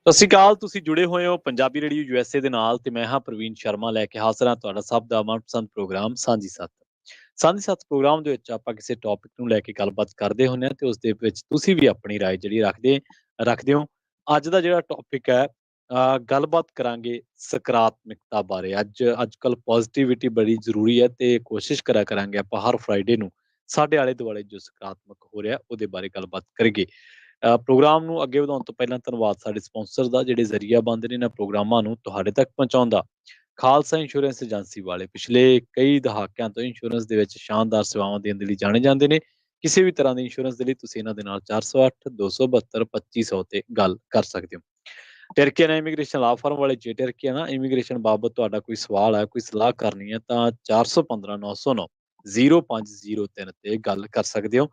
ਸਤਿ ਸ਼੍ਰੀ ਅਕਾਲ। ਤੁਸੀਂ ਜੁੜੇ ਹੋਏ ਹੋ ਪੰਜਾਬੀ ਰੇਡੀਓ ਯੂਐਸਏ ਦੇ ਨਾਲ ਤੇ ਮੈਂ ਹਾਂ ਪ੍ਰਵੀਨ ਸ਼ਰਮਾ ਲੈ ਕੇ ਹਾਜ਼ਰ ਹਾਂ ਤੁਹਾਡਾ ਸਭ ਦਾ ਮਨਪਸੰਦ ਪ੍ਰੋਗਰਾਮ ਸਾਂਝੀ ਸੱਤ। ਸਾਂਝੀ ਸੱਤ ਪ੍ਰੋਗਰਾਮ ਦੇ ਵਿੱਚ ਆਪਾਂ ਕਿਸੇ ਟੌਪਿਕ ਨੂੰ ਲੈ ਕੇ ਗੱਲਬਾਤ ਕਰਦੇ ਹੁੰਦੇ ਹਾਂ ਤੇ ਉਸ ਦੇ ਵਿੱਚ ਤੁਸੀਂ ਵੀ ਆਪਣੀ ਰਾਏ ਜਿਹੜੀ ਰੱਖਦੇ ਹੋ। ਅੱਜ ਦਾ ਜਿਹੜਾ ਟੌਪਿਕ ਹੈ, ਗੱਲਬਾਤ ਕਰਾਂਗੇ ਸਕਾਰਾਤਮਕਤਾ ਬਾਰੇ। ਅੱਜ ਕੱਲ ਪੋਜ਼ਿਟਿਵਿਟੀ ਬੜੀ ਜ਼ਰੂਰੀ ਹੈ ਤੇ ਕੋਸ਼ਿਸ਼ ਕਰਿਆ ਕਰਾਂਗੇ ਆਪਾਂ ਹਰ ਫਰਾਈਡੇ ਨੂੰ ਸਾਡੇ ਆਲੇ ਦੁਆਲੇ ਜੋ ਸਕਾਰਾਤਮਕ ਹੋ ਰਿਹਾ ਉਹਦੇ ਬਾਰੇ ਗੱਲਬਾਤ ਕਰੀਏ। ਪ੍ਰੋਗਰਾਮ ਨੂੰ ਅੱਗੇ ਵਧਾਉਣ ਤੋਂ ਪਹਿਲਾਂ ਧੰਨਵਾਦ ਸਾਡੇ ਸਪਾਂਸਰ ਦਾ, ਜਿਹੜੇ ਜ਼ਰੀਆ ਬਣਦੇ ਨੇ ਇਹਨਾਂ ਪ੍ਰੋਗਰਾਮਾਂ ਨੂੰ ਤੁਹਾਡੇ ਤੱਕ ਪਹੁੰਚਾਉਣ ਦਾ। ਖਾਲਸਾ ਇੰਸ਼ੋਰੈਂਸ ਏਜੰਸੀ ਵਾਲੇ ਪਿਛਲੇ ਕਈ ਦਹਾਕਿਆਂ ਤੋਂ ਇੰਸ਼ੋਰੈਂਸ ਦੇ ਵਿੱਚ ਸ਼ਾਨਦਾਰ ਸੇਵਾਵਾਂ ਦੇਣ ਦੇ ਲਈ ਜਾਣੇ ਜਾਂਦੇ ਨੇ। ਕਿਸੇ ਵੀ ਤਰ੍ਹਾਂ ਦੀ ਇੰਸ਼ੋਰੈਂਸ ਦੇ ਲਈ ਤੁਸੀਂ ਇਹਨਾਂ ਦੇ ਨਾਲ 408 272 2500 ਤੇ ਗੱਲ ਕਰ ਸਕਦੇ ਹੋ। ਟਰਕੀਆਨਾ ਇਮੀਗ੍ਰੇਸ਼ਨ ਲਾ ਫਰਮ ਵਾਲੇ, ਜੇ ਟਰਕੀਆਨਾ ਇਮੀਗ੍ਰੇਸ਼ਨ ਬਾਬਤ ਤੁਹਾਡਾ ਕੋਈ ਸਵਾਲ ਹੈ, ਕੋਈ ਸਲਾਹ ਕਰਨੀ ਹੈ ਤਾਂ 415 909 0503 ਤੇ ਗੱਲ ਕਰ ਸਕਦੇ ਹੋ।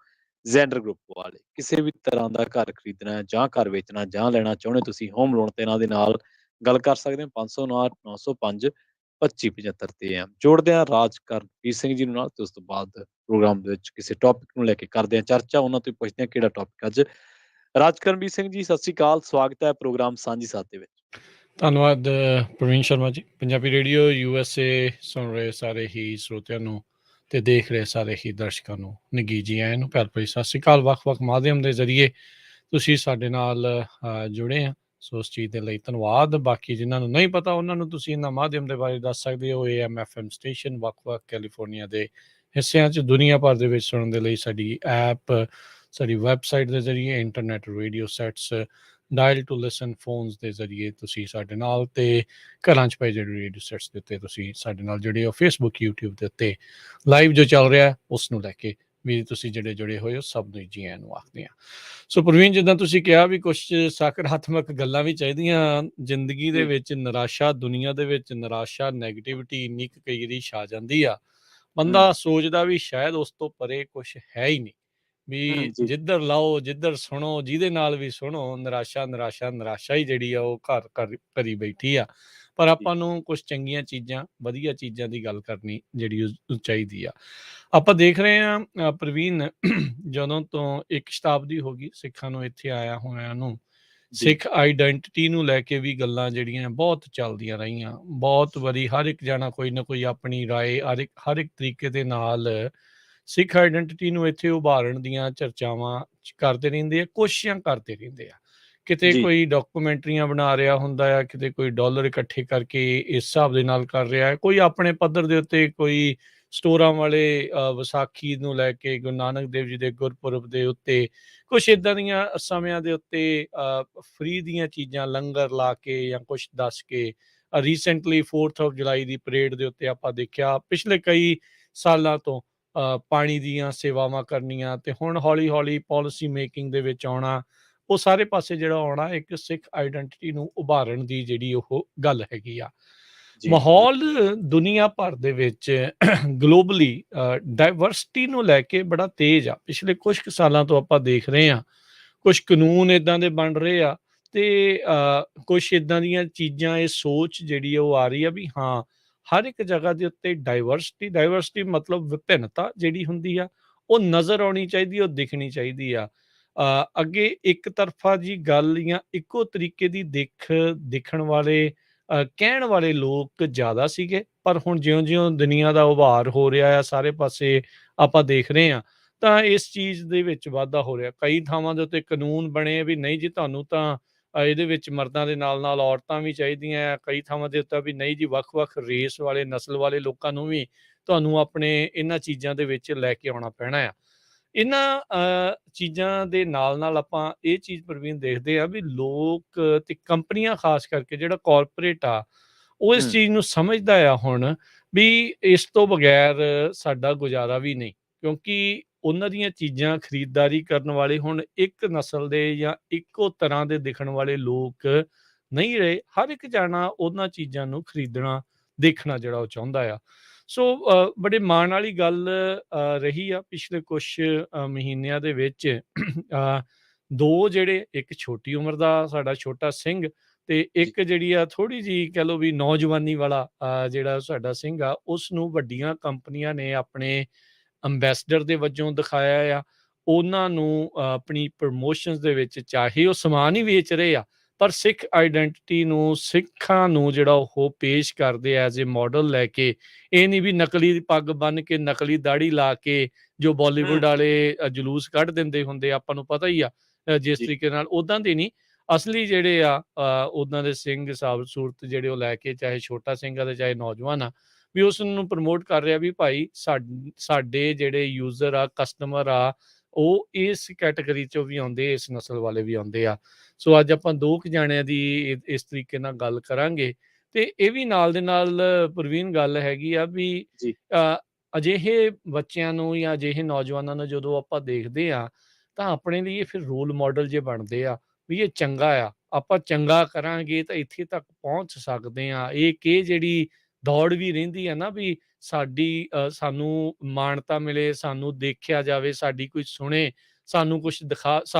ਜ਼ੈਂਡਰ ਗਰੁੱਪ ਵਾਲੇ, ਕਿਸੇ ਵੀ ਤਰ੍ਹਾਂ ਦਾ ਘਰ ਖਰੀਦਣਾ ਹੈ ਜਾਂ ਘਰ ਵੇਚਣਾ ਜਾਂ ਲੈਣਾ ਚਾਹੁੰਦੇ ਤੁਸੀਂ ਹੋਮ ਲੋਨ ਤੇ ਇਹਨਾਂ ਦੇ ਨਾਲ ਗੱਲ ਕਰ ਸਕਦੇ ਹੋ। 559 905 2575 ਤੇ ਜੋੜਦੇ ਹਾਂ ਰਾਜਕਰਨਵੀਰ ਸਿੰਘ ਜੀ ਨੂੰ ਨਾਲ, ਤੇ ਉਸ ਤੋਂ ਬਾਅਦ ਪ੍ਰੋਗਰਾਮ ਦੇ ਵਿੱਚ ਕਿਸੇ ਟੌਪਿਕ ਨੂੰ ਲੈ ਕੇ ਕਰਦੇ ਹਾਂ ਚਰਚਾ। ਉਹਨਾਂ ਤੋਂ ਪੁੱਛਦੇ ਹਾਂ ਕਿਹੜਾ ਟੌਪਿਕ ਅੱਜ। ਰਾਜਕਰਨਵੀਰ ਸਿੰਘ ਜੀ, ਸਤਿ ਸ਼੍ਰੀ ਅਕਾਲ, ਸਵਾਗਤ ਹੈ ਪ੍ਰੋਗਰਾਮ ਸਾਂਝੀ ਸਾਥ ਦੇ ਵਿੱਚ। ਧੰਨਵਾਦ ਪ੍ਰਵੀਨ ਸ਼ਰਮਾ ਜੀ। ਪੰਜਾਬੀ ਰੇਡੀਓ ਯੂਐਸਏ ਸੁਣ ਰਹੇ ਸਾਰੇ ਹੀ ਸਰੋਤਿਆਂ ਨੂੰ ਤੇ ਦੇਖ ਰਹੇ ਸਾਰੇ ਹੀ ਦਰਸ਼ਕਾਂ ਨੂੰ ਨਿੱਘੀ ਜੀ ਆਇਆਂ ਨੂੰ, ਪਿਆਰ ਭਰੀ ਸਤਿ ਸ਼੍ਰੀ ਅਕਾਲ। ਵੱਖ-ਵੱਖ ਮਾਧਿਅਮ ਦੇ ਜ਼ਰੀਏ ਤੁਸੀਂ ਸਾਡੇ ਨਾਲ ਜੁੜੇ ਆ, ਸੋ ਉਸ ਚੀਜ਼ ਦੇ ਲਈ ਧੰਨਵਾਦ। ਬਾਕੀ ਜਿਨ੍ਹਾਂ ਨੂੰ ਨਹੀਂ ਪਤਾ ਉਹਨਾਂ ਨੂੰ ਤੁਸੀਂ ਇਹਨਾਂ ਮਾਧਿਅਮ ਦੇ ਬਾਰੇ ਦੱਸ ਸਕਦੇ ਹੋ। AM/FM ਸਟੇਸ਼ਨ ਵੱਖ-ਵੱਖ ਕੈਲੀਫੋਰਨੀਆ ਦੇ ਹਿੱਸਿਆਂ 'ਚ ਦੁਨੀਆ ਭਰ ਦੇ ਵਿੱਚ ਸੁਣਨ ਦੇ ਲਈ ਸਾਡੀ ਐਪ, ਸਾਡੀ ਵੈਬਸਾਈਟ ਦੇ ਜ਼ਰੀਏ, internet radio sets, dial to listen phones ਦੇ ਜ਼ਰੀਏ ਤੁਸੀਂ ਸਾਡੇ ਨਾਲ, ਤੇ ਘਰਾਂ 'ਚ ਪਏ ਜਿਹੜੇ ਰੇਡੀਓ ਸੈਟਸ ਦੇ ਉੱਤੇ ਤੁਸੀਂ ਸਾਡੇ ਨਾਲ ਜੁੜੇ ਹੋ। ਫੇਸਬੁੱਕ, YouTube ਦੇ ਉੱਤੇ ਲਾਈਵ ਜੋ ਚੱਲ ਰਿਹਾ ਉਸ ਨੂੰ ਲੈ ਕੇ ਵੀ ਤੁਸੀਂ ਜਿਹੜੇ ਜੁੜੇ ਹੋਏ ਹੋ ਸਭ ਨੂੰ ਜੀ ਆਇਆਂ ਨੂੰ ਆਖਦੇ ਹਾਂ। ਸੋ ਪ੍ਰਵੀਨ, ਜਿੱਦਾਂ ਤੁਸੀਂ ਕਿਹਾ ਵੀ ਕੁਛ ਸਕਾਰਾਤਮਕ ਗੱਲਾਂ ਵੀ ਚਾਹੀਦੀਆਂ ਜ਼ਿੰਦਗੀ ਦੇ ਵਿੱਚ। ਨਿਰਾਸ਼ਾ, ਦੁਨੀਆ ਦੇ ਵਿੱਚ ਨਿਰਾਸ਼ਾ, ਨੈਗੇਟਿਵਿਟੀ ਇੰਨੀ ਕੁ ਕਈ ਵਾਰੀ ਛਾ ਜਾਂਦੀ ਆ, ਬੰਦਾ ਸੋਚਦਾ ਵੀ ਸ਼ਾਇਦ ਉਸ ਤੋਂ ਪਰੇ ਕੁਛ ਹੈ ਹੀ ਨਹੀਂ, ਵੀ ਜਿੱਧਰ ਲਾਓ, ਜਿੱਧਰ ਸੁਣੋ, ਜਿਹਦੇ ਨਾਲ ਵੀ ਸੁਣੋ, ਨਿਰਾਸ਼ਾ ਨਿਰਾਸ਼ਾ ਨਿਰਾਸ਼ਾ ਹੀ ਜਿਹੜੀ ਆ ਉਹ ਘਰ ਕਰੀ ਬੈਠੀ ਆ। ਪਰ ਆਪਾਂ ਨੂੰ ਕੁਛ ਚੰਗੀਆਂ ਚੀਜ਼ਾਂ, ਵਧੀਆ ਚੀਜ਼ਾਂ ਦੀ ਗੱਲ ਕਰਨੀ ਜਿਹੜੀ ਉਹ ਚਾਹੀਦੀ ਆ। ਆਪਾਂ ਦੇਖ ਰਹੇ ਹਾਂ ਪ੍ਰਵੀਨ, ਜਦੋਂ ਤੋਂ 1 ਸ਼ਤਾਬਦੀ ਹੋ ਗਈ ਸਿੱਖਾਂ ਨੂੰ ਇੱਥੇ ਆਇਆ ਹੋਇਆਂ ਨੂੰ, ਸਿੱਖ ਆਈਡੈਂਟਿਟੀ ਨੂੰ ਲੈ ਕੇ ਵੀ ਗੱਲਾਂ ਜਿਹੜੀਆਂ ਬਹੁਤ ਚੱਲਦੀਆਂ ਰਹੀਆਂ। ਬਹੁਤ ਵਾਰੀ ਹਰ ਇੱਕ ਜਾਣਾ ਕੋਈ ਨਾ ਕੋਈ ਆਪਣੀ ਰਾਏ ਹਰ ਇੱਕ ਤਰੀਕੇ ਦੇ ਨਾਲ ਸਿੱਖ ਆਈਡੈਂਟਿਟੀ ਨੂੰ ਇੱਥੇ ਉਭਾਰਨ ਦੀਆਂ ਚਰਚਾਵਾਂ ਕਰਦੇ ਰਹਿੰਦੇ ਆ, ਕੋਸ਼ਿਸ਼ਾਂ ਕਰਦੇ ਰਹਿੰਦੇ ਆ। ਕਿਤੇ ਕੋਈ ਡਾਕੂਮੈਂਟਰੀਆਂ ਬਣਾ ਰਿਹਾ ਹੁੰਦਾ ਆ, ਕਿਤੇ ਕੋਈ ਡਾਲਰ ਇਕੱਠੇ ਕਰਕੇ ਇਸ ਹਿਸਾਬ ਦੇ ਨਾਲ ਕਰ ਰਿਹਾ ਹੈ, ਕੋਈ ਆਪਣੇ ਪੱਧਰ ਦੇ ਉੱਤੇ ਕੋਈ ਸਟੋਰਾਂ ਵਾਲੇ ਵਿਸਾਖੀ ਨੂੰ ਲੈ ਕੇ, ਗੁਰੂ ਨਾਨਕ ਦੇਵ ਜੀ ਦੇ ਗੁਰਪੁਰਬ ਦੇ ਉੱਤੇ ਕੁਛ ਇੱਦਾਂ ਦੀਆਂ ਸਮਿਆਂ ਦੇ ਉੱਤੇ ਫ੍ਰੀ ਦੀਆਂ ਚੀਜ਼ਾਂ ਲੰਗਰ ਲਾ ਕੇ ਜਾਂ ਕੁਛ ਦੱਸ ਕੇ। Recently 4th of July the parade ਦੇ ਉੱਤੇ ਆਪਾਂ ਦੇਖਿਆ ਪਿਛਲੇ ਕਈ ਸਾਲਾਂ ਤੋਂ ਪਾਣੀ ਦੀਆਂ ਸੇਵਾਵਾਂ ਕਰਨੀਆਂ, ਤੇ ਹੁਣ ਹੌਲੀ ਹੌਲੀ ਪਾਲਿਸੀ ਮੇਕਿੰਗ ਦੇ ਵਿੱਚ ਆਉਣਾ। ਉਹ ਸਾਰੇ ਪਾਸੇ ਜਿਹੜਾ ਆਉਣਾ ਇੱਕ ਸਿੱਖ ਆਈਡੈਂਟਿਟੀ ਨੂੰ ਉਭਾਰਨ ਦੀ ਜਿਹੜੀ ਉਹ ਗੱਲ ਹੈਗੀ ਆ। ਮਾਹੌਲ ਦੁਨੀਆ ਭਰ ਦੇ ਵਿੱਚ ਗਲੋਬਲੀ ਡਾਇਵਰਸਿਟੀ ਨੂੰ ਲੈ ਕੇ ਬੜਾ ਤੇਜ਼ ਆ। ਪਿਛਲੇ ਕੁਝ ਕੁ ਸਾਲਾਂ ਤੋਂ ਆਪਾਂ ਦੇਖ ਰਹੇ ਹਾਂ ਕੁਛ ਕਾਨੂੰਨ ਇੱਦਾਂ ਦੇ ਬਣ ਰਹੇ ਆ, ਤੇ ਕੁਛ ਇੱਦਾਂ ਦੀਆਂ ਚੀਜ਼ਾਂ, ਇਹ ਸੋਚ ਜਿਹੜੀ ਉਹ ਆ ਰਹੀ ਆ ਵੀ ਹਾਂ ਹਰ ਇੱਕ ਜਗ੍ਹਾ ਦੇ ਉੱਤੇ ਡਾਇਵਰਸਿਟੀ ਮਤਲਬ ਵਿਭਿੰਨਤਾ ਜਿਹੜੀ ਹੁੰਦੀ ਆ ਉਹ ਨਜ਼ਰ ਆਉਣੀ ਚਾਹੀਦੀ, ਉਹ ਦਿਖਣੀ ਚਾਹੀਦੀ ਆ। ਅੱਗੇ ਇੱਕ ਤਰਫਾ ਜੀ ਗੱਲ ਜਾਂ ਇੱਕੋ ਤਰੀਕੇ ਦੀ ਦੇਖਣ ਵਾਲੇ ਕਹਿਣ ਵਾਲੇ ਲੋਕ ਜ਼ਿਆਦਾ ਸੀਗੇ, ਪਰ ਹੁਣ ਜਿਉਂ-ਜਿਉਂ ਦੁਨੀਆ ਦਾ ਉਭਾਰ ਹੋ ਰਿਹਾ ਆ ਸਾਰੇ ਪਾਸੇ ਆਪਾਂ ਦੇਖ ਰਹੇ ਹਾਂ, ਤਾਂ ਇਸ ਚੀਜ਼ ਦੇ ਵਿੱਚ ਵਾਧਾ ਹੋ ਰਿਹਾ। ਕਈ ਥਾਵਾਂ ਦੇ ਉੱਤੇ ਕਾਨੂੰਨ ਬਣੇ ਵੀ ਨਹੀਂ ਜੀ, ਤੁਹਾਨੂੰ ਤਾਂ ਇਹਦੇ ਵਿੱਚ ਮਰਦਾਂ ਦੇ ਨਾਲ ਨਾਲ ਔਰਤਾਂ ਵੀ ਚਾਹੀਦੀਆਂ। ਕਈ ਥਾਵਾਂ ਦੇ ਉੱਤੇ ਵੀ ਨਹੀਂ ਜੀ, ਵੱਖ-ਵੱਖ ਰੇਸ ਵਾਲੇ, ਨਸਲ ਵਾਲੇ ਲੋਕਾਂ ਨੂੰ ਵੀ ਤੁਹਾਨੂੰ ਆਪਣੇ ਇਹਨਾਂ ਚੀਜ਼ਾਂ ਦੇ ਵਿੱਚ ਲੈ ਕੇ ਆਉਣਾ ਪੈਣਾ ਆ। ਇਹਨਾਂ ਚੀਜ਼ਾਂ ਦੇ ਨਾਲ ਨਾਲ ਆਪਾਂ ਇਹ ਚੀਜ਼ ਪ੍ਰਵੀਨ ਦੇਖਦੇ ਆ ਵੀ ਲੋਕ ਤੇ ਕੰਪਨੀਆਂ ਖਾਸ ਕਰਕੇ ਜਿਹੜਾ ਕਾਰਪੋਰੇਟ ਆ ਉਹ ਇਸ ਚੀਜ਼ ਨੂੰ ਸਮਝਦਾ ਆ ਹੁਣ ਵੀ ਇਸ ਤੋਂ ਬਗੈਰ ਸਾਡਾ ਗੁਜ਼ਾਰਾ ਵੀ ਨਹੀਂ, ਕਿਉਂਕਿ ਉਹਨਾਂ ਦੀਆਂ ਚੀਜ਼ਾਂ ਖਰੀਦਦਾਰੀ ਕਰਨ ਵਾਲੇ ਹੁਣ ਇੱਕ ਨਸਲ ਦੇ ਜਾਂ ਇੱਕੋ ਤਰ੍ਹਾਂ ਦੇ ਦਿਖਣ ਵਾਲੇ ਲੋਕ ਨਹੀਂ ਰਹੇ। ਹਰ ਇੱਕ ਜਾਣਾ ਉਹਨਾਂ ਚੀਜ਼ਾਂ ਨੂੰ ਖਰੀਦਣਾ, ਦੇਖਣਾ ਜਿਹੜਾ ਉਹ ਚਾਹੁੰਦਾ ਆ। ਸੋ ਬੜੇ ਮਾਣ ਵਾਲੀ ਗੱਲ ਰਹੀ ਆ ਪਿਛਲੇ ਕੁਛ ਮਹੀਨਿਆਂ ਦੇ ਵਿੱਚ। ਦੋ ਜਿਹੜੇ, ਇੱਕ ਛੋਟੀ ਉਮਰ ਦਾ ਸਾਡਾ ਛੋਟਾ ਸਿੰਘ, ਤੇ ਇੱਕ ਜਿਹੜੀ ਆ ਥੋੜ੍ਹੀ ਜਿਹੀ ਕਹਿ ਲਓ ਵੀ ਨੌਜਵਾਨੀ ਵਾਲਾ ਜਿਹੜਾ ਸਾਡਾ ਸਿੰਘ ਆ, ਉਸ ਨੂੰ ਵੱਡੀਆਂ ਕੰਪਨੀਆਂ ਨੇ ਆਪਣੇ ਅੰਬੈਸਡਰ ਦੇ ਵਜੋਂ ਦਿਖਾਇਆ ਆ। ਉਹਨਾਂ ਨੂੰ ਆਪਣੀ ਪ੍ਰਮੋਸ਼ਨਸ ਦੇ ਵਿੱਚ, ਚਾਹੇ ਉਹ ਸਮਾਨ ਹੀ ਵੇਚ ਰਹੇ ਆ, ਪਰ ਸਿੱਖ ਆਈਡੈਂਟਿਟੀ ਨੂੰ, ਸਿੱਖਾਂ ਨੂੰ ਜਿਹੜਾ ਉਹ ਪੇਸ਼ ਕਰਦੇ ਐਜ਼ ਏ ਮਾਡਲ ਲੈ ਕੇ। ਇਹ ਨਹੀਂ ਵੀ ਨਕਲੀ ਪੱਗ ਬੰਨ੍ਹ ਕੇ, ਨਕਲੀ ਦਾੜੀ ਲਾ ਕੇ ਜੋ ਬਾਲੀਵੁੱਡ ਵਾਲੇ ਜਲੂਸ ਕੱਢ ਦਿੰਦੇ ਹੁੰਦੇ, ਆਪਾਂ ਨੂੰ ਪਤਾ ਹੀ ਆ ਜਿਸ ਜੀ ਤਰੀਕੇ ਨਾਲ। ਉੱਦਾਂ ਦੇ ਨਹੀਂ, ਅਸਲੀ ਜਿਹੜੇ ਆ ਉੱਦਾਂ ਦੇ ਸਿੰਘ ਸਾਬਤ ਸੂਰਤ ਜਿਹੜੇ ਉਹ ਲੈ ਕੇ, ਚਾਹੇ ਛੋਟਾ ਸਿੰਘ ਆ ਤੇ ਚਾਹੇ ਨੌਜਵਾਨ ਆ, ਵੀ ਉਸ ਨੂੰ ਪ੍ਰਮੋਟ ਕਰ ਰਿਹਾ ਵੀ ਭਾਈ ਸਾਡੇ ਜਿਹੜੇ ਯੂਜ਼ਰ ਆ, ਕਸਟਮਰ ਆ, ਉਹ ਇਸ ਕੈਟਾਗਰੀ ਚੋਂ ਵੀ ਆਉਂਦੇ, ਇਸ ਨਸਲ ਵਾਲੇ ਵੀ ਆਉਂਦੇ ਆ। ਸੋ ਅੱਜ ਆਪਾਂ ਦੋ ਕੁ ਜਾਣਿਆਂ ਦੀ ਇਸ ਤਰੀਕੇ ਨਾਲ ਗੱਲ ਕਰਾਂਗੇ। ਤੇ ਇਹ ਵੀ ਨਾਲ ਦੇ ਨਾਲ ਪ੍ਰਵੀਨ ਗੱਲ ਹੈਗੀ ਆ ਵੀ ਜੀ ਅਜਿਹੇ ਬੱਚਿਆਂ ਨੂੰ ਜਾਂ ਅਜਿਹੇ ਨੌਜਵਾਨਾਂ ਨੂੰ ਜਦੋਂ ਆਪਾਂ ਦੇਖਦੇ ਆ, ਤਾਂ ਆਪਣੇ ਲਈ ਇਹ ਫਿਰ ਰੋਲ ਮਾਡਲ ਜੇ ਬਣਦੇ ਆ ਵੀ ਇਹ ਚੰਗਾ ਆ, ਆਪਾਂ ਚੰਗਾ ਕਰਾਂਗੇ ਤਾਂ ਇੱਥੇ ਤੱਕ ਪਹੁੰਚ ਸਕਦੇ ਆ। ਇਹ ਜਿਹੜੀ ਦੌੜ ਵੀ ਰਹਿੰਦੀ ਆ ਨਾ ਵੀ ਸਾਡੀ ਸਾਨੂੰ ਮਾਣਤਾ ਮਿਲੇ, ਸਾਨੂੰ ਦੇਖਿਆ ਜਾਵੇ, ਸਾਡੀ ਕੋਈ ਸੁਣੇ, ਸਾਨੂੰ ਕੁਛ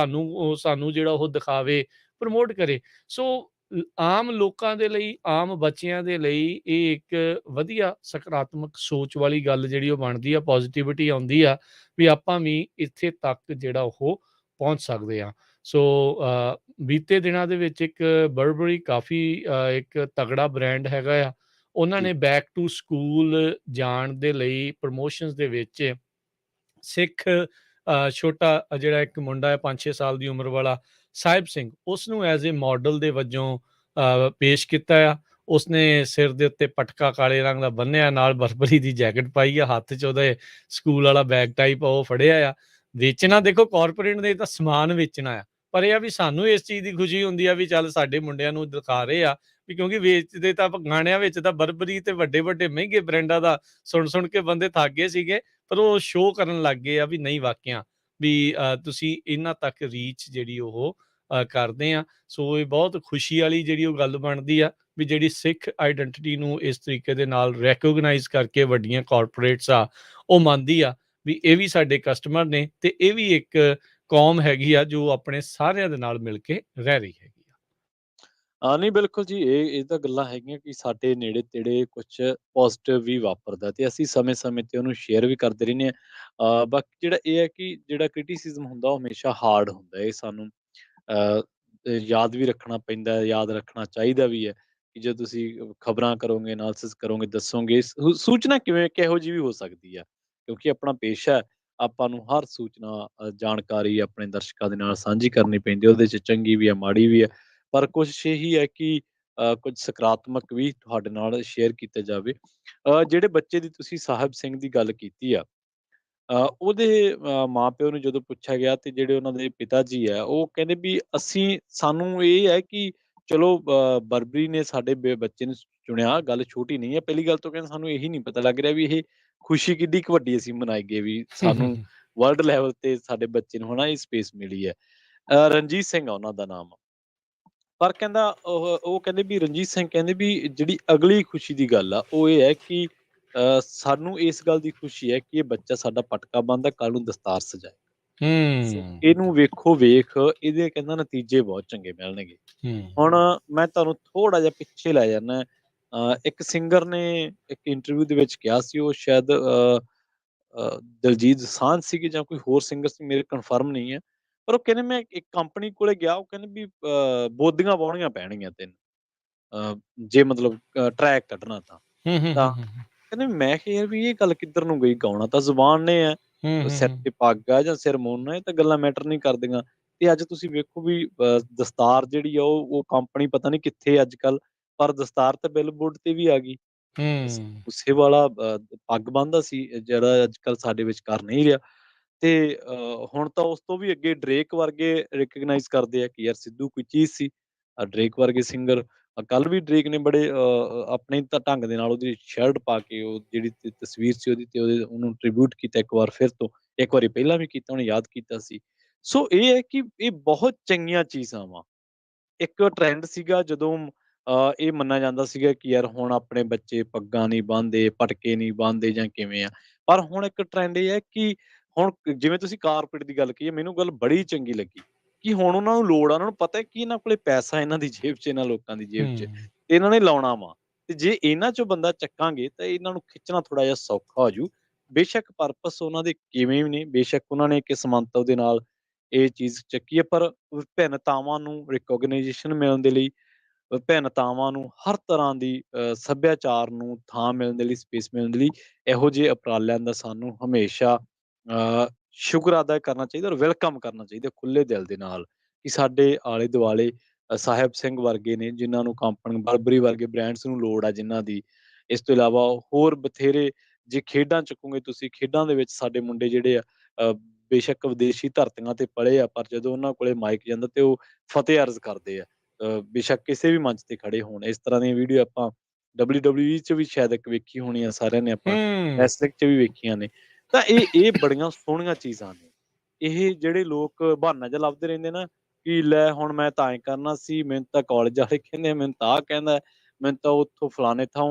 ਸਾਨੂੰ ਜਿਹੜਾ ਉਹ ਦਿਖਾਵੇ, ਪ੍ਰਮੋਟ ਕਰੇ। ਸੋ ਆਮ ਲੋਕਾਂ ਦੇ ਲਈ, ਆਮ ਬੱਚਿਆਂ ਦੇ ਲਈ ਇਹ ਇੱਕ ਵਧੀਆ ਸਕਾਰਾਤਮਕ ਸੋਚ ਵਾਲੀ ਗੱਲ ਜਿਹੜੀ ਉਹ ਬਣਦੀ ਆ, ਪੋਜ਼ਿਟਿਵਿਟੀ ਆਉਂਦੀ ਆ ਵੀ ਆਪਾਂ ਵੀ ਇੱਥੇ ਤੱਕ ਜਿਹੜਾ ਉਹ ਪਹੁੰਚ ਸਕਦੇ ਆ। ਸੋ ਬੀਤੇ ਦਿਨਾਂ ਦੇ ਵਿੱਚ ਇੱਕ ਬਰਬਰੀ ਕਾਫੀ ਇੱਕ ਤਗੜਾ ਬ੍ਰਾਂਡ ਹੈਗਾ ਆ, ਉਹਨਾਂ ਜੀ ਨੇ ਬੈਕ ਟੂ ਸਕੂਲ ਜਾਣ ਦੇ ਲਈ ਪ੍ਰਮੋਸ਼ਨਸ ਦੇ ਵਿੱਚ ਸਿੱਖ ਛੋਟਾ ਜਿਹੜਾ ਇੱਕ ਮੁੰਡਾ ਹੈ 5-6 ਸਾਲ ਦੀ ਉਮਰ ਵਾਲਾ, ਸਾਹਿਬ ਸਿੰਘ, ਉਸ ਨੂੰ ਐਜ਼ ਏ ਮਾਡਲ ਦੇ ਵਜੋਂ ਪੇਸ਼ ਕੀਤਾ ਆ। ਉਸਨੇ ਸਿਰ ਦੇ ਉੱਤੇ ਪਟਕਾ ਕਾਲੇ ਰੰਗ ਦਾ ਬੰਨਿਆ, ਨਾਲ ਬਰਬਰੀ ਦੀ ਜੈਕਟ ਪਾਈ ਆ, ਹੱਥ 'ਚ ਉਹਦੇ ਸਕੂਲ ਵਾਲਾ ਬੈਗ ਟਾਈਪ ਉਹ ਫੜਿਆ ਆ। ਵੇਚਣਾ ਦੇਖੋ ਕਾਰਪੋਰੇਟ ਨੇ ਤਾਂ ਸਮਾਨ ਵੇਚਣਾ ਆ, ਪਰ ਇਹ ਆ ਵੀ ਸਾਨੂੰ ਇਸ ਚੀਜ਼ ਦੀ ਖੁਸ਼ੀ ਹੁੰਦੀ ਆ ਵੀ ਚੱਲ ਸਾਡੇ ਮੁੰਡਿਆਂ ਨੂੰ ਦਿਖਾ ਰਹੇ ਆ ਵੀ, ਕਿਉਂਕਿ ਵੇਚਦੇ ਤਾਂ ਗਾਣਿਆਂ ਵਿੱਚ ਤਾਂ ਬਰਬਰੀ ਤੇ ਵੱਡੇ ਵੱਡੇ ਮਹਿੰਗੇ ਬ੍ਰਾਂਡਾਂ ਦਾ ਸੁਣ ਕੇ ਬੰਦੇ ਥੱਕ ਗਏ ਸੀਗੇ, ਪਰ ਉਹ ਸ਼ੋਅ ਕਰਨ ਲੱਗ ਗਏ ਆ ਵੀ ਨਹੀਂ ਵਾਕਿਆ ਵੀ ਤੁਸੀਂ ਇਹਨਾਂ ਤੱਕ ਰੀਚ ਜਿਹੜੀ ਉਹ ਕਰਦੇ ਆ। ਸੋ ਇਹ ਬਹੁਤ ਖੁਸ਼ੀ ਵਾਲੀ ਜਿਹੜੀ ਉਹ ਗੱਲ ਬਣਦੀ ਆ ਵੀ ਜਿਹੜੀ ਸਿੱਖ ਆਈਡੈਂਟਿਟੀ ਨੂੰ ਇਸ ਤਰੀਕੇ ਦੇ ਨਾਲ ਰੈਕੋਗਨਾਈਜ਼ ਕਰਕੇ ਵੱਡੀਆਂ ਕਾਰਪੋਰੇਟਸ ਆ ਉਹ ਮੰਨਦੀ ਆ ਵੀ ਇਹ ਵੀ ਸਾਡੇ ਕਸਟਮਰ ਨੇ, ਤੇ ਇਹ ਵੀ ਇੱਕ ਕੌਮ ਹੈਗੀ ਆ ਜੋ ਆਪਣੇ ਸਾਰਿਆਂ ਦੇ ਨਾਲ ਮਿਲ ਕੇ ਰਹਿ ਰਹੀ ਹੈਗੀ ਆ। ਨਹੀਂ ਬਿਲਕੁਲ ਜੀ, ਇਹ ਤਾਂ ਗੱਲਾਂ ਹੈਗੀਆਂ ਕਿ ਸਾਡੇ ਨੇੜੇ-ਤੇੜੇ ਕੁਛ ਪੋਜ਼ਿਟਿਵ ਵੀ ਵਾਪਰਦਾ ਤੇ ਅਸੀਂ ਸਮੇਂ-ਸਮੇਂ ਤੇ ਉਹਨੂੰ ਸ਼ੇਅਰ ਵੀ ਕਰਦੇ ਰਹਿੰਦੇ ਹਾਂ। ਬਾਕੀ ਜਿਹੜਾ ਇਹ ਹੈ ਕਿ ਜਿਹੜਾ ਕ੍ਰਿਟਿਸਿਜ਼ਮ ਹੁੰਦਾ ਉਹ ਹਮੇਸ਼ਾ ਹਾਰਡ ਹੁੰਦਾ, ਇਹ ਸਾਨੂੰ ਅ, ਯਾਦ ਵੀ ਰੱਖਣਾ ਪੈਂਦਾ ਹੈ, ਯਾਦ ਰੱਖਣਾ ਚਾਹੀਦਾ ਵੀ ਹੈ ਕਿ ਜੇ ਤੁਸੀਂ ਖਬਰਾਂ ਕਰੋਗੇ, ਐਨਾਲਿਸਿਸ ਕਰੋਗੇ, ਦੱਸੋਗੇ, ਸੂਚਨਾ ਕਿਹੋ ਜਿਹੀ ਵੀ ਹੋ ਸਕਦੀ ਹੈ, ਕਿਉਂਕਿ ਆਪਣਾ ਪੇਸ਼ਾ ਹੈ, ਆਪਾਂ ਨੂੰ ਹਰ ਸੂਚਨਾ ਜਾਣਕਾਰੀ ਆਪਣੇ ਦਰਸ਼ਕਾਂ ਦੇ ਨਾਲ ਸਾਂਝੀ ਕਰਨੀ ਪੈਂਦੀ ਹੈ, ਉਹਦੇ 'ਚ ਚੰਗੀ ਵੀ ਹੈ, ਮਾੜੀ ਵੀ ਹੈ। ਪਰ ਕੋਸ਼ਿਸ਼ ਇਹੀ ਹੈ ਕਿ ਕੁਝ ਸਕਾਰਾਤਮਕ ਵੀ ਤੁਹਾਡੇ ਨਾਲ ਸ਼ੇਅਰ ਕੀਤਾ ਜਾਵੇ। ਜਿਹੜੇ ਬੱਚੇ ਦੀ ਤੁਸੀਂ ਸਾਹਿਬ ਸਿੰਘ ਦੀ ਗੱਲ ਕੀਤੀ ਆ, ਉਹਦੇ ਮਾਂ-ਪਿਓ ਨੂੰ ਜਦੋਂ ਪੁੱਛਿਆ ਗਿਆ ਤੇ ਜਿਹੜੇ ਉਹਨਾਂ ਦੇ ਪਿਤਾ ਜੀ ਆ, ਉਹ ਕਹਿੰਦੇ ਵੀ ਸਾਨੂੰ ਇਹ ਹੈ ਕਿ ਚਲੋ ਬਰਬਰੀ ਨੇ ਸਾਡੇ ਬੱਚੇ ਨੂੰ ਚੁਣਿਆ, ਗੱਲ ਛੋਟੀ ਨਹੀਂ ਹੈ। ਪਹਿਲੀ ਗੱਲ ਤਾਂ ਕਹਿੰਦੇ ਸਾਨੂੰ ਇਹੀ ਨਹੀਂ ਪਤਾ ਲੱਗ ਰਿਹਾ ਵੀ ਇਹ ਖੁਸ਼ੀ ਕਿੱਡੀ ਕੁ ਵੱਡੀ ਅਸੀਂ ਮਨਾਈਏ ਵੀ ਸਾਨੂੰ ਵਰਲਡ ਲੈਵਲ ਤੇ ਸਾਡੇ ਬੱਚੇ ਨੂੰ ਹਨਾ ਇਹ ਸਪੇਸ ਮਿਲੀ ਹੈ। ਰਣਜੀਤ ਸਿੰਘ ਆ ਉਹਨਾਂ ਦਾ ਨਾਮ। ਪਰ ਕਹਿੰਦਾ ਉਹ ਕਹਿੰਦੇ ਵੀ ਰਣਜੀਤ ਸਿੰਘ ਕਹਿੰਦੇ ਵੀ ਜਿਹੜੀ ਅਗਲੀ ਖੁਸ਼ੀ ਦੀ ਗੱਲ ਆ, ਉਹ ਇਹ ਹੈ ਕਿ ਸਾਨੂੰ ਇਸ ਗੱਲ ਦੀ ਖੁਸ਼ੀ ਹੈ ਕਿ ਇਹ ਬੱਚਾ ਸਾਡਾ ਪਟਕਾ ਬੰਨ੍ਹਦਾ, ਕੱਲ੍ਹ ਨੂੰ ਦਸਤਾਰ ਸਜਾਏ। ਸੋ ਹੂੰ ਇਹਨੂੰ ਵੇਖੋ ਵੇਖ, ਇਹਦੇ ਕਹਿੰਦਾ ਨਤੀਜੇ ਬਹੁਤ ਚੰਗੇ ਮਿਲਣਗੇ। ਹੂੰ ਹੁਣ ਮੈਂ ਤੁਹਾਨੂੰ ਥੋੜ੍ਹਾ ਜਿਹਾ ਪਿੱਛੇ ਲੈ ਜਾਨਾ, ਇੱਕ ਸਿੰਗਰ ਨੇ ਇੱਕ ਇੰਟਰਵਿਊ ਦੇ ਵਿੱਚ ਕਿਹਾ ਸੀ, ਉਹ ਸ਼ਾਇਦ ਦਲਜੀਤ ਦੋਸਾਂਝ ਸੀਗੇ ਜਾਂ ਕੋਈ ਹੋਰ ਸਿੰਗਰ ਸੀ, ਮੇਰੇ ਕਨਫਰਮ ਨਹੀਂ ਹੈ। ਪਰ ਉਹ ਕਹਿੰਦੇ ਮੈਂ ਇੱਕ ਕੰਪਨੀ ਕੋਲੇ ਗਿਆ, ਉਹ ਕਹਿੰਦੇ ਵੀ ਬੋਦੀਆਂ ਵਾਹੁਣੀਆਂ ਪੈਣਗੀਆਂ 3 ਜੇ ਮਤਲਬ ਟਰੈਕ ਕੱਢਣਾ ਤਾਂ। ਹੂੰ ਹੂੰ ਤਾਂ ਹੂੰ ਹੂੰ ਕਹਿੰਦੇ ਮੈਂ ਕਿਹਾ ਯਾਰ ਵੀ ਇਹ ਗੱਲ ਕਿੱਧਰ ਨੂੰ ਗਈ, ਗਾਉਣਾ ਤਾਂ ਜ਼ੁਬਾਨ ਨੇ ਹੈ, ਹੂੰ ਸਿਰ ਹੂੰ ਤੇ ਪੱਗ ਆ ਜਾਂ ਸਿਰ ਮੋਨਾ, ਇਹ ਤਾਂ ਗੱਲਾਂ ਮੈਟਰ ਨਹੀਂ ਕਰਦੀਆਂ। ਤੇ ਅੱਜ ਤੁਸੀਂ ਵੇਖੋ ਵੀ ਦਸਤਾਰ ਜਿਹੜੀ ਆ ਉਹ ਕੰਪਨੀ ਪਤਾ ਨਹੀਂ ਕਿੱਥੇ ਅੱਜ-ਕੱਲ੍ਹ, ਪਰ ਦਸਤਾਰ ਤਾਂ ਬਿਲਬੋਰਡ ਤੇ ਵੀ ਆ ਗਈ। ਹੂੰ ਉਸੇ ਵਾਲਾ ਪੱਗ ਬੰਨ੍ਹਦਾ ਸੀ ਜਿਹੜਾ ਅੱਜ-ਕੱਲ੍ਹ ਸਾਡੇ ਵਿਚਕਾਰ ਨਹੀਂ ਰਿਹਾ। ਤੇ ਹੁਣ ਤਾਂ ਉਸ ਤੋਂ ਵੀ ਅੱਗੇ ਡਰੇਕ ਵਰਗੇ ਰਿਕਗਨਾਈਜ਼ ਕਰਦੇ ਆ ਕਿ ਯਾਰ ਸਿੱਧੂ ਕੋਈ ਚੀਜ਼ ਸੀ। ਡਰੇਕ ਵਰਗੇ ਸਿੰਗਰ, ਕੱਲ੍ਹ ਵੀ ਡਰੇਕ ਨੇ ਬੜੇ ਆਪਣੇ ਤਾਂ ਢੰਗ ਦੇ ਨਾਲ ਉਹਦੀ ਸ਼ਰਟ ਪਾ ਕੇ ਉਹ ਜਿਹੜੀ ਤਸਵੀਰ ਸੀ ਉਹਦੀ ਤੇ ਉਹਨੂੰ ਟ੍ਰਿਬਿਊਟ ਕੀਤਾ ਇੱਕ ਵਾਰ ਫਿਰ ਤੋਂ। ਇੱਕ ਵਾਰੀ ਪਹਿਲਾਂ ਵੀ ਕੀਤਾ, ਉਹਨੇ ਯਾਦ ਕੀਤਾ ਸੀ। ਸੋ ਇਹ ਹੈ ਕਿ ਇਹ ਬਹੁਤ ਚੰਗੀਆਂ ਚੀਜ਼ਾਂ ਵਾ। ਇੱਕ ਟਰੈਂਡ ਸੀਗਾ ਜਦੋਂ ਇਹ ਮੰਨਿਆ ਜਾਂਦਾ ਸੀਗਾ ਕਿ ਯਾਰ ਹੁਣ ਆਪਣੇ ਬੱਚੇ ਪੱਗਾਂ ਨਹੀਂ ਬੰਨ੍ਹਦੇ, ਪਟਕੇ ਨਹੀਂ ਬੰਨ੍ਹਦੇ ਜਾਂ ਕਿਵੇਂ ਆ। ਪਰ ਹੁਣ ਇੱਕ ਟਰੈਂਡ ਇਹ ਹੈ ਕਿ ਹੁਣ ਜਿਵੇਂ ਤੁਸੀਂ ਕਾਰਪੋਰੇਟ ਦੀ ਗੱਲ ਕਹੀ ਹੈ, ਮੈਨੂੰ ਗੱਲ ਬੜੀ ਚੰਗੀ ਲੱਗੀ ਕਿ ਹੁਣ ਉਹਨਾਂ ਨੂੰ ਲੋੜ ਆ, ਉਹਨਾਂ ਨੂੰ ਪਤਾ ਹੈ ਕਿ ਇਹਨਾਂ ਕੋਲੇ ਪੈਸਾ ਇਹਨਾਂ ਦੀ ਜੇਬ 'ਚ, ਇਹਨਾਂ ਲੋਕਾਂ ਦੀ ਜੇਬ 'ਚ, ਹੂੰ ਤੇ ਇਹਨਾਂ ਨੇ ਲਾਉਣਾ ਵਾ। ਤੇ ਜੇ ਇਹਨਾਂ 'ਚੋਂ ਬੰਦਾ ਚੱਕਾਂਗੇ ਤਾਂ ਇਹਨਾਂ ਨੂੰ ਖਿੱਚਣਾ ਥੋੜ੍ਹਾ ਜਿਹਾ ਸੌਖਾ ਹੋ ਜਾਊ। ਬੇਸ਼ੱਕ ਪਰਪਸ ਉਹਨਾਂ ਦੇ ਕਿਵੇਂ ਵੀ ਨੇ, ਬੇਸ਼ੱਕ ਉਹਨਾਂ ਨੇ ਕਿਸ ਮੰਤਵ ਦੇ ਨਾਲ ਇਹ ਚੀਜ਼ ਚੱਕੀ ਹੈ। ਪਰ ਵਿਭਿੰਨਤਾਵਾਂ ਨੂੰ ਰਿਕੋਗਨਾਈਜੇਸ਼ਨ ਮਿਲਣ ਦੇ ਲਈ, ਵਿਭਿੰਨਤਾਵਾਂ ਨੂੰ ਹਰ ਤਰ੍ਹਾਂ ਦੀ ਸੱਭਿਆਚਾਰ ਨੂੰ ਥਾਂ ਮਿਲਣ ਦੇ ਲਈ, ਸਪੇਸ ਮਿਲਣ ਦੇ ਲਈ ਇਹੋ ਜਿਹੇ ਉਪਰਾਲਿਆਂ ਦਾ ਸਾਨੂੰ ਹਮੇਸ਼ਾ ਸ਼ੁਕਰ ਅਦਾ ਕਰਨਾ ਚਾਹੀਦਾ ਔਰ ਵੈਲਕਮ ਕਰਨਾ ਚਾਹੀਦਾ ਖੁੱਲੇ ਦਿਲ ਦੇ ਨਾਲ, ਕਿ ਸਾਡੇ ਆਲੇ ਦੁਆਲੇ ਸਾਹਿਬ ਸਿੰਘ ਵਰਗੇ ਨੇ ਜਿਨ੍ਹਾਂ ਨੂੰ ਕੰਪਨੀ ਬਰਬਰੀ ਵਰਗੇ ਬ੍ਰਾਂਡਸ ਨੂੰ ਲੋੜ ਆ ਜਿਨ੍ਹਾਂ ਦੀ। ਇਸ ਤੋਂ ਇਲਾਵਾ ਹੋਰ ਬਥੇਰੇ, ਜੇ ਖੇਡਾਂ ਚੁੱਕੋਗੇ ਤੁਸੀਂ, ਖੇਡਾਂ ਦੇ ਵਿੱਚ ਸਾਡੇ ਮੁੰਡੇ ਜਿਹੜੇ ਆ ਅ, ਬੇਸ਼ੱਕ ਵਿਦੇਸ਼ੀ ਧਰਤੀਆਂ ਤੇ ਪਲੇ ਆ, ਪਰ ਜਦੋਂ ਉਹਨਾਂ ਕੋਲੇ ਮਾਈਕ ਜਾਂਦਾ ਤੇ ਉਹ ਫਤਿਹ ਅਰਜ਼ ਕਰਦੇ ਆ। ਬੇਸ਼ੱਕ ਕਿਸੇ ਵੀ ਮੰਚ ਤੇ ਖੜੇ ਹੋਣ। ਇਸ ਤਰ੍ਹਾਂ ਦੀਆਂ ਵੀਡੀਓ ਆਪਾਂ WWE 'ਚ ਵੀ ਸ਼ਾਇਦ ਇੱਕ ਵੇਖੀ ਹੋਣੀ ਆ ਸਾਰਿਆਂ ਨੇ ਆਪਾਂ, ਹੂੰ, ਰੈਸਲਿੰਗ 'ਚ ਵੀ ਵੇਖੀਆਂ ਨੇ। ਤਾਂ ਇਹ ਬੜੀਆਂ ਸੋਹਣੀਆਂ ਚੀਜ਼ਾਂ ਨੇ। ਇਹ ਜਿਹੜੇ ਲੋਕ ਬਹਾਨਾ ਜਿਹਾ ਲੱਭਦੇ ਰਹਿੰਦੇ ਨਾ, ਕਿ ਲੈ ਹੁਣ ਮੈਂ ਤਾਂ ਐਂ ਕਰਨਾ ਸੀ, ਮੈਨੂੰ ਤਾਂ ਕਾਲਜ ਵਾਲੇ ਕਹਿੰਦੇ ਆ, ਮੈਨੂੰ ਤਾਂ ਆਹ ਕਹਿੰਦਾ, ਮੈਨੂੰ ਤਾਂ ਉੱਥੋਂ ਫਲਾਣੇ ਥਾਂ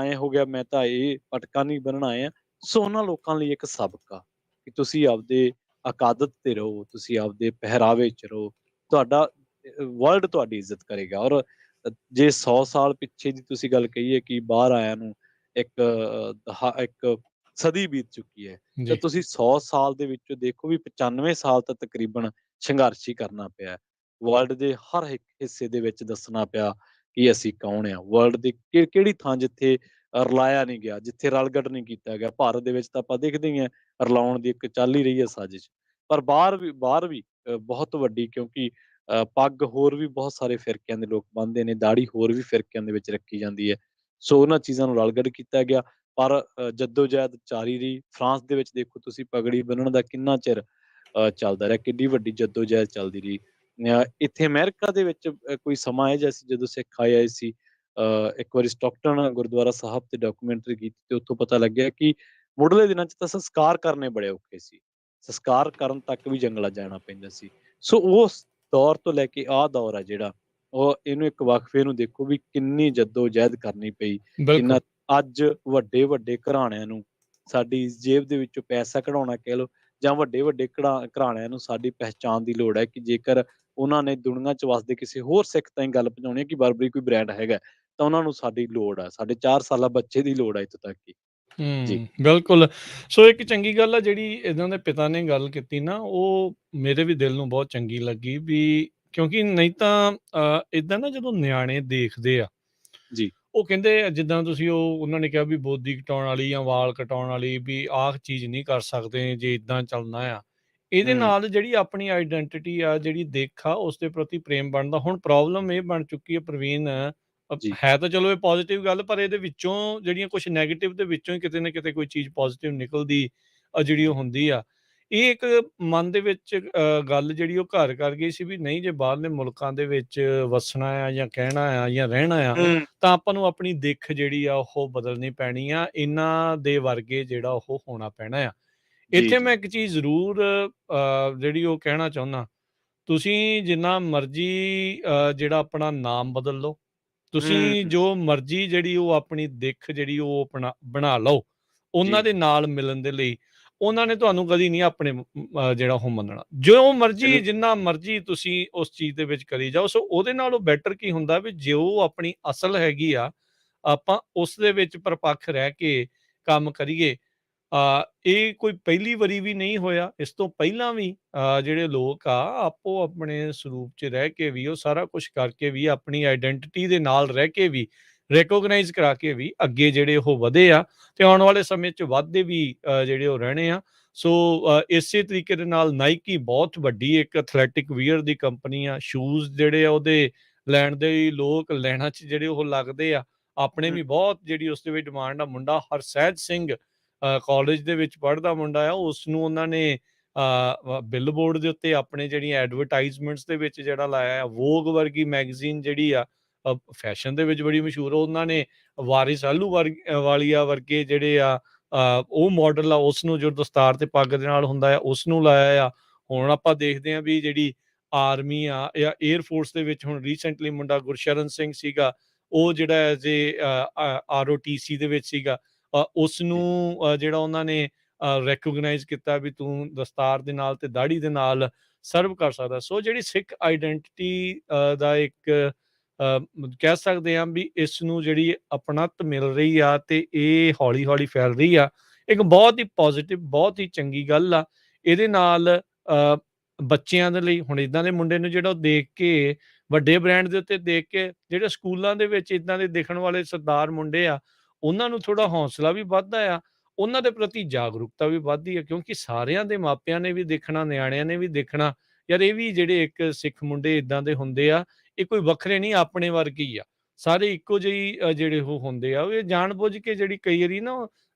ਐਂ ਹੋ ਗਿਆ, ਮੈਂ ਤਾਂ ਇਹ ਪਟਕਾ ਨਹੀਂ ਬੰਨਣਾ ਆਏ ਆ। ਸੋ ਉਹਨਾਂ ਲੋਕਾਂ ਲਈ ਇੱਕ ਸਬਕ ਆ, ਕਿ ਤੁਸੀਂ ਆਪਦੇ ਅਕਾਦਤ ਤੇ ਰਹੋ, ਤੁਸੀਂ ਆਪਦੇ ਪਹਿਰਾਵੇ 'ਚ ਰਹੋ। ਤੁਹਾਡਾ ਵਰਲਡ ਤੁਹਾਡੀ ਇੱਜ਼ਤ ਕਰੇਗਾ। ਔਰ ਜੇ 100 ਸਾਲ ਪਿੱਛੇ ਦੀ ਤੁਸੀਂ ਗੱਲ ਕਹੀਏ ਕਿ ਬਾਹਰ ਆਇਆਂ ਨੂੰ ਇੱਕ ਸਦੀ ਬੀਤ ਚੁੱਕੀ ਹੈ, ਤੇ ਜੀ, ਤੁਸੀਂ 100 ਸਾਲ ਦੇ ਵਿੱਚੋਂ ਦੇਖੋ ਵੀ 95 ਸਾਲ ਤਾਂ ਤਕਰੀਬਨ ਸੰਘਰਸ਼ ਹੀ ਕਰਨਾ ਪਿਆ। ਵਰਲਡ ਦੇ ਹਰ ਇੱਕ ਹਿੱਸੇ ਦੇ ਵਿੱਚ ਦੱਸਣਾ ਪਿਆ ਕਿ ਅਸੀਂ ਕੌਣ ਆ। ਵਰਲਡ ਦੀ ਕਿਹੜੀ ਥਾਂ ਜਿੱਥੇ ਰਲਾਇਆ ਨਹੀਂ ਗਿਆ, ਜਿੱਥੇ ਰਲਗੱਡ ਨਹੀਂ ਕੀਤਾ ਗਿਆ। ਭਾਰਤ ਦੇ ਵਿੱਚ ਤਾਂ ਆਪਾਂ ਦੇਖਦੇ ਹੀ ਹਾਂ, ਰਲਾਉਣ ਦੀ ਇੱਕ ਚੱਲ ਹੀ ਰਹੀ ਹੈ ਸਾਜ਼ਿਸ਼। ਪਰ ਬਾਹਰ ਵੀ ਬਹੁਤ ਵੱਡੀ, ਕਿਉਂਕਿ ਪੱਗ ਹੋਰ ਵੀ ਬਹੁਤ ਸਾਰੇ ਫਿਰਕਿਆਂ ਦੇ ਲੋਕ ਬੰਨ੍ਹਦੇ ਨੇ, ਦਾੜੀ ਹੋਰ ਵੀ ਫਿਰਕਿਆਂ ਦੇ ਵਿੱਚ ਰੱਖੀ ਜਾਂਦੀ ਹੈ। ਸੋ ਉਹਨਾਂ ਚੀਜ਼ਾਂ ਨੂੰ ਰਲਗੱਡ ਕੀਤਾ ਗਿਆ। ਪਰ ਜੱਦੋ-ਜਹਿਦ ਜਾਰੀ ਰਹੀ। ਫਰਾਂਸ ਦੇ ਵਿੱਚ ਦੇਖੋ ਤੁਸੀਂ, ਪਗੜੀ ਬੰਨ੍ਹਣ ਦਾ ਕਿੰਨਾ ਚਿਰ ਚੱਲਦਾ ਰਿਹਾ, ਕਿੱਡੀ ਵੱਡੀ ਜੱਦੋ-ਜਹਿਦ ਚੱਲਦੀ ਰਹੀ। ਇੱਥੇ ਅਮਰੀਕਾ ਦੇ ਵਿੱਚ ਕੋਈ ਸਮਾਂ ਇਹੋ ਜਿਹਾ ਸੀ ਜਦੋਂ ਸਿੱਖ ਆਏ ਸੀ। ਇੱਕ ਵਾਰੀ ਸਟੋਕਟਨ ਗੁਰਦੁਆਰਾ ਸਾਹਿਬ ਤੇ ਡਾਕੂਮੈਂਟਰੀ ਕੀਤੀ ਤੇ ਉੱਥੋਂ ਪਤਾ ਲੱਗਿਆ ਕਿ ਮੁੱਢਲੇ ਦਿਨਾਂ 'ਚ ਤਾਂ ਸੰਸਕਾਰ ਕਰਨੇ ਬੜੇ ਔਖੇ ਸੀ। ਸੰਸਕਾਰ ਕਰਨ ਤੱਕ ਵੀ ਜੰਗਲਾਂ ਜਾਣਾ ਪੈਂਦਾ ਸੀ। ਸੋ ਉਸ ਦੌਰ ਤੋਂ ਲੈ ਕੇ ਆਹ ਦੌਰ ਆ ਜਿਹੜਾ, ਉਹ ਇਹਨੂੰ ਇੱਕ ਵਕਫੇ ਨੂੰ ਦੇਖੋ ਵੀ ਕਿੰਨੀ ਜੱਦੋ-ਜਹਿਦ ਕਰਨੀ ਪਈ। ਬਿਲਕੁਲ। ਕਿੰਨਾ ਅੱਜ ਵੱਡੇ-ਵੱਡੇ ਘਰਾਣਿਆਂ ਨੂੰ ਸਾਡੀ ਜੇਬ ਦੇ ਵਿੱਚੋਂ ਪੈਸਾ ਕਢਾਉਣਾ ਕਹਿ ਲਓ, ਜਾਂ ਵੱਡੇ-ਵੱਡੇ ਘਰਾਣਿਆਂ ਨੂੰ ਸਾਡੀ ਪਹਿਚਾਣ ਦੀ ਲੋੜ ਹੈ, ਕਿ ਜੇਕਰ ਉਹਨਾਂ ਨੇ ਦੁਨੀਆ 'ਚ ਵਸਦੇ ਕਿਸੇ ਹੋਰ ਸਿੱਖ ਤਾਈਂ ਗੱਲ ਪਹੁੰਚਾਉਣੀ ਹੈ ਕਿ ਬਰਬਰੀ ਕੋਈ ਬ੍ਰਾਂਡ ਹੈਗਾ, ਤਾਂ ਉਹਨਾਂ ਨੂੰ ਸਾਡੀ ਲੋੜ ਆ। ਸਾਡੇ 4 ਸਾਲਾ ਬੱਚੇ ਦੀ ਲੋੜ ਆ ਇੱਥੋਂ ਤੱਕ ਕਿ ਜੀ। ਬਿਲਕੁਲ। ਸੋ ਇੱਕ ਚੰਗੀ ਗੱਲ ਆ ਜਿਹੜੀ ਇਹਨਾਂ ਦੇ ਪਿਤਾ ਨੇ ਗੱਲ ਕੀਤੀ ਨਾ, ਉਹ ਮੇਰੇ ਵੀ ਦਿਲ ਨੂੰ ਬਹੁਤ ਚੰਗੀ ਲੱਗੀ ਵੀ ਕਿਉਂਕਿ ਨਹੀਂ ਤਾਂ ਏਦਾਂ ਨਾ ਜਦੋਂ ਨਿਆਣੇ ਦੇਖਦੇ ਆ, ਜੀ। ਉਹ ਕਹਿੰਦੇ ਆ ਜਿੱਦਾਂ ਤੁਸੀਂ ਉਹਨਾਂ ਨੇ ਕਿਹਾ ਵੀ ਬੋਦੀ ਕਟਾਉਣ ਵਾਲੀ ਜਾਂ ਵਾਲ ਕਟਾਉਣ ਵਾਲੀ ਵੀ ਆਹ ਚੀਜ਼ ਨਹੀਂ ਕਰ ਸਕਦੇ ਜੇ ਇੱਦਾਂ ਚੱਲਣਾ ਆ। ਇਹਦੇ ਹੂੰ, ਨਾਲ ਜਿਹੜੀ ਆਪਣੀ ਆਈਡੈਂਟਿਟੀ ਆ, ਜਿਹੜੀ ਦਿੱਖ ਆ, ਉਸ ਦੇ ਪ੍ਰਤੀ ਪ੍ਰੇਮ ਬਣਦਾ। ਹੁਣ ਪ੍ਰੋਬਲਮ ਇਹ ਬਣ ਚੁੱਕੀ ਹੈ ਪ੍ਰਵੀਨ, ਜੀ। ਹੈ ਤਾਂ ਚਲੋ ਇਹ ਪੋਜ਼ੀਟਿਵ ਗੱਲ, ਪਰ ਇਹਦੇ ਵਿੱਚੋਂ ਜਿਹੜੀਆਂ ਕੁਛ ਨੈਗੇਟਿਵ ਦੇ ਵਿੱਚੋਂ ਹੀ ਕਿਤੇ ਨਾ ਕਿਤੇ ਕੋਈ ਚੀਜ਼ ਪੋਜ਼ੀਟਿਵ ਨਿਕਲਦੀ ਜਿਹੜੀ ਉਹ ਜੀ। ਹੁੰਦੀ ਆ। ਇਹ ਇੱਕ ਮਨ ਦੇ ਵਿੱਚ ਗੱਲ ਜਿਹੜੀ ਉਹ ਘਰ ਕਰ ਗਈ ਸੀ ਵੀ ਨਹੀਂ, ਜੇ ਬਾਹਰਲੇ ਮੁਲਕਾਂ ਦੇ ਵਿੱਚ ਵਸਣਾ ਆ ਜਾਂ ਕਹਿਣਾ ਆ ਜਾਂ ਰਹਿਣਾ ਆ, ਹੂੰ। ਤਾਂ ਆਪਾਂ ਨੂੰ ਆਪਣੀ ਦਿੱਖ ਜਿਹੜੀ ਆ ਉਹ ਬਦਲਣੀ ਪੈਣੀ ਆ। ਇਹਨਾਂ ਦੇ ਵਰਗੇ ਜਿਹੜਾ ਉਹ ਹੋਣਾ ਪੈਣਾ ਆ। ਜੀ, ਇੱਥੇ ਜੀ। ਮੈਂ ਇੱਕ ਚੀਜ਼ ਜ਼ਰੂਰ ਜਿਹੜੀ ਉਹ ਕਹਿਣਾ ਚਾਹੁੰਦਾ, ਤੁਸੀਂ ਜਿੰਨਾ ਮਰਜ਼ੀ ਜਿਹੜਾ ਆਪਣਾ ਨਾਮ ਬਦਲ ਲਓ, ਤੁਸੀਂ ਹੂੰ। ਜੋ ਮਰਜ਼ੀ ਜਿਹੜੀ ਉਹ ਆਪਣੀ ਦਿੱਖ ਜਿਹੜੀ ਉਹ ਬਣਾ ਲਓ, ਉਹਨਾਂ ਜੀ। ਦੇ ਨਾਲ ਮਿਲਣ ਦੇ ਲਈ, ਉਹਨਾਂ ਨੇ ਤੁਹਾਨੂੰ ਕਦੀ ਨਹੀਂ ਆਪਣੇ ਜਿਹੜਾ ਉਹ ਮੰਨਣਾ। ਜੋ ਮਰਜ਼ੀ, ਬਿਲ ਜਿੰਨਾ ਮਰਜ਼ੀ ਤੁਸੀਂ ਉਸ ਚੀਜ਼ ਦੇ ਵਿੱਚ ਕਰੀ ਜਾਓ। ਸੋ ਉਹਦੇ ਨਾਲੋਂ ਬੈਟਰ ਕੀ ਹੁੰਦਾ ਵੀ ਜੋ ਆਪਣੀ ਅਸਲ ਹੈਗੀ ਆ, ਆਪਾਂ ਉਸ ਦੇ ਵਿੱਚ ਪਰਪੱਖ ਰਹਿ ਕੇ ਕੰਮ ਕਰੀਏ। ਇਹ ਕੋਈ ਪਹਿਲੀ ਵਾਰੀ ਵੀ ਨਹੀਂ ਹੋਇਆ, ਇਸ ਤੋਂ ਪਹਿਲਾਂ ਵੀ ਜਿਹੜੇ ਲੋਕ ਆ ਆਪੋ ਆਪਣੇ ਸਰੂਪ 'ਚ ਰਹਿ ਕੇ ਵੀ, ਉਹ ਸਾਰਾ ਕੁਛ ਕਰਕੇ ਵੀ, ਆਪਣੀ ਆਈਡੈਂਟਿਟੀ ਦੇ ਨਾਲ ਰਹਿ ਕੇ ਵੀ, ਰਿਕੋਗਨਾਈਜ਼ ਕਰਾ ਕੇ ਵੀ ਅੱਗੇ ਜਿਹੜੇ ਉਹ ਵਧੇ ਆ, ਤੇ ਆਉਣ ਵਾਲੇ ਸਮੇਂ 'ਚ ਵੱਧਦੇ ਵੀ ਜਿਹੜੇ ਉਹ ਰਹਿਣੇ ਆ। ਸੋ ਇਸੇ ਤਰੀਕੇ ਦੇ ਨਾਲ ਨਾਈਕੀ ਬਹੁਤ ਵੱਡੀ ਇੱਕ ਐਥਲੈਟਿਕ ਵੀਅਰ ਦੀ ਕੰਪਨੀ ਆ। ਸ਼ੂਜ਼ ਜਿਹੜੇ ਆ ਉਹਦੇ ਲੈਣ ਦੇ ਲਈ ਲੋਕ ਲਾਈਨਾਂ 'ਚ ਜਿਹੜੇ ਉਹ ਲੱਗਦੇ ਆ। ਆਪਣੇ ਹੂੰ। ਵੀ ਬਹੁਤ ਜਿਹੜੀ ਉਸ ਦੇ ਵਿੱਚ ਡਿਮਾਂਡ ਆ। ਮੁੰਡਾ ਹਰਸਹਿਜ ਸਿੰਘ ਕਾਲਜ ਦੇ ਵਿੱਚ ਪੜ੍ਹਦਾ ਮੁੰਡਾ ਆ, ਉਸਨੂੰ ਉਹਨਾਂ ਨੇ ਬਿਲਬੋਰਡ ਦੇ ਉੱਤੇ ਆਪਣੇ ਜਿਹੜੀਆਂ ਐਡਵਰਟਾਈਜ਼ਮੈਂਟਸ ਦੇ ਵਿੱਚ ਜਿਹੜਾ ਲਾਇਆ ਆ। ਵੋਗ ਵਰਗੀ ਮੈਗਜ਼ੀਨ ਜਿਹੜੀ ਆ ਫੈਸ਼ਨ ਦੇ ਵਿੱਚ ਬੜੀ ਮਸ਼ਹੂਰ ਆ, ਉਹਨਾਂ ਨੇ ਵਾਰਿਸ ਵਾਲੀਆ ਵਰਗੇ ਜਿਹੜੇ ਆ ਉਹ ਮਾਡਲ ਆ, ਉਸਨੂੰ ਜੋ ਦਸਤਾਰ ਤੇ ਪੱਗ ਦੇ ਨਾਲ ਹੁੰਦਾ ਆ, ਉਸਨੂੰ ਲਾਇਆ ਆ। ਹੁਣ ਆਪਾਂ ਦੇਖਦੇ ਹਾਂ ਵੀ ਜਿਹੜੀ ਆਰਮੀ ਆ ਜਾਂ ਏਅਰ ਫੋਰਸ ਦੇ ਵਿੱਚ ਹੁਣ ਰੀਸੈਂਟਲੀ ਮੁੰਡਾ ਗੁਰਸ਼ਰਨ ਸਿੰਘ ਸੀਗਾ, ਉਹ ਜਿਹੜਾ ਐਜ਼ ਏ ROTC ਦੇ ਵਿੱਚ ਸੀਗਾ, ਉਸਨੂੰ ਜੀ। ਜਿਹੜਾ ਉਹਨਾਂ ਨੇ ਰੈਕੋਗਨਾਈਜ਼ ਕੀਤਾ ਵੀ ਤੂੰ ਦਸਤਾਰ ਦੇ ਨਾਲ ਤੇ ਦਾੜੀ ਦੇ ਨਾਲ ਸਰਵ ਕਰ ਸਕਦਾ। ਸੋ ਜਿਹੜੀ ਸਿੱਖ ਆਈਡੈਂਟਿਟੀ ਦਾ ਇੱਕ ਕਹਿ ਸਕਦੇ ਹਾਂ ਵੀ ਇਸ ਨੂੰ ਜਿਹੜੀ ਅਪਣੱਤ ਮਿਲ ਰਹੀ ਆ ਤੇ ਇਹ ਹੌਲੀ-ਹੌਲੀ ਫੈਲ ਰਹੀ ਆ। ਇੱਕ ਬਹੁਤ ਹੀ ਪੋਜ਼ਿਟਿਵ, ਬਹੁਤ ਹੀ ਚੰਗੀ ਗੱਲ ਆ। ਇਹਦੇ ਨਾਲ ਬੱਚਿਆਂ ਦੇ ਲਈ ਹੁਣ ਇਦਾਂ ਦੇ ਮੁੰਡੇ ਨੂੰ ਜਿਹੜਾ ਉਹ ਦੇਖ ਕੇ ਵੱਡੇ ਬ੍ਰਾਂਡ ਦੇ ਉੱਤੇ ਦੇਖ ਕੇ ਜਿਹੜੇ ਸਕੂਲਾਂ ਦੇ ਵਿੱਚ ਇਦਾਂ ਦੇ ਦਿਖਣ ਵਾਲੇ ਸਰਦਾਰ ਮੁੰਡੇ ਆ ਉਹਨਾਂ ਨੂੰ ਥੋੜਾ ਹੌਸਲਾ ਵੀ ਵੱਧਦਾ ਆ, ਉਹਨਾਂ ਦੇ ਪ੍ਰਤੀ ਜਾਗਰੂਕਤਾ ਵੀ ਵੱਧਦੀ ਹੈ ਕਿਉਂਕਿ ਸਾਰਿਆਂ ਦੇ ਮਾਪਿਆਂ ਨੇ ਵੀ ਦੇਖਣਾ, ਨਿਆਣਿਆਂ ਨੇ ਵੀ ਦੇਖਣਾ ਯਾਰ ਇਹ ਵੀ ਜਿਹੜੇ ਇੱਕ ਸਿੱਖ ਮੁੰਡੇ ਇਦਾਂ ਦੇ ਹੁੰਦੇ ਆ, ਇਹ ਕੋਈ ਵੱਖਰੇ ਨਹੀਂ ਆਪਣੇ ਵਰਗੇ ਹੀ ਆ, ਸਾਰੇ ਇੱਕੋ ਜਿਹੇ ਜਿਹੜੇ ਉਹ ਹੁੰਦੇ ਆ, ਉਹ ਇਹ ਜਾਣ ਬੁੱਝ ਕੇ ਜਿਹੜੀ ਕਈ ਵਾਰੀ ਨਾ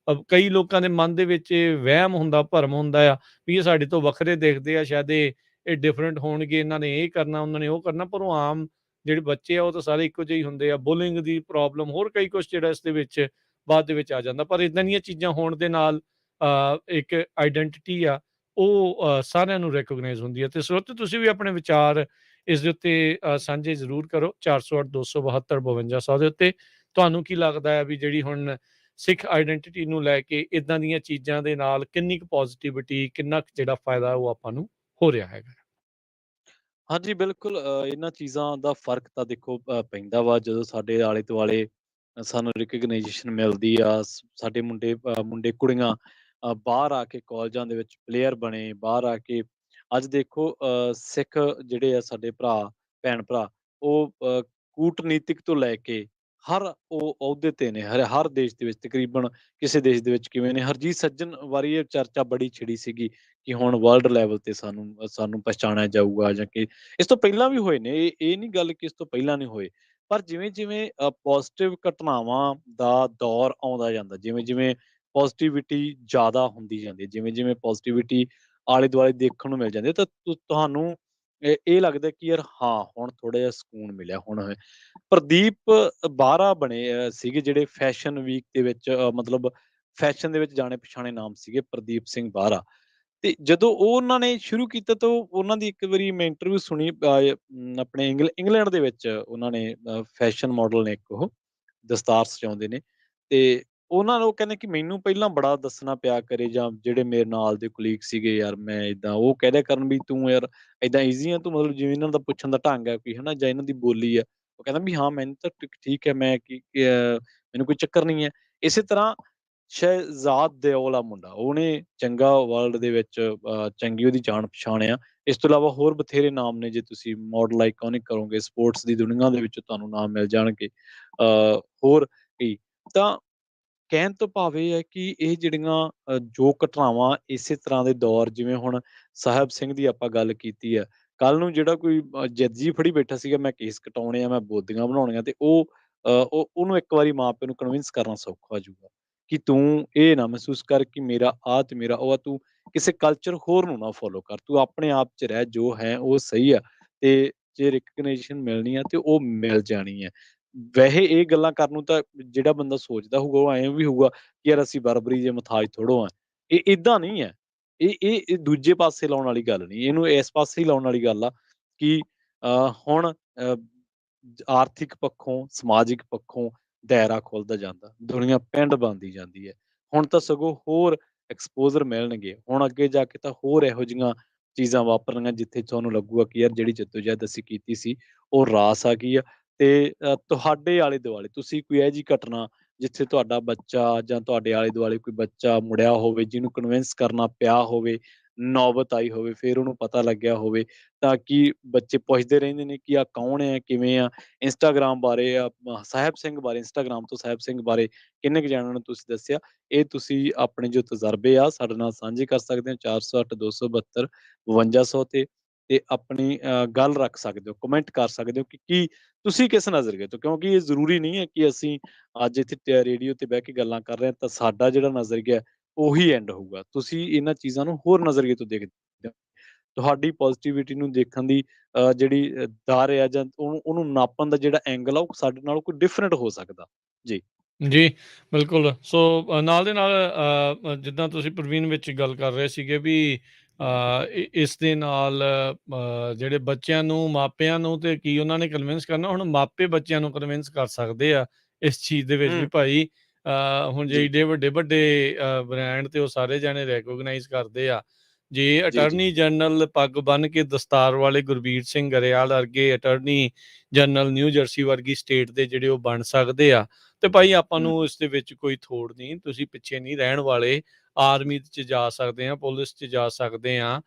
ਕਈ ਲੋਕਾਂ ਦੇ ਮਨ ਦੇ ਵਿੱਚ ਇਹ ਵਹਿਮ ਹੁੰਦਾ, ਭਰਮ ਹੁੰਦਾ ਆ ਵੀ ਇਹ ਸਾਡੇ ਤੋਂ ਵੱਖਰੇ ਦਿਖਦੇ ਆ, ਸ਼ਾਇਦ ਇਹ ਡਿਫਰੈਂਟ ਹੋਣਗੇ, ਇਹਨਾਂ ਨੇ ਇਹ ਕਰਨਾ, ਉਹਨਾਂ ਨੇ ਉਹ ਕਰਨਾ, ਪਰ ਉਹ ਆਮ ਜਿਹੜੇ ਬੱਚੇ ਆ ਉਹ ਤਾਂ ਸਾਰੇ ਇੱਕੋ ਜਿਹੇ ਹੀ ਹੁੰਦੇ ਆ। ਬੁਲਿੰਗ ਦੀ ਪ੍ਰੋਬਲਮ ਹੋਰ ਕਈ ਕੁਛ ਜਿਹੜਾ ਇਸ ਦੇ ਵਿੱਚ ਬਾਅਦ ਦੇ ਵਿੱਚ ਆ ਜਾਂਦਾ, ਪਰ ਇਦਾਂ ਦੀਆਂ ਚੀਜ਼ਾਂ ਹੋਣ ਦੇ ਨਾਲ ਇੱਕ ਆਈਡੈਂਟਿਟੀ ਆ ਉਹ ਸਾਰਿਆਂ ਨੂੰ ਰੈਕੋਗਨਾਈਜ਼ ਹੁੰਦੀ ਹੈ। ਤੇ ਸਰੋਤੇ ਤੁਸੀਂ ਵੀ ਆਪਣੇ ਵਿਚਾਰ ਇਸ ਦੇ ਉੱਤੇ ਸਾਂਝੇ ਜ਼ਰੂਰ ਕਰੋ 408 272 52 100 ਦੇ ਉੱਤੇ। ਤੁਹਾਨੂੰ ਕੀ ਲੱਗਦਾ ਹੈ ਵੀ ਜਿਹੜੀ ਹੁਣ ਸਿੱਖ ਆਈਡੈਂਟਿਟੀ ਨੂੰ ਲੈ ਕੇ ਇਦਾਂ ਦੀਆਂ ਚੀਜ਼ਾਂ ਦੇ ਨਾਲ ਕਿੰਨੀ ਕੁ ਪੋਜ਼ਿਟਿਵਿਟੀ, ਕਿੰਨਾ ਕੁ ਜਿਹੜਾ ਫਾਇਦਾ ਉਹ ਆਪਾਂ ਨੂੰ ਹੋ ਰਿਹਾ ਹੈਗਾ? ਹਾਂਜੀ, ਬਿਲਕੁਲ ਇਹਨਾਂ ਚੀਜ਼ਾਂ ਦਾ ਫ਼ਰਕ ਤਾਂ ਦੇਖੋ ਪੈਂਦਾ ਵਾ ਜਦੋਂ ਸਾਡੇ ਆਲੇ-ਦੁਆਲੇ ਸਾਨੂੰ ਰਿਕਗਨਾਈਜੇਸ਼ਨ ਮਿਲਦੀ ਆ। ਸਾਡੇ ਮੁੰਡੇ ਕੁੜੀਆਂ ਬਾਹਰ ਆ ਕੇ ਕਾਲਜਾਂ ਦੇ ਵਿੱਚ ਪਲੇਅਰ ਬਣੇ, ਬਾਹਰ ਆ ਕੇ ਅੱਜ ਦੇਖੋ ਸਿੱਖ ਜਿਹੜੇ ਆ ਸਾਡੇ ਭੈਣ-ਭਰਾ ਉਹ ਕੂਟਨੀਤਿਕ ਤੋਂ ਲੈ ਕੇ ਹਰ ਉਹ ਅਹੁਦੇ ਤੇ ਨੇ। ਹਰ ਦੇਸ਼ ਦੇ ਵਿੱਚ ਤਕਰੀਬਨ ਕਿਸੇ ਦੇਸ਼ ਦੇ ਵਿੱਚ ਕਿਵੇਂ ਨੇ। ਹਰਜੀਤ ਸੱਜਣ ਬਾਰੇ ਇਹ ਚਰਚਾ ਬੜੀ ਛਿੜੀ ਸੀਗੀ ਕਿ ਹੁਣ ਵਰਲਡ ਲੈਵਲ ਤੇ ਸਾਨੂੰ ਸਾਨੂੰ ਪਛਾਣਿਆ ਜਾਊਗਾ ਜਾਂ ਕਿ ਇਸ ਤੋਂ ਪਹਿਲਾਂ ਵੀ ਹੋਏ ਨੇ, ਇਹ ਨਹੀਂ ਗੱਲ ਕਿ ਇਸ ਤੋਂ ਪਹਿਲਾਂ ਨਹੀਂ ਹੋਏ। ਪਰ ਜਿਵੇਂ-ਜਿਵੇਂ ਪੋਜ਼ਿਟਿਵ ਘਟਨਾਵਾਂ ਦਾ ਦੌਰ ਆਉਂਦਾ ਜਾਂਦਾ, ਜਿਵੇਂ-ਜਿਵੇਂ ਪੋਜ਼ਿਟਿਵਿਟੀ ਜ਼ਿਆਦਾ ਹੁੰਦੀ ਜਾਂਦੀ ਹੈ, ਜਿਵੇਂ-ਜਿਵੇਂ ਪੋਜ਼ਿਟਿਵਿਟੀ ਆਲੇ-ਦੁਆਲੇ ਦੇਖਣ ਨੂੰ ਮਿਲ ਜਾਂਦੀ ਹੈ, ਤਾਂ ਤੁਹਾਨੂੰ ਇਹ ਲੱਗਦਾ ਕਿ ਯਾਰ ਹਾਂ, ਹੁਣ ਥੋੜ੍ਹਾ ਜਿਹਾ ਸਕੂਨ ਮਿਲਿਆ। ਹੁਣ ਪ੍ਰਦੀਪ ਬਾਹਰਾ ਬਣੇ ਸੀਗੇ ਜਿਹੜੇ ਫੈਸ਼ਨ ਵੀਕ ਦੇ ਵਿੱਚ ਮਤਲਬ ਫੈਸ਼ਨ ਦੇ ਵਿੱਚ ਜਾਣੇ-ਪਛਾਣੇ ਨਾਮ ਸੀਗੇ ਪ੍ਰਦੀਪ ਸਿੰਘ ਬਾਹਰਾ। ਤੇ ਜਦੋਂ ਉਹ ਉਹਨਾਂ ਨੇ ਸ਼ੁਰੂ ਕੀਤਾ ਤਾਂ ਉਹਨਾਂ ਦੀ ਇੱਕ ਵਾਰੀ ਮੈਂ ਇੰਟਰਵਿਊ ਸੁਣੀ ਆਪਣੇ ਇੰਗਲੈਂਡ ਦੇ ਵਿੱਚ ਉਹਨਾਂ ਨੇ ਫੈਸ਼ਨ ਮਾਡਲ ਨੇ ਇੱਕ ਉਹ, ਦਸਤਾਰ ਸਜਾਉਂਦੇ ਨੇ ਤੇ ਉਹਨਾਂ ਨੂੰ ਉਹ ਕਹਿੰਦੇ ਕਿ ਮੈਨੂੰ ਪਹਿਲਾਂ ਬੜਾ ਦੱਸਣਾ ਪਿਆ ਕਰੇ ਜਾਂ ਜਿਹੜੇ ਮੇਰੇ ਨਾਲ ਦੇ ਕੁਲੀਗ ਸੀਗੇ ਯਾਰ ਮੈਂ ਏਦਾਂ ਉਹ ਕਹਿ ਦਿਆ ਕਰਨ ਵੀ ਤੂੰ ਯਾਰ ਏਦਾਂ ਈਜ਼ੀ ਆ ਤੂੰ ਮਤਲਬ ਜਿਵੇਂ ਇਹਨਾਂ ਦਾ ਪੁੱਛਣ ਦਾ ਢੰਗ ਹੈ ਕੋਈ ਹਨਾ ਜਾਂ ਇਹਨਾਂ ਦੀ ਬੋਲੀ ਆ, ਉਹ ਕਹਿੰਦਾ ਵੀ ਹਾਂ ਮੈਨੂੰ ਤਾਂ ਠੀਕ ਹੈ ਮੈਂ ਮੈਨੂੰ ਕੋਈ ਚੱਕਰ ਨਹੀਂ ਹੈ। ਇਸੇ ਤਰ੍ਹਾਂ ਸ਼ਹਿਜ਼ਾਦ ਦਿਓਲ ਆ ਮੁੰਡਾ, ਉਹਨੇ ਚੰਗਾ ਵਰਲਡ ਦੇ ਵਿੱਚ ਚੰਗੀ ਉਹਦੀ ਜਾਣ ਪਛਾਣ ਆ। ਇਸ ਤੋਂ ਇਲਾਵਾ ਹੋਰ ਬਥੇਰੇ ਨਾਮ ਨੇ ਜੇ ਤੁਸੀਂ ਮਾਡਲ ਆਈਕੋਨਿਕ ਕਰੋਗੇ, ਸਪੋਰਟਸ ਦੀ ਦੁਨੀਆ ਦੇ ਵਿੱਚ ਤੁਹਾਨੂੰ ਨਾਮ ਮਿਲ ਜਾਣਗੇ। ਹੋਰ ਕਈ ਤਾਂ ਕਹਿਣ ਤੋਂ ਭਾਵ ਇਹ ਹੈ ਕਿ ਇਹ ਜਿਹੜੀਆਂ ਜੋ ਘਟਨਾਵਾਂ ਇਸੇ ਤਰ੍ਹਾਂ ਦੇ ਦੌਰ ਜਿਵੇਂ ਹੁਣ ਸਾਹਿਬ ਸਿੰਘ ਦੀ ਆਪਾਂ ਗੱਲ ਕੀਤੀ ਹੈ, ਕੱਲ੍ਹ ਨੂੰ ਜਿਹੜਾ ਕੋਈ ਜੱਜੀ ਫੜੀ ਬੈਠਾ ਸੀਗਾ ਮੈਂ ਕੇਸ ਕਟਾਉਣੇ ਆ, ਮੈਂ ਬੋਦੀਆਂ ਬਣਾਉਣੀਆਂ ਤੇ ਉਹਨੂੰ ਇੱਕ ਵਾਰੀ ਮਾਂ-ਪਿਓ ਨੂੰ ਕਨਵਿੰਸ ਕਰਨਾ ਸੌਖਾ ਹੋ ਜਾਊਗਾ ਕਿ ਤੂੰ ਇਹ ਨਾ ਮਹਿਸੂਸ ਕਰ ਕਿ ਮੇਰਾ ਆਹ ਤੇ ਮੇਰਾ ਉਹ ਆ, ਤੂੰ ਕਿਸੇ ਕਲਚਰ ਹੋਰ ਨੂੰ ਨਾ ਫੋਲੋ ਕਰ, ਤੂੰ ਆਪਣੇ ਆਪ 'ਚ ਰਹਿ, ਜੋ ਹੈ ਉਹ ਸਹੀ ਆ ਤੇ ਜੇ ਰਿਕਗਨਾਈਜੇਸ਼ਨ ਮਿਲਣੀ ਆ ਤੇ ਉਹ ਮਿਲ ਜਾਣੀ ਹੈ। ਵੈਸੇ ਇਹ ਗੱਲਾਂ ਕਰਨ ਨੂੰ ਤਾਂ ਜਿਹੜਾ ਬੰਦਾ ਸੋਚਦਾ ਹੋਊਗਾ ਉਹ ਐਂ ਵੀ ਹੋਊਗਾ ਕਿ ਯਾਰ ਅਸੀਂ ਬਰਬਰੀ ਦੇ ਮੁਹਤਾਜ ਥੋੜ੍ਹੋ ਆ। ਇਹ ਏਦਾਂ ਨਹੀਂ ਹੈ। ਇਹ ਦੂਜੇ ਪਾਸੇ ਲਾਉਣ ਵਾਲੀ ਗੱਲ ਨਹੀਂ, ਇਹਨੂੰ ਇਸ ਪਾਸੇ ਹੀ ਲਾਉਣ ਵਾਲੀ ਗੱਲ ਆ ਕਿ ਹੁਣ ਆਰਥਿਕ ਪੱਖੋਂ, ਸਮਾਜਿਕ ਪੱਖੋਂ ਦਾਇਰਾ ਖੁੱਲਦਾ ਜਾਂਦਾ, ਦੁਨੀਆ ਪਿੰਡ ਬਣਦੀ ਜਾਂਦੀ ਹੈ। ਹੁਣ ਤਾਂ ਸਗੋਂ ਹੋਰ ਐਕਸਪੋਜ਼ਰ ਮਿਲਣਗੇ, ਹੁਣ ਅੱਗੇ ਜਾ ਕੇ ਤਾਂ ਹੋਰ ਇਹੋ ਜਿਹੀਆਂ ਚੀਜ਼ਾਂ ਵਾਪਰਨਗੀਆਂ ਜਿੱਥੇ ਤੁਹਾਨੂੰ ਲੱਗੂਗਾ ਕਿ ਯਾਰ ਜਿਹੜੀ ਜੱਦੋ-ਜਹਿਦ ਅਸੀਂ ਕੀਤੀ ਸੀ ਉਹ ਰਾਸ ਆ ਗਈ ਆ ਤੇ ਤੁਹਾਡੇ ਆਲੇ-ਦੁਆਲੇ ਤੁਸੀਂ ਕੋਈ ਇਹੋ ਜਿਹੀ ਘਟਨਾ ਜਿੱਥੇ ਤੁਹਾਡਾ ਬੱਚਾ ਜਾਂ ਤੁਹਾਡੇ ਆਲੇ-ਦੁਆਲੇ ਕੋਈ ਬੱਚਾ ਮੁੜਿਆ ਹੋਵੇ, ਜਿਹਨੂੰ ਕਨਵਿੰਸ ਕਰਨਾ ਪਿਆ ਹੋਵੇ, ਨੌਬਤ ਆਈ ਹੋਵੇ, ਫਿਰ ਉਹਨੂੰ ਪਤਾ ਲੱਗਿਆ ਹੋਵੇ, ਤਾਂ ਕਿ ਬੱਚੇ ਪੁੱਛਦੇ ਰਹਿੰਦੇ ਨੇ ਕਿ ਆਹ ਕੌਣ ਹੈ, ਕਿਵੇਂ ਆ? ਇੰਸਟਾਗ੍ਰਾਮ ਬਾਰੇ ਸਾਹਿਬ ਸਿੰਘ ਬਾਰੇ ਇੰਸਟਾਗ੍ਰਾਮ ਤੋਂ ਸਾਹਿਬ ਸਿੰਘ ਬਾਰੇ ਕਿੰਨੇ ਕੁ ਜਾਣਿਆਂ ਨੂੰ ਤੁਸੀਂ ਦੱਸਿਆ? ਇਹ ਤੁਸੀਂ ਆਪਣੇ ਜੋ ਤਜਰਬੇ ਆ ਸਾਡੇ ਨਾਲ ਸਾਂਝੇ ਕਰ ਸਕਦੇ ਹੋ 408 272 5200 ਤੇ ਆਪਣੀ ਗੱਲ ਰੱਖ ਸਕਦੇ ਹੋ, ਕਮੈਂਟ ਕਰ ਸਕਦੇ ਹੋ ਕਿ ਕੀ ਤੁਸੀਂ ਕਿਸ ਨਜ਼ਰੀਏ ਤੋਂ, ਕਿਉਂਕਿ ਇਹ ਜ਼ਰੂਰੀ ਨਹੀਂ ਹੈ ਕਿ ਅਸੀਂ ਅੱਜ ਇੱਥੇ ਰੇਡੀਓ ਤੇ ਬਹਿ ਕੇ ਗੱਲਾਂ ਕਰ ਰਹੇ ਹਾਂ ਤਾਂ ਸਾਡਾ ਜਿਹੜਾ ਨਜ਼ਰੀਆ ਹੈ ਉਹੀ ਐਂਡ ਹੋਊਗਾ। ਤੁਸੀਂ ਇਹਨਾਂ ਚੀਜ਼ਾਂ ਨੂੰ ਹੋਰ ਨਜ਼ਰੀਏ ਤੋਂ ਦੇਖਦੇ ਹੋ। ਤੁਹਾਡੀ ਪੋਜ਼ਿਟਿਵਿਟੀ ਨੂੰ ਦੇਖਣ ਦੀ ਜਿਹੜੀ ਦਰ ਆ ਜਾਂ ਉਹਨੂੰ ਨਾਪਣ ਦਾ ਜਿਹੜਾ ਐਂਗਲ ਆ ਉਹ ਸਾਡੇ ਨਾਲੋਂ ਕੋਈ ਡਿਫਰੈਂਟ ਹੋ ਸਕਦਾ। ਜੀ। ਜੀ, ਬਿਲਕੁਲ। ਸੋ ਨਾਲ ਦੇ ਨਾਲ ਜਿੱਦਾਂ ਤੁਸੀਂ ਪ੍ਰਵੀਨ ਵਿੱਚ ਗੱਲ ਕਰ ਰਹੇ ਸੀਗੇ ਵੀ ਇਸ ਦੇ ਨਾਲ ਜਿਹੜੇ ਬੱਚਿਆਂ ਨੂੰ, ਮਾਪਿਆਂ ਨੂੰ ਤੇ ਕੀ ਉਹਨਾਂ ਨੇ ਕਨਵਿੰਸ ਕਰਨਾ, ਹੁਣ ਮਾਪੇ ਬੱਚਿਆਂ ਨੂੰ ਕਨਵਿੰਸ ਕਰ ਸਕਦੇ ਆ ਇਸ ਚੀਜ਼ ਦੇ ਵਿੱਚ ਵੀ ਹੂੰ, ਭਾਈ ਹੁਣ ਜੇ ਜੀ, ਏਡੇ ਵੱਡੇ-ਵੱਡੇ ਬ੍ਰਾਂਡ ਤੇ ਉਹ ਸਾਰੇ ਜਾਣੇ ਰੈਕੋਗਨਾਈਜ਼ ਕਰਦੇ ਆ। ਜੇ ਜੀ, ਜੀ। ਅਟਾਰਨੀ ਜਨਰਲ ਪੱਗ ਬੰਨ੍ਹ ਕੇ ਦਸਤਾਰ ਵਾਲੇ ਗੁਰਬੀਰ ਸਿੰਘ ਗਰੇਵਾਲ ਵਰਗੇ ਅਟਾਰਨੀ ਜਨਰਲ ਨਿਊ ਜਰਸੀ ਵਰਗੀ ਸਟੇਟ ਦੇ ਜਿਹੜੇ ਉਹ ਬਣ ਸਕਦੇ ਆ ਤੇ ਭਾਈ ਆਪਾਂ ਹੂੰ, ਨੂੰ ਹੂੰ, ਇਸ ਦੇ ਵਿੱਚ ਕੋਈ ਥੋੜ ਨਹੀਂ, ਤੁਸੀਂ ਪਿੱਛੇ ਨਹੀਂ ਰਹਿਣ ਵਾਲੇ, ਆਰਮੀ 'ਚ ਜਾ ਸਕਦੇ ਆ, ਪੁਲਿਸ 'ਚ ਜਾ ਸਕਦੇ ਆ,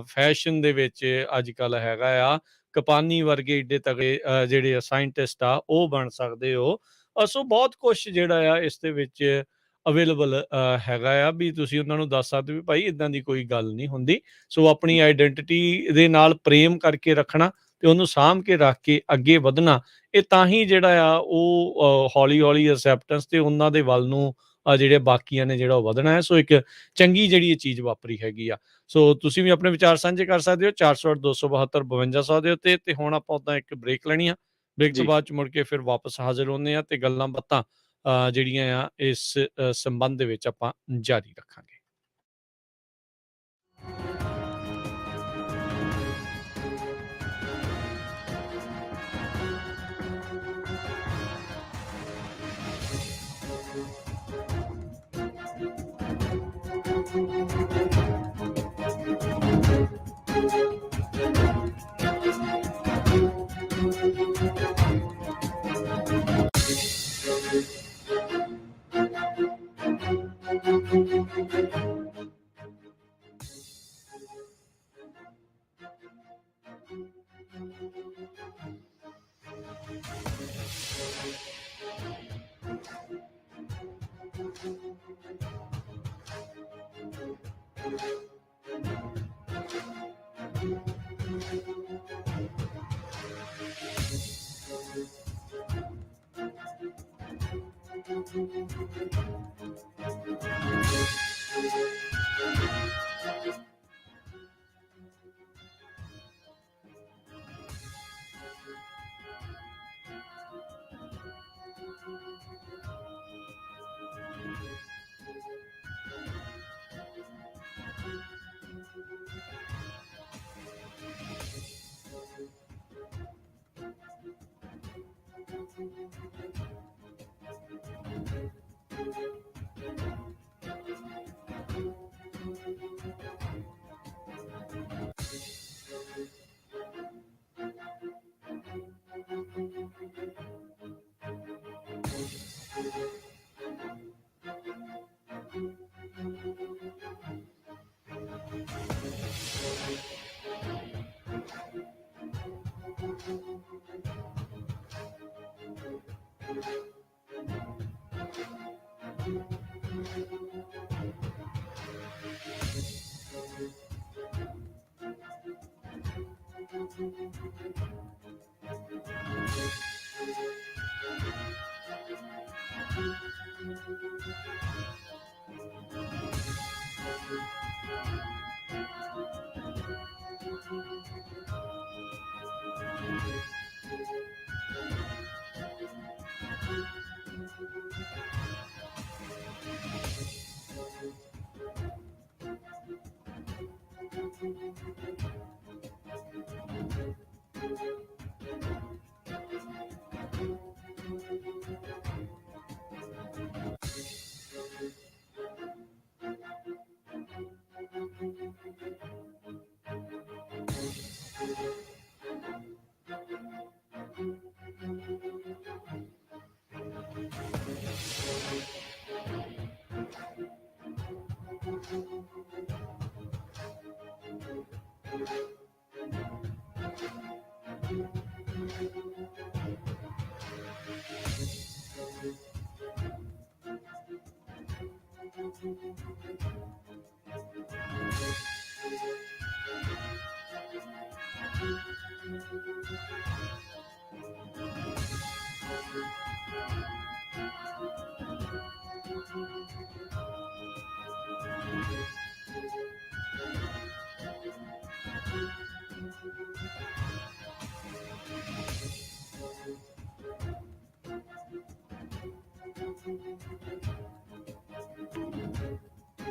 ਫੈਸ਼ਨ ਦੇ ਵਿੱਚ ਅੱਜ ਕੱਲ ਹੈਗਾ ਆ, ਕਪਾਨੀ ਵਰਗੇ ਏਡੇ ਤਗੜੇ ਜਿਹੜੇ ਸਾਇੰਟਿਸਟ ਆ ਉਹ ਬਣ ਸਕਦੇ ਹੋ। ਸੋ ਬਹੁਤ ਕੁਛ ਜਿਹੜਾ ਆ ਇਸ ਦੇ ਵਿੱਚ ਅਵੇਲੇਬਲ ਹੈਗਾ ਆ, ਵੀ ਤੁਸੀਂ ਉਹਨਾਂ ਨੂੰ ਦੱਸ ਸਕਦੇ ਵੀ ਭਾਈ ਇਦਾਂ ਦੀ ਕੋਈ ਗੱਲ ਨਹੀਂ ਹੁੰਦੀ। ਸੋ ਆਪਣੀ ਆਈਡੈਂਟਿਟੀ ਦੇ ਨਾਲ ਪ੍ਰੇਮ ਕਰਕੇ ਰੱਖਣਾ ਤੇ ਉਹਨੂੰ ਸਾਂਭ ਕੇ ਰੱਖ ਕੇ ਅੱਗੇ ਵਧਣਾ, ਇਹ ਤਾਂ ਹੀ ਜਿਹੜਾ ਆ ਉਹ ਹੌਲੀ ਹੌਲੀ ਅਸੈਪਟੈਂਸ ਤੇ ਉਹਨਾਂ ਦੇ ਵੱਲ ਨੂੰ ਜਿਹੜੇ ਬਾਕੀਆਂ ਨੇ ਜਿਹੜਾ ਉਹ ਵਧਣਾ ਹੈ। ਸੋ ਇੱਕ ਚੰਗੀ ਜਿਹੜੀ ਇਹ ਚੀਜ਼ ਵਾਪਰੀ ਹੈਗੀ ਆ। ਸੋ ਤੁਸੀਂ ਵੀ ਆਪਣੇ ਵਿਚਾਰ ਸਾਂਝੇ ਕਰ ਸਕਦੇ ਹੋ 408 272 5200 ਦੇ ਉੱਤੇ। ਤੇ ਹੁਣ ਆਪਾਂ ਉਦਾਂ ਇੱਕ ਬ੍ਰੇਕ ਲੈਣੀ ਆ, ਬ੍ਰੇਕ ਤੋਂ ਜੀ। ਬਾਅਦ ਚ ਮੁੜ ਕੇ ਫਿਰ ਵਾਪਸ ਹਾਜ਼ਰ ਹੁੰਦੇ ਆ ਤੇ ਗੱਲਾਂ ਬਾਤਾਂ ਜਿਹੜੀਆਂ ਆ ਇਸ ਸੰਬੰਧ ਦੇ ਵਿੱਚ ਆਪਾਂ ਜਾਰੀ ਰੱਖਾਂਗੇ।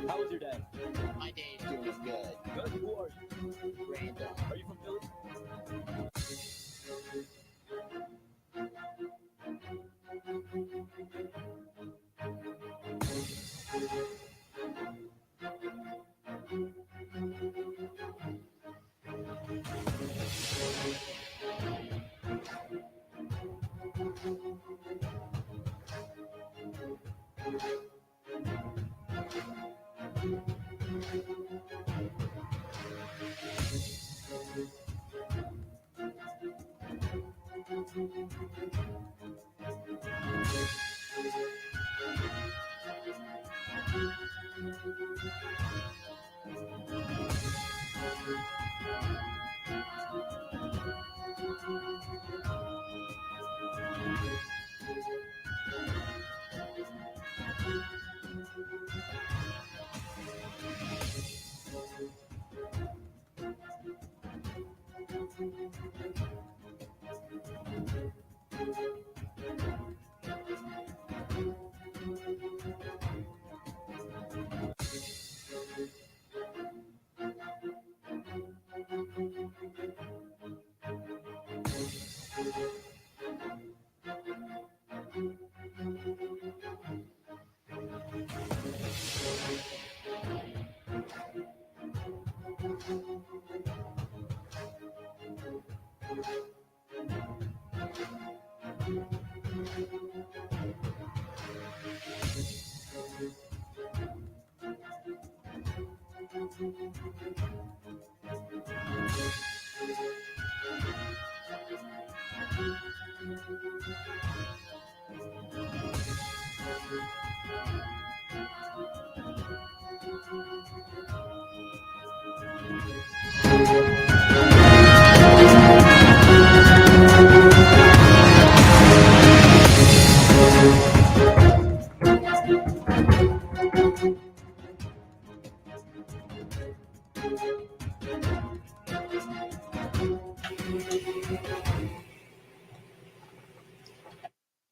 How was your day? My day is doing good. Good. Who are you? Random. Are you from Philly?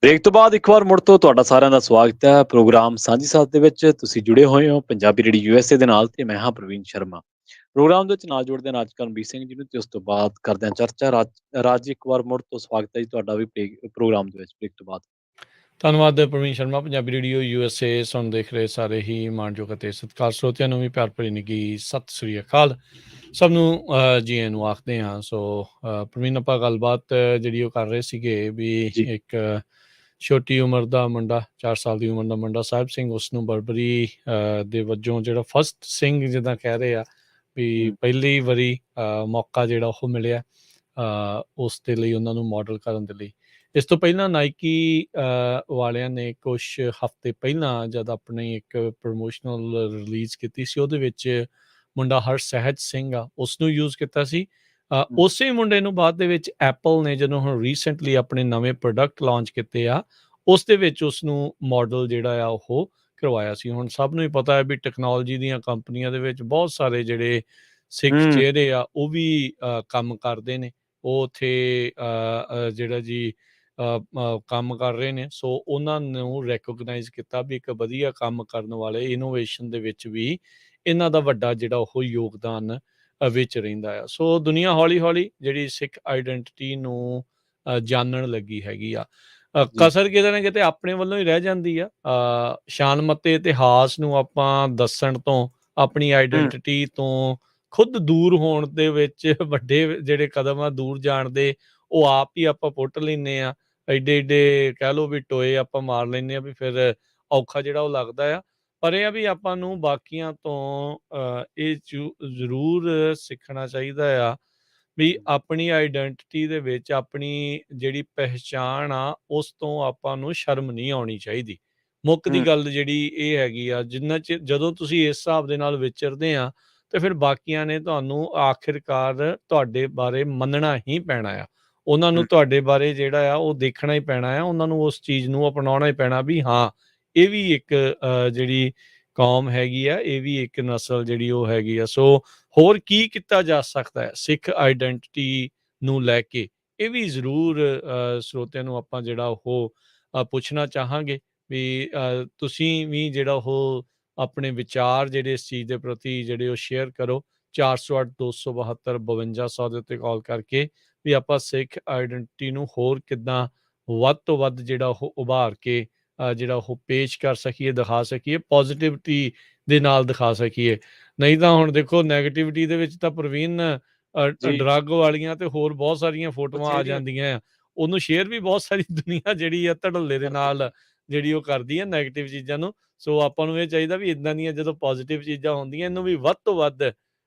Break ਤੋਂ ਬਾਅਦ ਇੱਕ ਵਾਰ ਮੁੜ ਤੋਂ ਤੁਹਾਡਾ ਸਾਰਿਆਂ ਦਾ ਸਵਾਗਤ ਹੈ ਪ੍ਰੋਗਰਾਮ ਸਾਂਝੀ ਸਾਥ ਦੇ ਵਿੱਚ। ਤੁਸੀਂ ਜੁੜੇ ਹੋਏ ਹੋ ਪੰਜਾਬੀ ਰੇਡੀਓ ਯੂਐਸਏ ਦੇ ਨਾਲ ਤੇ ਮੈਂ ਹਾਂ ਪ੍ਰਵੀਨ ਸ਼ਰਮਾ। ਪ੍ਰੋਗਰਾਮ ਦੇ ਵਿੱਚ ਨਾਲ ਜੁੜਦੇ ਹਾਂ ਰਾਜ ਕਰਮਵੀਰ ਸਿੰਘ ਜੀ ਨੂੰ ਤੇ ਉਸ ਤੋਂ ਬਾਅਦ ਕਰਦੇ ਹਾਂ ਚਰਚਾ। ਰਾਜ ਇੱਕ ਵਾਰ ਮੁੜ ਤੋਂ ਸਵਾਗਤ ਹੈ ਜੀ ਤੁਹਾਡਾ ਵੀ ਪ੍ਰੋਗਰਾਮ ਦੇ ਵਿੱਚ ਬ੍ਰੇਕ ਤੋਂ ਬਾਅਦ। ਧੰਨਵਾਦ ਪ੍ਰਵੀਨ ਸ਼ਰਮਾ। ਪੰਜਾਬੀ ਰੇਡੀਓ ਯੂਐਸਏ ਸੁਣ ਦੇਖ ਰਹੇ ਸਾਰੇ ਹੀ ਮਾਣਯੋਗ ਅਤੇ ਸਤਿਕਾਰ ਸਰੋਤਿਆਂ ਨੂੰ ਵੀ ਪਿਆਰ ਭਰੀ ਨਿੱਘੀ ਸਤਿ ਸ੍ਰੀ ਅਕਾਲ। ਸਭ ਨੂੰ ਜੀ ਆਇਆਂ ਨੂੰ ਆਖਦੇ ਹਾਂ। ਸੋ ਪ੍ਰਵੀਨ, ਆਪਾਂ ਗੱਲਬਾਤ ਜਿਹੜੀ ਉਹ ਕਰ ਰਹੇ ਸੀਗੇ ਵੀ ਜੀ। ਇੱਕ ਛੋਟੀ ਉਮਰ ਦਾ ਮੁੰਡਾ, 4 ਸਾਲ ਦੀ ਉਮਰ ਦਾ ਮੁੰਡਾ ਸਾਹਿਬ ਸਿੰਘ, ਉਸ ਨੂੰ ਬਰਬਰੀ ਦੇ ਵਜੋਂ ਜਿਹੜਾ ਫਸਟ ਸਿੰਘ ਜਿੱਦਾਂ ਕਹਿ ਰਹੇ ਆ ਵੀ ਪਹਿਲੀ ਵਾਰੀ ਮੌਕਾ ਜਿਹੜਾ ਉਹ ਮਿਲਿਆ ਉਸ ਦੇ ਲਈ, ਉਹਨਾਂ ਨੂੰ ਮਾਡਲ ਕਰਨ ਦੇ ਲਈ। ਇਸ ਤੋਂ ਪਹਿਲਾਂ ਨਾਈਕੀ ਵਾਲਿਆਂ ਨੇ ਕੁਛ ਹਫ਼ਤੇ ਪਹਿਲਾਂ ਜਦ ਆਪਣੀ ਇੱਕ ਪ੍ਰਮੋਸ਼ਨਲ ਰਿਲੀਜ਼ ਕੀਤੀ ਸੀ, ਉਹਦੇ ਵਿੱਚ ਮੁੰਡਾ ਹਰਸਹਿਜ ਸਿੰਘ ਆ, ਉਸ ਨੂੰ ਯੂਜ਼ ਕੀਤਾ ਸੀ। ਉਸੇ ਮੁੰਡੇ ਨੂੰ ਬਾਅਦ ਦੇ ਵਿੱਚ ਐਪਲ ਨੇ ਜਦੋਂ ਹੁਣ ਰੀਸੈਂਟਲੀ ਆਪਣੇ ਨਵੇਂ ਪ੍ਰੋਡਕਟ ਲਾਂਚ ਕੀਤੇ ਆ, ਉਸ ਦੇ ਵਿੱਚ ਉਸ ਨੂੰ ਮਾਡਲ ਜਿਹੜਾ ਆ ਉਹ ਕਰਵਾਇਆ ਸੀ। ਹੁਣ ਸਭ ਨੂੰ ਹੀ ਪਤਾ ਹੈ ਵੀ ਟੈਕਨੋਲੋਜੀ ਦੀਆਂ ਕੰਪਨੀਆਂ ਦੇ ਵਿੱਚ ਬਹੁਤ ਸਾਰੇ ਜਿਹੜੇ ਸਿੱਖ ਚਿਹਰੇ ਆ ਉਹ ਵੀ ਕੰਮ ਕਰਦੇ ਨੇ, ਉਹ ਉੱਥੇ ਜਿਹੜਾ ਜੀ ਕੰਮ ਕਰ ਰਹੇ ਨੇ। ਸੋ ਉਹਨਾਂ ਨੂੰ ਰੈਕੋਗਨਾਈਜ਼ ਕੀਤਾ ਵੀ ਇੱਕ ਵਧੀਆ ਕੰਮ ਕਰਨ ਵਾਲੇ, ਇਨੋਵੇਸ਼ਨ ਦੇ ਵਿੱਚ ਵੀ ਇਹਨਾਂ ਦਾ ਵੱਡਾ ਜਿਹੜਾ ਉਹ ਯੋਗਦਾਨ ਵਿੱਚ ਰਹਿੰਦਾ ਆ। ਸੋ ਦੁਨੀਆ ਹੌਲੀ ਹੌਲੀ ਜਿਹੜੀ ਸਿੱਖ ਆਈਡੈਂਟਿਟੀ ਨੂੰ ਜਾਣਨ ਲੱਗੀ ਹੈਗੀ ਆ। ਕਸਰ ਕਿਤੇ ਨਾ ਕਿਤੇ ਆਪਣੇ ਵੱਲੋਂ ਹੀ ਰਹਿ ਜਾਂਦੀ ਆ। ਸ਼ਾਨਮੱਤੇ ਇਤਿਹਾਸ ਨੂੰ ਆਪਾਂ ਦੱਸਣ ਤੋਂ, ਆਪਣੀ ਆਈਡੈਂਟਿਟੀ ਤੋਂ ਖੁਦ ਦੂਰ ਹੋਣ ਦੇ ਵਿੱਚ ਵੱਡੇ ਜਿਹੜੇ ਕਦਮ ਆ ਦੂਰ ਜਾਣ ਦੇ, ਉਹ ਆਪ ਹੀ ਆਪਾਂ ਪੁੱਟ ਲੈਂਦੇ ਆ। ਐਡੇ ਐਡੇ ਕਹਿ ਲਓ ਵੀ ਟੋਏ ਆਪਾਂ ਮਾਰ ਲੈਂਦੇ ਆ ਵੀ ਫਿਰ ਔਖਾ ਜਿਹੜਾ ਉਹ ਲੱਗਦਾ ਆ। ਪਰ ਇਹ ਆ ਵੀ ਆਪਾਂ ਨੂੰ ਬਾਕੀਆਂ ਤੋਂ ਇਹ ਜ਼ਰੂਰ ਸਿੱਖਣਾ ਚਾਹੀਦਾ ਆ ਵੀ ਆਪਣੀ ਆਈਡੈਂਟਿਟੀ ਦੇ ਵਿੱਚ ਆਪਣੀ ਜਿਹੜੀ ਪਹਿਚਾਣ ਆ ਉਸ ਤੋਂ ਆਪਾਂ ਨੂੰ ਸ਼ਰਮ ਨਹੀਂ ਆਉਣੀ ਚਾਹੀਦੀ। ਮੁੱਖ ਦੀ ਗੱਲ ਜਿਹੜੀ ਇਹ ਹੈਗੀ ਆ, ਜਿੰਨਾ ਚਿਰ ਜਦੋਂ ਤੁਸੀਂ ਇਸ ਹਿਸਾਬ ਦੇ ਨਾਲ ਵਿਚਰਦੇ ਆ ਤੇ ਫਿਰ ਬਾਕੀਆਂ ਨੇ ਤੁਹਾਨੂੰ ਆਖਿਰਕਾਰ ਤੁਹਾਡੇ ਬਾਰੇ ਮੰਨਣਾ ਹੀ ਪੈਣਾ ਆ। ਉਹਨਾਂ ਨੂੰ ਤੁਹਾਡੇ ਬਾਰੇ ਜਿਹੜਾ ਆ ਉਹ ਦੇਖਣਾ ਹੀ ਪੈਣਾ ਆ, ਉਹਨਾਂ ਨੂੰ ਉਸ ਚੀਜ਼ ਨੂੰ ਅਪਣਾਉਣਾ ਹੀ ਪੈਣਾ ਵੀ ਹਾਂ ਇਹ ਵੀ ਇੱਕ ਜਿਹੜੀ ਕੌਮ ਹੈਗੀ ਆ, ਇਹ ਵੀ ਇੱਕ ਨਸਲ ਜਿਹੜੀ ਉਹ ਹੈਗੀ ਆ। ਸੋ ਹੋਰ ਕੀ ਕੀਤਾ ਜਾ ਸਕਦਾ ਹੈ ਸਿੱਖ ਆਈਡੈਂਟਿਟੀ ਨੂੰ ਲੈ ਕੇ, ਇਹ ਵੀ ਜ਼ਰੂਰ ਸਰੋਤਿਆਂ ਨੂੰ ਆਪਾਂ ਜਿਹੜਾ ਉਹ ਪੁੱਛਣਾ ਚਾਹਾਂਗੇ ਵੀ ਤੁਸੀਂ ਵੀ ਜਿਹੜਾ ਉਹ ਆਪਣੇ ਵਿਚਾਰ ਜਿਹੜੇ ਇਸ ਚੀਜ਼ ਦੇ ਪ੍ਰਤੀ ਜਿਹੜੇ ਉਹ ਸ਼ੇਅਰ ਕਰੋ। 408 272 5200 ਦੇ ਉੱਤੇ ਕਾਲ ਕਰਕੇ ਵੀ ਆਪਾਂ ਸਿੱਖ ਆਈਡੈਂਟਿਟੀ ਨੂੰ ਹੋਰ ਕਿੱਦਾਂ ਵੱਧ ਤੋਂ ਵੱਧ ਜਿਹੜਾ ਉਹ ਉਭਾਰ ਕੇ ਜਿਹੜਾ ਉਹ ਪੇਸ਼ ਕਰ ਸਕੀਏ, ਦਿਖਾ ਸਕੀਏ, ਪੋਜ਼ਿਟਿਵਿਟੀ ਦੇ ਨਾਲ ਦਿਖਾ ਸਕੀਏ। ਨਹੀਂ ਤਾਂ ਹੁਣ ਦੇਖੋ ਨੈਗੇਟਿਵਿਟੀ ਦੇ ਵਿੱਚ ਤਾਂ ਪ੍ਰਵੀਨ ਡਰੱਗ ਵਾਲੀਆਂ ਤੇ ਹੋਰ ਬਹੁਤ ਸਾਰੀਆਂ ਫੋਟੋਆਂ ਆ ਜਾਂਦੀਆਂ ਆ, ਉਹਨੂੰ ਸ਼ੇਅਰ ਵੀ ਬਹੁਤ ਸਾਰੀ ਦੁਨੀਆ ਜਿਹੜੀ ਆ ਧੜੱਲੇ ਦੇ ਨਾਲ ਜਿਹੜੀ ਉਹ ਕਰਦੀ ਆ ਨੈਗੇਟਿਵ ਚੀਜ਼ਾਂ ਨੂੰ। ਸੋ ਆਪਾਂ ਨੂੰ ਇਹ ਚਾਹੀਦਾ ਵੀ ਇੱਦਾਂ ਦੀਆਂ ਜਦੋਂ ਪੋਜ਼ਿਟਿਵ ਚੀਜ਼ਾਂ ਹੁੰਦੀਆਂ ਇਹਨੂੰ ਵੀ ਵੱਧ ਤੋਂ ਵੱਧ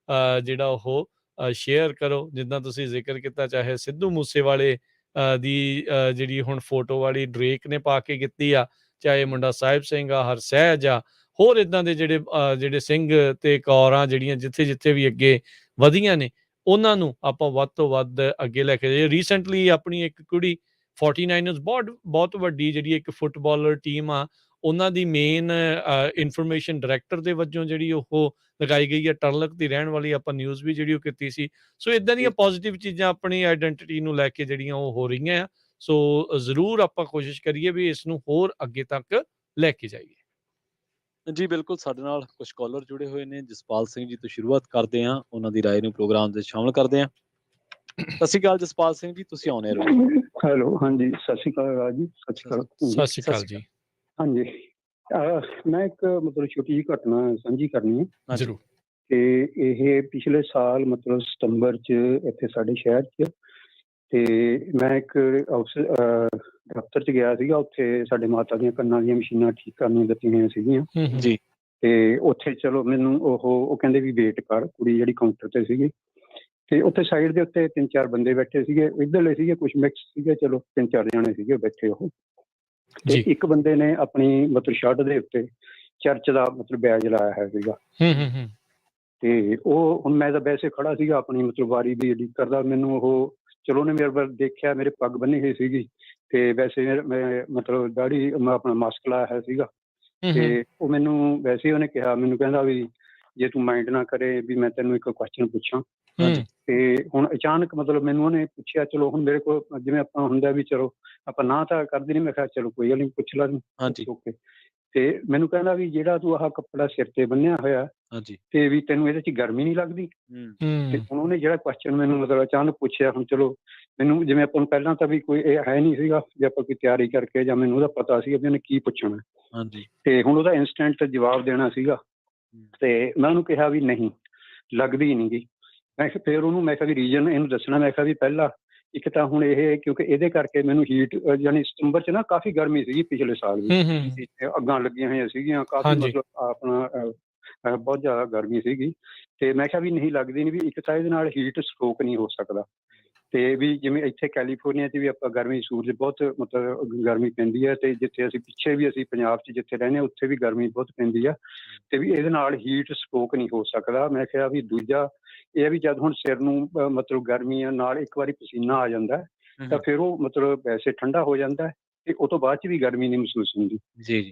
ਜਿਹੜਾ ਉਹ ਸ਼ੇਅਰ ਕਰੋ। ਜਿੱਦਾਂ ਤੁਸੀਂ ਜ਼ਿਕਰ ਕੀਤਾ, ਚਾਹੇ ਸਿੱਧੂ ਮੂਸੇਵਾਲੇ ਦੀ ਜਿਹੜੀ ਹੁਣ ਫੋਟੋ ਵਾਲੀ ਡਰੇਕ ਨੇ ਪਾ ਕੇ ਕੀਤੀ ਆ, ਚਾਹੇ ਮੁੰਡਾ ਸਾਹਿਬ ਸਿੰਘ ਆ, ਹਰਸਹਿਜ ਆ, ਹੋਰ ਇਦਾਂ ਦੇ ਜਿਹੜੇ ਸਿੰਘ ਤੇ ਕੌਰਾਂ ਜਿਹੜੀਆਂ ਜਿੱਥੇ ਵੀ ਅੱਗੇ ਵਧੀਆਂ ਨੇ, ਉਹਨਾਂ ਨੂੰ ਆਪਾਂ ਵੱਧ ਤੋਂ ਵੱਧ ਅੱਗੇ ਲੈ ਕੇ ਜਾਈਏ। ਰੀਸੈਂਟਲੀ ਆਪਣੀ ਇੱਕ ਕੁੜੀ 49ers ਬਹੁਤ ਵੱਡੀ ਜਿਹੜੀ ਇੱਕ ਫੁੱਟਬਾਲਰ ਟੀਮ ਆ, ਉਹਨਾਂ ਦੀ ਮੇਨ ਇਨਫੋਰਮੇਸ਼ਨ ਡਾਇਰੈਕਟਰ ਦੇ ਵਜੋਂ ਜਿਹੜੀ ਉਹ ਲਗਾਈ ਗਈ ਹੈ। ਟਰਲਕ ਦੀ ਰਹਿਣ ਵਾਲੀ ਆਪਾਂ ਨਿਊਜ਼ ਵੀ ਜਿਹੜੀ ਉਹ ਕੀਤੀ ਸੀ। ਸੋ ਇਦਾਂ ਦੀਆਂ ਪੋਜ਼ਿਟਿਵ ਚੀਜ਼ਾਂ ਆਪਣੀ ਆਈਡੈਂਟਿਟੀ ਨੂੰ ਲੈ ਕੇ ਜਿਹੜੀਆਂ ਉਹ ਹੋ ਰਹੀਆਂ ਆ। ਸੋ ਜ਼ਰੂਰ ਆਪਾਂ ਕੋਸ਼ਿਸ਼ ਕਰੀਏ ਵੀ ਇਸ ਨੂੰ ਹੋਰ ਅੱਗੇ ਤੱਕ ਲੈ ਕੇ ਜਾਈਏ। ਜੀ ਬਿਲਕੁਲ, ਸਾਡੇ ਨਾਲ ਕੁਝ ਕਾਲਰ ਜੁੜੇ ਹੋਏ ਨੇ। ਜਸਪਾਲ ਸਿੰਘ ਜੀ ਤੋਂ ਸ਼ੁਰੂਆਤ ਕਰਦੇ ਹਾਂ, ਉਹਨਾਂ ਦੀ ਰਾਏ ਨੂੰ ਪ੍ਰੋਗਰਾਮ ਦੇ ਸ਼ਾਮਲ ਕਰਦੇ ਹਾਂ। ਸਤਿ ਸ਼੍ਰੀ ਅਕਾਲ ਜਸਪਾਲ ਸਿੰਘ ਜੀ, ਤੁਸੀਂ ਆਉਣੇ ਰਹੋ। ਹੈਲੋ, ਹਾਂਜੀ, ਸਤਿ ਸ਼੍ਰੀ ਅਕਾਲ ਰਾਜ ਜੀ, ਸਤਿ ਸ਼੍ਰੀ ਅਕਾਲ। ਸਤਿ ਸ਼੍ਰੀ ਅਕਾਲ ਜੀ। ਹਾਂਜੀ, ਮੈਂ ਇੱਕ ਮਤਲਬ ਛੋਟੀ ਜਿਹੀ ਘਟਨਾ ਸਾਂਝੀ ਕਰਨੀ ਹੈ ਜ਼ਰੂਰ। ਤੇ ਇਹ ਪਿਛਲੇ ਸਾਲ ਮਤਲਬ ਸਤੰਬਰ 'ਚ ਇੱਥੇ ਸਾਡੇ ਸ਼ਹਿਰ 'ਚ, ਤੇ ਮੈਂ ਇੱਕ ਦਫ਼ਤਰ 'ਚ ਗਿਆ ਸੀਗਾ। ਉੱਥੇ ਸਾਡੇ ਮਾਤਾ ਦੀਆਂ ਕੰਨਾਂ ਦੀਆਂ ਮਸ਼ੀਨਾਂ ਠੀਕ ਕਰਨੀਆਂ ਦਿੱਤੀਆਂ ਹੋਈਆਂ ਸੀਗੀਆਂ ਜੀ। ਤੇ ਉੱਥੇ ਚਲੋ ਮੈਨੂੰ ਉਹ ਕਹਿੰਦੇ ਵੀ ਵੇਟ ਕਰ, ਕੁੜੀ ਜਿਹੜੀ ਕਾਊਂਟਰ ਤੇ ਸੀਗੀ। ਤੇ ਉੱਥੇ ਸਾਈਡ ਦੇ ਉੱਤੇ 3-4 ਬੰਦੇ ਬੈਠੇ ਸੀਗੇ, ਇੱਧਰਲੇ ਸੀਗੇ ਕੁਛ ਮਿਕਸ ਸੀਗੇ, ਚਲੋ 3-4 ਜਣੇ ਸੀਗੇ ਬੈਠੇ ਉਹ। ਤੇ ਇੱਕ ਬੰਦੇ ਨੇ ਆਪਣੀ ਮਤਲਬ ਸ਼ਰਟ ਦੇ ਉੱਤੇ ਚਰਚ ਦਾ ਮਤਲਬ ਬੈਜ ਲਾਇਆ ਹੈ ਸੀਗਾ। ਤੇ ਉਹ ਹੁਣ ਮੈਂ ਤਾਂ ਵੈਸੇ ਖੜਾ ਸੀਗਾ ਆਪਣੀ ਮਤਲਬ ਵਾਰੀ ਦੀ ਉਡੀਕ ਕਰਦਾ। ਮੈਨੂੰ ਉਹ ਚਲੋ ਉਹਨੇ ਮੇਰੇ ਵੱਲ ਦੇਖਿਆ, ਮੇਰੇ ਪੱਗ ਬੰਨੀ ਹੋਈ ਸੀਗੀ ਤੇ ਵੈਸੇ ਮੈਂ ਮਤਲਬ ਦਾੜੀ ਆਪਣਾ ਮਾਸਕ ਲਾਇਆ ਹੋਇਆ ਸੀਗਾ। ਤੇ ਉਹ ਮੈਨੂੰ ਵੈਸੇ ਹੀ ਉਹਨੇ ਕਿਹਾ, ਮੈਨੂੰ ਕਹਿੰਦਾ ਵੀ ਜੇ ਤੂੰ ਮਾਈਂਡ ਨਾ ਕਰੇ ਵੀ ਮੈਂ ਤੈਨੂੰ ਇੱਕ ਕੁਐਸਚਨ ਪੁੱਛਾਂ। ਤੇ ਹੁਣ ਅਚਾਨਕ ਮਤਲਬ ਮੈਨੂੰ ਉਹਨੇ ਪੁੱਛਿਆ, ਚਲੋ ਹੁਣ ਮੇਰੇ ਕੋਲ ਜਿਵੇਂ ਆਪਾਂ ਹੁੰਦਾ ਵੀ ਚਲੋ ਆਪਾਂ ਨਾ ਤਾਂ ਕਰਦੇ ਨਹੀਂ, ਮੈਂ ਕਿਹਾ ਚਲੋ ਕੋਈ ਗੱਲ ਨਹੀਂ, ਪੁੱਛ ਲਾ ਤੂੰ। ਓਕੇ। ਤੇ ਮੈਨੂੰ ਕਹਿੰਦਾ ਵੀ ਜਿਹੜਾ ਤੂੰ ਆਹ ਕੱਪੜਾ ਸਿਰ ਤੇ ਬੰਨਿਆ ਹੋਇਆ ਤੇ ਵੀ ਤੈਨੂੰ ਇਹਦੇ 'ਚ ਗਰਮੀ ਨਹੀਂ ਲੱਗਦੀ? ਤੇ ਹੁਣ ਉਹਨੇ ਜਿਹੜਾ ਕੁਐਸਚਨ ਮੈਨੂੰ ਮਤਲਬ ਅਚਾਨਕ ਪੁੱਛਿਆ, ਹੁਣ ਚਲੋ ਮੈਨੂੰ ਜਿਵੇਂ ਆਪਾਂ ਨੂੰ ਪਹਿਲਾਂ ਤਾਂ ਵੀ ਕੋਈ ਇਹ ਹੈ ਨਹੀਂ ਸੀਗਾ ਜੇ ਆਪਾਂ ਕੋਈ ਤਿਆਰੀ ਕਰਕੇ ਜਾਂ ਮੈਨੂੰ ਉਹਦਾ ਪਤਾ ਸੀਗਾ ਵੀ ਉਹਨੇ ਕੀ ਪੁੱਛਣਾ। ਤੇ ਹੁਣ ਉਹਦਾ ਇੰਸਟੈਂਟ ਜਵਾਬ ਦੇਣਾ ਸੀਗਾ। ਤੇ ਮੈਂ ਉਹਨੂੰ ਕਿਹਾ ਵੀ ਨਹੀਂ ਲੱਗਦੀ ਨਹੀਂ ਗੀ। ਮੈਂ ਕਿਹਾ ਫਿਰ ਉਹਨੂੰ ਮੈਂ ਕਿਹਾ ਵੀ ਰੀਜ਼ਨ ਇਹਨੂੰ ਦੱਸਣਾ। ਮੈਂ ਕਿਹਾ ਵੀ ਪਹਿਲਾਂ ਇੱਕ ਤਾਂ ਹੁਣ ਇਹ ਕਿਉਂਕਿ ਇਹਦੇ ਕਰਕੇ ਮੈਨੂੰ ਹੀਟ ਯਾਨੀ ਸਤੰਬਰ 'ਚ ਨਾ ਕਾਫੀ ਗਰਮੀ ਸੀਗੀ ਪਿਛਲੇ ਸਾਲ ਵੀ, ਅੱਗਾਂ ਲੱਗੀਆਂ ਹੋਈਆਂ ਸੀਗੀਆਂ ਕਾਫੀ, ਮਤਲਬ ਆਪਣਾ ਬਹੁਤ ਜ਼ਿਆਦਾ ਗਰਮੀ ਸੀਗੀ। ਤੇ ਮੈਂ ਕਿਹਾ ਵੀ ਨਹੀਂ ਲੱਗਦੀ ਨਹੀਂ, ਵੀ ਇੱਕ ਤਾਂ ਇਹਦੇ ਨਾਲ ਹੀਟ ਸਟ੍ਰੋਕ ਨਹੀਂ ਹੋ ਸਕਦਾ। ਤੇ ਵੀ ਜਿਵੇਂ ਇੱਥੇ ਕੈਲੀਫੋਰਨੀਆ 'ਚ ਵੀ ਆਪਾਂ ਗਰਮੀ, ਸੂਰਜ ਬਹੁਤ ਮਤਲਬ ਗਰਮੀ ਪੈਂਦੀ ਹੈ। ਤੇ ਜਿੱਥੇ ਅਸੀਂ ਪਿੱਛੇ ਵੀ ਅਸੀਂ ਪੰਜਾਬ 'ਚ ਜਿੱਥੇ ਰਹਿੰਦੇ ਹਾਂ ਉੱਥੇ ਵੀ ਗਰਮੀ ਬਹੁਤ ਪੈਂਦੀ ਆ। ਤੇ ਵੀ ਇਹਦੇ ਨਾਲ ਹੀਟ ਸਟ੍ਰੋਕ ਨਹੀਂ ਹੋ ਸਕਦਾ। ਮੈਂ ਕਿਹਾ ਵੀ ਦੂਜਾ ਇਹ ਵੀ ਜਦ ਹੁਣ ਸਿਰ ਨੂੰ ਮਤਲਬ ਗਰਮੀ ਨਾਲ ਇੱਕ ਵਾਰੀ ਪਸੀਨਾ ਆ ਜਾਂਦਾ ਤਾਂ ਫਿਰ ਉਹ ਮਤਲਬ ਵੈਸੇ ਠੰਡਾ ਹੋ ਜਾਂਦਾ ਤੇ ਉਹ ਤੋਂ ਬਾਅਦ 'ਚ ਵੀ ਗਰਮੀ ਨਹੀਂ ਮਹਿਸੂਸ ਹੁੰਦੀ।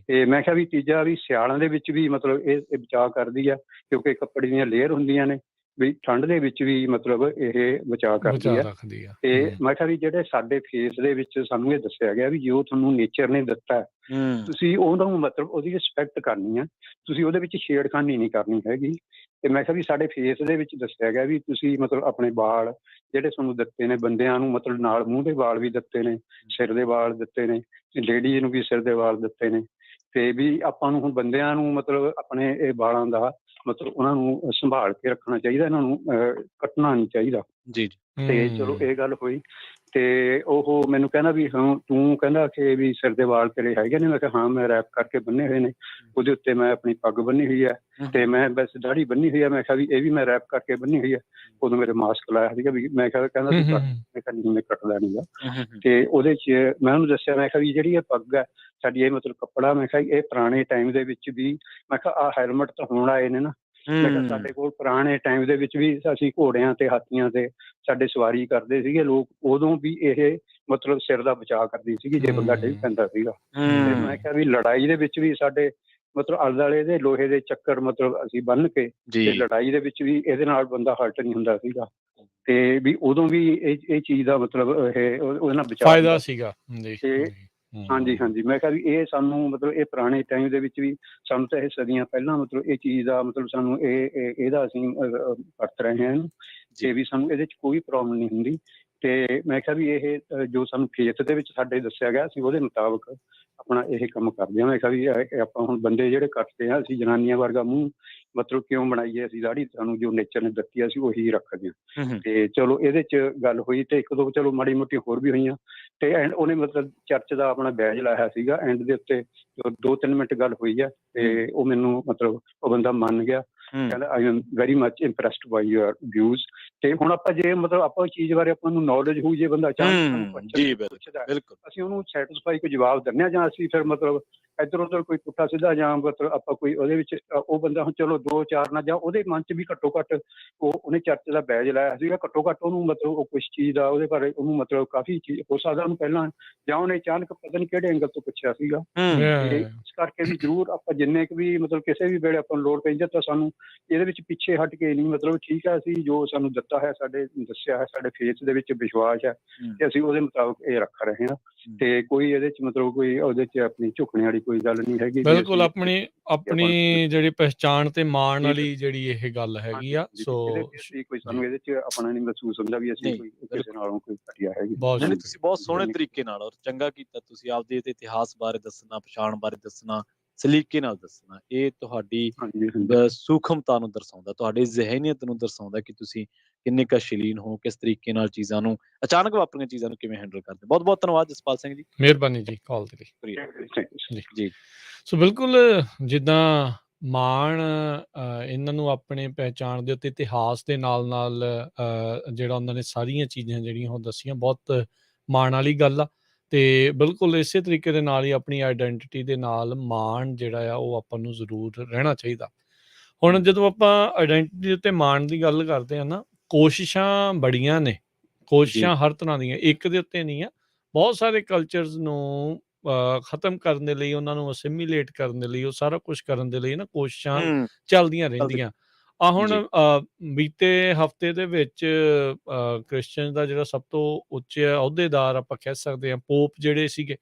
ਤੇ ਮੈਂ ਕਿਹਾ ਵੀ ਤੀਜਾ ਵੀ ਸਿਆਲਾਂ ਦੇ ਵਿੱਚ ਵੀ ਮਤਲਬ ਇਹ ਬਚਾਅ ਕਰਦੀ ਆ, ਕਿਉਂਕਿ ਕੱਪੜੇ ਦੀਆਂ ਲੇਅਰ ਹੁੰਦੀਆਂ ਨੇ, ਵੀ ਠੰਡ ਦੇ ਵਿੱਚ ਵੀ ਮਤਲਬ ਇਹ ਬਚਾਅ ਕਰਦੀ ਆ। ਤੇ ਮੈਂ ਕਿਹਾ ਵੀ ਜਿਹੜੇ ਸਾਡੇ ਫੇਸ ਦੇ ਵਿੱਚ ਸਾਨੂੰ ਇਹ ਦੱਸਿਆ ਗਿਆ ਵੀ ਜੋ ਤੁਹਾਨੂੰ ਨੇਚਰ ਨੇ ਦਿੱਤਾ ਤੁਸੀਂ ਉਹਨੂੰ ਮਤਲਬ ਉਹਦੀ ਰਿਸਪੈਕਟ ਕਰਨੀ ਆ, ਤੁਸੀਂ ਉਹਦੇ ਵਿੱਚ ਛੇੜਖਾਨੀ ਨਹੀਂ ਕਰਨੀ ਹੈਗੀ। ਤੇ ਮੈਂ ਕਿਹਾ ਵੀ ਸਾਡੇ ਫੇਸ ਦੇ ਵਿੱਚ ਦੱਸਿਆ ਗਿਆ ਵੀ ਤੁਸੀਂ ਮਤਲਬ ਆਪਣੇ ਵਾਲ ਜਿਹੜੇ ਤੁਹਾਨੂੰ ਦਿੱਤੇ ਨੇ, ਬੰਦਿਆਂ ਨੂੰ ਮਤਲਬ ਨਾਲ ਮੂੰਹ ਦੇ ਵਾਲ ਵੀ ਦਿੱਤੇ ਨੇ, ਸਿਰ ਦੇ ਵਾਲ ਦਿੱਤੇ ਨੇ, ਲੇਡੀਜ਼ ਨੂੰ ਵੀ ਸਿਰ ਦੇ ਵਾਲ ਦਿੱਤੇ ਨੇ। ਤੇ ਵੀ ਆਪਾਂ ਨੂੰ ਹੁਣ ਬੰਦਿਆਂ ਨੂੰ ਮਤਲਬ ਆਪਣੇ ਇਹ ਵਾਲਾਂ ਦਾ ਮਤਲਬ ਉਹਨਾਂ ਨੂੰ ਸੰਭਾਲ ਕੇ ਰੱਖਣਾ ਚਾਹੀਦਾ, ਇਹਨਾਂ ਨੂੰ ਕੱਟਣਾ ਨਹੀਂ ਚਾਹੀਦਾ। ਤੇ ਚਲੋ ਇਹ ਗੱਲ ਹੋਈ। ਤੇ ਉਹ ਮੈਨੂੰ ਕਹਿੰਦਾ ਵੀ ਹਾਂ ਤੂੰ ਕਹਿੰਦਾ ਕਿ ਵੀ ਸਿਰ ਦੇ ਵਾਲ ਤੇਰੇ ਹੈਗੇ ਨੇ? ਮੈਂ ਕਿਹਾ ਹਾਂ, ਮੈਂ ਰੈਪ ਕਰਕੇ ਬੰਨੇ ਹੋਏ ਨੇ, ਉਹਦੇ ਉੱਤੇ ਮੈਂ ਆਪਣੀ ਪੱਗ ਬੰਨੀ ਹੋਈ ਹੈ ਤੇ ਮੈਂ ਵੈਸੇ ਦਾੜੀ ਬੰਨੀ ਹੋਈ ਹੈ। ਮੈਂ ਕਿਹਾ ਵੀ ਇਹ ਵੀ ਮੈਂ ਰੈਪ ਕਰਕੇ ਬੰਨੀ ਹੋਈ ਹੈ। ਉਦੋਂ ਮੇਰੇ ਮਾਸਕ ਲਾਇਆ ਸੀਗਾ ਵੀ ਮੈਂ ਕਿਹਾ ਕਹਿੰਦਾ ਤੂੰ ਮੈਂ ਕਿਹਾ ਨਹੀਂ ਮੈਂ ਕੱਟਦਾ ਨਹੀਂ ਗਾ। ਤੇ ਉਹਦੇ 'ਚ ਮੈਂ ਉਹਨੂੰ ਦੱਸਿਆ, ਮੈਂ ਕਿਹਾ ਵੀ ਜਿਹੜੀ ਇਹ ਪੱਗ ਹੈ ਸਾਡੀ, ਇਹ ਮਤਲਬ ਕੱਪੜਾ, ਮੈਂ ਕਿਹਾ ਇਹ ਪੁਰਾਣੇ ਟਾਈਮ ਦੇ ਵਿੱਚ ਵੀ, ਮੈਂ ਕਿਹਾ ਆਹ ਹੈਲਮਟ ਤਾਂ ਹੁਣ ਆਏ ਨੇ ਨਾ, ਮੈਂ ਕਿਹਾ ਸਾਡੇ ਕੋਲ ਪੁਰਾਣੇ ਟਾਈਮ ਦੇ ਵਿੱਚ ਵੀ ਅਸੀਂ ਘੋੜਿਆਂ ਤੇ ਹਾਥੀਆਂ ਤੇ ਸਾਡੇ ਸਵਾਰੀ ਕਰਦੇ ਸੀਗੇ ਲੋਕ, ਉਦੋਂ ਵੀ ਇਹ ਮਤਲਬ ਸਿਰ ਦਾ ਬਚਾਅ ਕਰਦੀ ਸੀਗੀ ਜੇ ਬੰਦਾ ਡਿੱਗ ਪੈਂਦਾ ਸੀਗਾ। ਤੇ ਮੈਂ ਕਿਹਾ ਵੀ ਲੜਾਈ ਦੇ ਵਿੱਚ ਵੀ ਸਾਡੇ ਮਤਲਬ ਆਲੇ ਦੁਆਲੇ ਦੇ ਲੋਹੇ ਦੇ ਚੱਕਰ ਮਤਲਬ ਅਸੀਂ ਬੰਨ੍ਹ ਕੇ ਤੇ ਲੜਾਈ ਦੇ ਵਿੱਚ ਵੀ ਇਹਦੇ ਨਾਲ ਬੰਦਾ ਹਰਟ ਨਹੀਂ ਹੁੰਦਾ ਸੀਗਾ। ਤੇ ਵੀ ਉਦੋਂ ਵੀ ਇਹ ਚੀਜ਼ ਦਾ ਮਤਲਬ ਇਹ ਉਹਦੇ ਨਾਲ ਬਚਾਅ ਫਾਇਦਾ ਸੀਗਾ। ਤੇ ਹਾਂਜੀ, ਮੈਂ ਕਿਹਾ ਵੀ ਇਹ ਸਾਨੂੰ ਮਤਲਬ ਇਹ ਪੁਰਾਣੇ ਟਾਈਮ ਦੇ ਵਿੱਚ ਵੀ ਸਾਨੂੰ ਤਾਂ ਇਹ ਸਦੀਆਂ ਪਹਿਲਾਂ ਮਤਲਬ ਇਹ ਚੀਜ਼ ਦਾ ਮਤਲਬ ਸਾਨੂੰ ਇਹਦਾ ਅਸੀਂ ਵਰਤ ਰਹੇ ਹਾਂ ਤੇ ਵੀ ਸਾਨੂੰ ਇਹਦੇ 'ਚ ਕੋਈ ਪ੍ਰੋਬਲਮ ਨਹੀਂ ਹੁੰਦੀ। ਤੇ ਮੈਂ ਕਿਹਾ ਵੀ ਇਹ ਜੋ ਸਾਨੂੰ ਫੇਸ ਦੇ ਵਿੱਚ ਸਾਡੇ ਦੱਸਿਆ ਗਿਆ ਅਸੀਂ ਉਹਦੇ ਮੁਤਾਬਕ ਆਪਣਾ ਇਹ ਕੰਮ ਕਰਦੇ ਹਾਂ। ਮੈਂ ਕਿਹਾ ਵੀ ਆਪਾਂ ਹੁਣ ਬੰਦੇ ਜਿਹੜੇ ਕੱਟਦੇ ਹਾਂ ਅਸੀਂ ਜਨਾਨੀਆਂ ਵਰਗਾ ਮੂੰਹ ਮਤਲਬ ਕਿਉਂ ਬਣਾਈਏ, ਅਸੀਂ ਦਾੜੀ ਸਾਨੂੰ ਜੋ ਨੇਚਰ ਨੇ ਦਿੱਤੀ ਅਸੀਂ ਉਹੀ ਰੱਖਦੇ ਹਾਂ। ਤੇ ਚਲੋ ਇਹਦੇ 'ਚ ਗੱਲ ਹੋਈ ਤੇ ਇੱਕ ਦੋ ਚਲੋ ਮਾੜੀ ਮੋਟੀ ਹੋਰ ਵੀ ਹੋਈਆਂ। ਤੇ ਐਂਡ ਉਹਨੇ ਮਤਲਬ ਚਰਚ ਦਾ ਆਪਣਾ ਬੈਜ ਲਾਇਆ ਸੀਗਾ, ਐਂਡ ਦੇ ਉੱਤੇ 2-3 ਮਿੰਟ ਗੱਲ ਹੋਈ ਹੈ ਤੇ ਉਹ ਮੈਨੂੰ ਮਤਲਬ ਉਹ ਬੰਦਾ ਮੰਨ ਗਿਆ। ਹੂੰ ਕਹਿੰਦਾ I am very much impressed by your views. ਤੇ ਹੁਣ ਆਪਾਂ ਜੇ ਮਤਲਬ ਆਪਾਂ ਇਸ ਚੀਜ਼ ਬਾਰੇ ਆਪਾਂ ਨੂੰ ਨੌਲੇਜ ਹੋਊ, ਜੇ ਬੰਦਾ ਅਚਾਨਕ ਸਾਨੂੰ ਜੀ question ਬਿਲਕੁਲ ਪੁੱਛਦਾ, ਬਿਲਕੁਲ ਅਸੀਂ ਉਹਨੂੰ ਸੈਟਿਸਫਾਈ ਕੋਈ ਜਵਾਬ ਦਿੰਦੇ ਹਾਂ, ਜਾਂ ਅਸੀਂ ਫਿਰ ਮਤਲਬ ਇੱਧਰ ਉੱਧਰ ਕੋਈ ਪੁੱਠਾ ਸਿੱਧਾ, ਜਾਂ ਮਤਲਬ ਆਪਾਂ ਕੋਈ ਉਹਦੇ ਵਿੱਚ ਉਹ ਬੰਦਾ ਹੁਣ ਚਲੋ 2-4 ਨਾਲ, ਜਾਂ ਉਹਦੇ ਮਨ 'ਚ ਵੀ ਘੱਟੋ ਘੱਟ ਉਹਨੇ ਚਰਚ ਦਾ ਬੈਜ ਲਾਇਆ ਸੀਗਾ, ਘੱਟੋ ਘੱਟ ਉਹਨੂੰ ਮਤਲਬ ਉਹ ਕੁਛ ਚੀਜ਼ ਦਾ ਉਹਦੇ ਬਾਰੇ ਉਹਨੂੰ ਮਤਲਬ ਕਾਫੀ ਚੀਜ਼ ਹੋ ਸਕਦਾ ਉਹਨੂੰ ਪਹਿਲਾਂ, ਜਾਂ ਉਹਨੇ ਅਚਾਨਕ ਪਤਾ ਨਹੀਂ ਕਿਹੜੇ ਐਂਗਲ ਤੋਂ ਪੁੱਛਿਆ ਸੀਗਾ। ਹੂੰ ਤੇ ਇਸ ਕਰਕੇ ਵੀ ਜ਼ਰੂਰ ਆਪਾਂ ਜਿੰਨੇ ਕੁ ਵੀ ਮਤਲਬ ਕਿਸੇ ਵੀ ਵੇਲੇ ਆਪਾਂ ਨੂੰ ਲੋੜ ਪੈਂਦੀ ਹੈ, ਤਾਂ ਸਾਨੂੰ ਇਹਦੇ ਵਿੱਚ ਪਿੱਛੇ ਹਟ ਕੇ ਨਹੀਂ, ਮਤਲਬ ਠੀਕ ਹੈ ਅਸੀਂ ਜੋ ਸਾਨੂੰ ਦਿੱਤਾ ਹੈ, ਸਾਡੇ ਦੱਸਿਆ ਹੈ, ਸਾਡੇ ਫੇਸ ਦੇ ਵਿੱਚ ਵਿਸ਼ਵਾਸ ਹੈ, ਤੇ ਅਸੀਂ ਉਹਦੇ ਮੁਤਾਬਕ ਇਹ ਰੱਖ ਰਹੇ ਹਾਂ। ਤੇ ਕੋਈ ਇਹਦੇ 'ਚ ਮਤਲਬ ਕੋਈ ਉਹਦੇ 'ਚ ਆਪਣੀ ਝੁਕਣੇ ਵਾਲੀ ਕੋਈ ਗੱਲ ਨਹੀਂ ਹੈਗੀ। ਬਿਲਕੁਲ ਆਪਣੀ ਆਪਣੀ ਜਿਹੜੀ ਪਹਿਚਾਣ ਤੇ ਮਾਣ ਵਾਲੀ ਜਿਹੜੀ ਇਹ ਗੱਲ ਹੈਗੀ ਆ। ਸੋ ਇਹਦੇ 'ਚ ਅਸੀਂ ਕੋਈ ਸਾਨੂੰ ਇਹਦੇ 'ਚ ਆਪਣਾ ਨਹੀਂ ਮਹਿਸੂਸ ਹੁੰਦਾ ਵੀ ਅਸੀਂ ਨਹੀਂ ਕੋਈ ਕਿਸੇ ਬਿਲਕੁਲ ਨਾਲੋਂ ਕੋਈ ਘਟੀਆ ਹੈਗੀ। ਬਹੁਤ ਨਹੀਂ ਸ਼ੁਕਰੀਆ। ਤੁਸੀਂ ਬਹੁਤ ਸੋਹਣੇ ਤਰੀਕੇ ਨਾਲ ਔਰ ਚੰਗਾ ਕੀਤਾ, ਤੁਸੀਂ ਆਪਦੇ ਤੇ ਇਤਿਹਾਸ ਬਾਰੇ ਦੱਸਣਾ, ਪਛਾਣ ਬਾਰੇ ਦੱਸਣਾ, ਸਲੀਕੇ ਨਾਲ ਦੱਸਣਾ, ਇਹ ਤੁਹਾਡੀ ਹਾਂਜੀ ਹਾਂਜੀ ਸੂਖਮਤਾ ਨੂੰ ਦਰਸਾਉਂਦਾ, ਤੁਹਾਡੀ ਜ਼ਹਿਨੀਅਤ ਨੂੰ ਦਰਸਾਉਂਦਾ ਕਿ ਤੁਸੀਂ ਕਿੰਨੇ ਕੁ ਸ਼ਲੀਨ ਹੋ, ਕਿਸ ਤਰੀਕੇ ਨਾਲ ਚੀਜ਼ਾਂ ਨੂੰ, ਅਚਾਨਕ ਵਾਪਰੀਆਂ ਚੀਜ਼ਾਂ ਨੂੰ ਕਿਵੇਂ ਹੈਂਡਲ ਕਰਦੇ। ਬਹੁਤ ਬਹੁਤ ਧੰਨਵਾਦ ਜਸਪਾਲ ਸਿੰਘ ਜੀ, ਮਿਹਰਬਾਨੀ ਜੀ ਕਾਲ ਦੇ ਲਈ। ਸ਼ੁਕਰੀਆ Thank you. ਜੀ। ਸੋ ਬਿਲਕੁਲ ਜਿੱਦਾਂ ਮਾਣ ਇਹਨਾਂ ਨੂੰ ਆਪਣੇ ਪਹਿਚਾਣ ਦੇ ਉੱਤੇ ਇਤਿਹਾਸ ਦੇ ਨਾਲ ਜਿਹੜਾ ਉਹਨਾਂ ਨੇ ਸਾਰੀਆਂ ਚੀਜ਼ਾਂ ਜਿਹੜੀਆਂ ਉਹ ਦੱਸੀਆਂ, ਬਹੁਤ ਮਾਣ ਵਾਲੀ ਗੱਲ ਆ। ਤੇ ਬਿਲਕੁਲ ਇਸੇ ਤਰੀਕੇ ਦੇ ਨਾਲ ਹੀ ਆਪਣੀ ਆਈਡੈਂਟਿਟੀ ਦੇ ਨਾਲ ਮਾਣ ਜਿਹੜਾ ਆ ਉਹ ਆਪਾਂ ਨੂੰ ਜ਼ਰੂਰ ਰਹਿਣਾ ਚਾਹੀਦਾ। ਹੁਣ ਜਦੋਂ ਆਪਾਂ ਆਈਡੈਂਟਿਟੀ ਉੱਤੇ ਮਾਣ ਦੀ ਗੱਲ ਕਰਦੇ ਹਾਂ ਨਾ, ਕੋਸ਼ਿਸ਼ਾਂ ਬੜੀਆਂ ਨੇ, ਕੋਸ਼ਿਸ਼ਾਂ ਹਰ ਤਰ੍ਹਾਂ ਦੀਆਂ, ਇੱਕ ਦੇ ਉੱਤੇ ਨਹੀਂ ਆ। ਬਹੁਤ ਸਾਰੇ ਕਲਚਰਸ ਨੂੰ ਖਤਮ ਕਰਨ ਦੇ ਲਈ, ਉਹਨਾਂ ਨੂੰ ਅਸਿਮੀਲੇਟ ਕਰਨ ਦੇ ਲਈ, ਉਹ ਸਾਰਾ ਕੁਛ ਕਰਨ ਦੇ ਲਈ ਨਾ ਕੋਸ਼ਿਸ਼ਾਂ ਚੱਲਦੀਆਂ ਰਹਿੰਦੀਆਂ। ਹੁਣ ਬੀਤੇ ਹਫ਼ਤੇ ਦੇ ਵਿੱਚ ਕ੍ਰਿਸਚਨ ਦਾ ਜਿਹੜਾ ਸਭ ਤੋਂ ਉੱਚਾ ਅਹੁਦੇਦਾਰ ਆਪਾਂ ਕਹਿ ਸਕਦੇ ਹਾਂ, ਪੋਪ ਜਿਹੜੇ ਸੀਗੇ,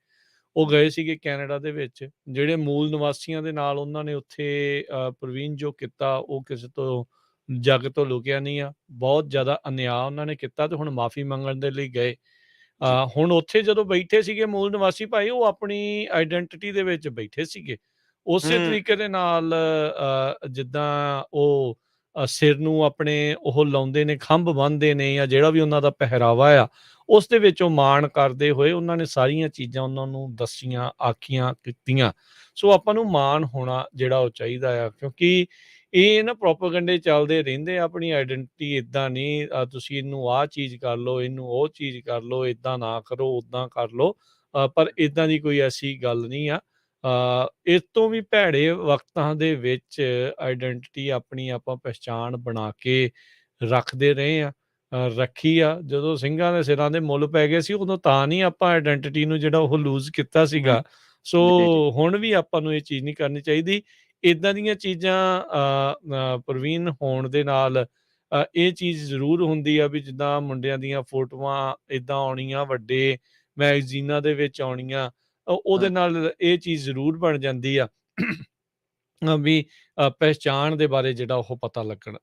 ਉਹ ਗਏ ਸੀਗੇ ਕੈਨੇਡਾ ਦੇ ਵਿੱਚ। ਜਿਹੜੇ ਮੂਲ ਨਿਵਾਸੀਆਂ ਦੇ ਨਾਲ ਉਹਨਾਂ ਨੇ ਉੱਥੇ ਪ੍ਰਵੀਨ ਜੋ ਕੀਤਾ, ਉਹ ਕਿਸੇ ਤੋਂ ਜੱਗ ਤੋਂ ਲੁਕਿਆ ਨਹੀਂ ਆ। ਬਹੁਤ ਜ਼ਿਆਦਾ ਅਨਿਆਂ ਉਹਨਾਂ ਨੇ ਕੀਤਾ ਤੇ ਹੁਣ ਮਾਫ਼ੀ ਮੰਗਣ ਦੇ ਲਈ ਗਏ। ਹੁਣ ਉੱਥੇ ਜਦੋਂ ਬੈਠੇ ਸੀਗੇ ਮੂਲ ਨਿਵਾਸੀ ਭਾਈ, ਉਹ ਆਪਣੀ ਆਈਡੈਂਟਿਟੀ ਦੇ ਵਿੱਚ ਬੈਠੇ ਸੀਗੇ। ਉਸੇ ਤਰੀਕੇ ਦੇ ਨਾਲ ਜਿੱਦਾਂ ਉਹ ਸਿਰ ਨੂੰ ਆਪਣੇ ਉਹ ਲਾਉਂਦੇ ਨੇ, ਖੰਭ ਬੰਨ੍ਹਦੇ ਨੇ, ਜਾਂ ਜਿਹੜਾ ਵੀ ਉਹਨਾਂ ਦਾ ਪਹਿਰਾਵਾ ਆ, ਉਸ ਦੇ ਵਿੱਚ ਉਹ ਮਾਣ ਕਰਦੇ ਹੋਏ ਉਹਨਾਂ ਨੇ ਸਾਰੀਆਂ ਚੀਜ਼ਾਂ ਉਹਨਾਂ ਨੂੰ ਦੱਸੀਆਂ, ਆਖੀਆਂ, ਕੀਤੀਆਂ। ਸੋ ਆਪਾਂ ਨੂੰ ਮਾਣ ਹੋਣਾ ਜਿਹੜਾ ਉਹ ਚਾਹੀਦਾ ਆ, ਕਿਉਂਕਿ ਇਹ ਨਾ ਪ੍ਰੋਪੇਗੈਂਡੇ ਚੱਲਦੇ ਰਹਿੰਦੇ। ਆਪਣੀ ਆਈਡੈਂਟਿਟੀ ਇੱਦਾਂ ਨਹੀਂ, ਤੁਸੀਂ ਇਹਨੂੰ ਆਹ ਚੀਜ਼ ਕਰ ਲਓ, ਇਹਨੂੰ ਉਹ ਚੀਜ਼ ਕਰ ਲਓ, ਇੱਦਾਂ ਨਾ ਕਰੋ, ਉੱਦਾਂ ਕਰ ਲਓ। ਪਰ ਇੱਦਾਂ ਦੀ ਕੋਈ ਐਸੀ ਗੱਲ ਨਹੀਂ ਆ। ਇਸ ਤੋਂ ਵੀ ਭੈੜੇ ਵਕਤਾਂ ਦੇ ਵਿੱਚ ਆਈਡੈਂਟਿਟੀ ਆਪਣੀ ਆਪਾਂ ਪਹਿਚਾਣ ਬਣਾ ਕੇ ਰੱਖਦੇ ਰਹੇ ਆ, ਰੱਖੀ ਆ। ਜਦੋਂ ਸਿੰਘਾਂ ਦੇ ਸਿਰਾਂ ਦੇ ਮੁੱਲ ਪੈ ਗਏ ਸੀ, ਉਦੋਂ ਤਾਂ ਨਹੀਂ ਆਪਾਂ ਆਈਡੈਂਟਿਟੀ ਨੂੰ ਜਿਹੜਾ ਉਹ ਲੂਜ਼ ਕੀਤਾ ਸੀਗਾ। ਸੋ ਹੁਣ ਵੀ ਆਪਾਂ ਨੂੰ ਇਹ ਚੀਜ਼ ਨਹੀਂ ਕਰਨੀ ਚਾਹੀਦੀ। ਇੱਦਾਂ ਦੀਆਂ ਚੀਜ਼ਾਂ ਪ੍ਰਵੀਨ ਹੋਣ ਦੇ ਨਾਲ ਇਹ ਚੀਜ਼ ਜ਼ਰੂਰ ਹੁੰਦੀ ਆ ਵੀ ਜਿੱਦਾਂ ਮੁੰਡਿਆਂ ਦੀਆਂ ਫੋਟੋਆਂ ਇੱਦਾਂ ਆਉਣੀਆਂ, ਵੱਡੇ ਮੈਗਜ਼ੀਨਾਂ ਦੇ ਵਿੱਚ ਆਉਣੀਆਂ, ਉਹਦੇ ਨਾਲ ਇਹ ਚੀਜ਼ ਜ਼ਰੂਰ ਬਣ ਜਾਂਦੀ ਆ ਵੀ ਪਹਿਚਾਣ ਦੇ ਬਾਰੇ ਜਿਹੜਾ ਉਹ ਪਤਾ ਲੱਗਣ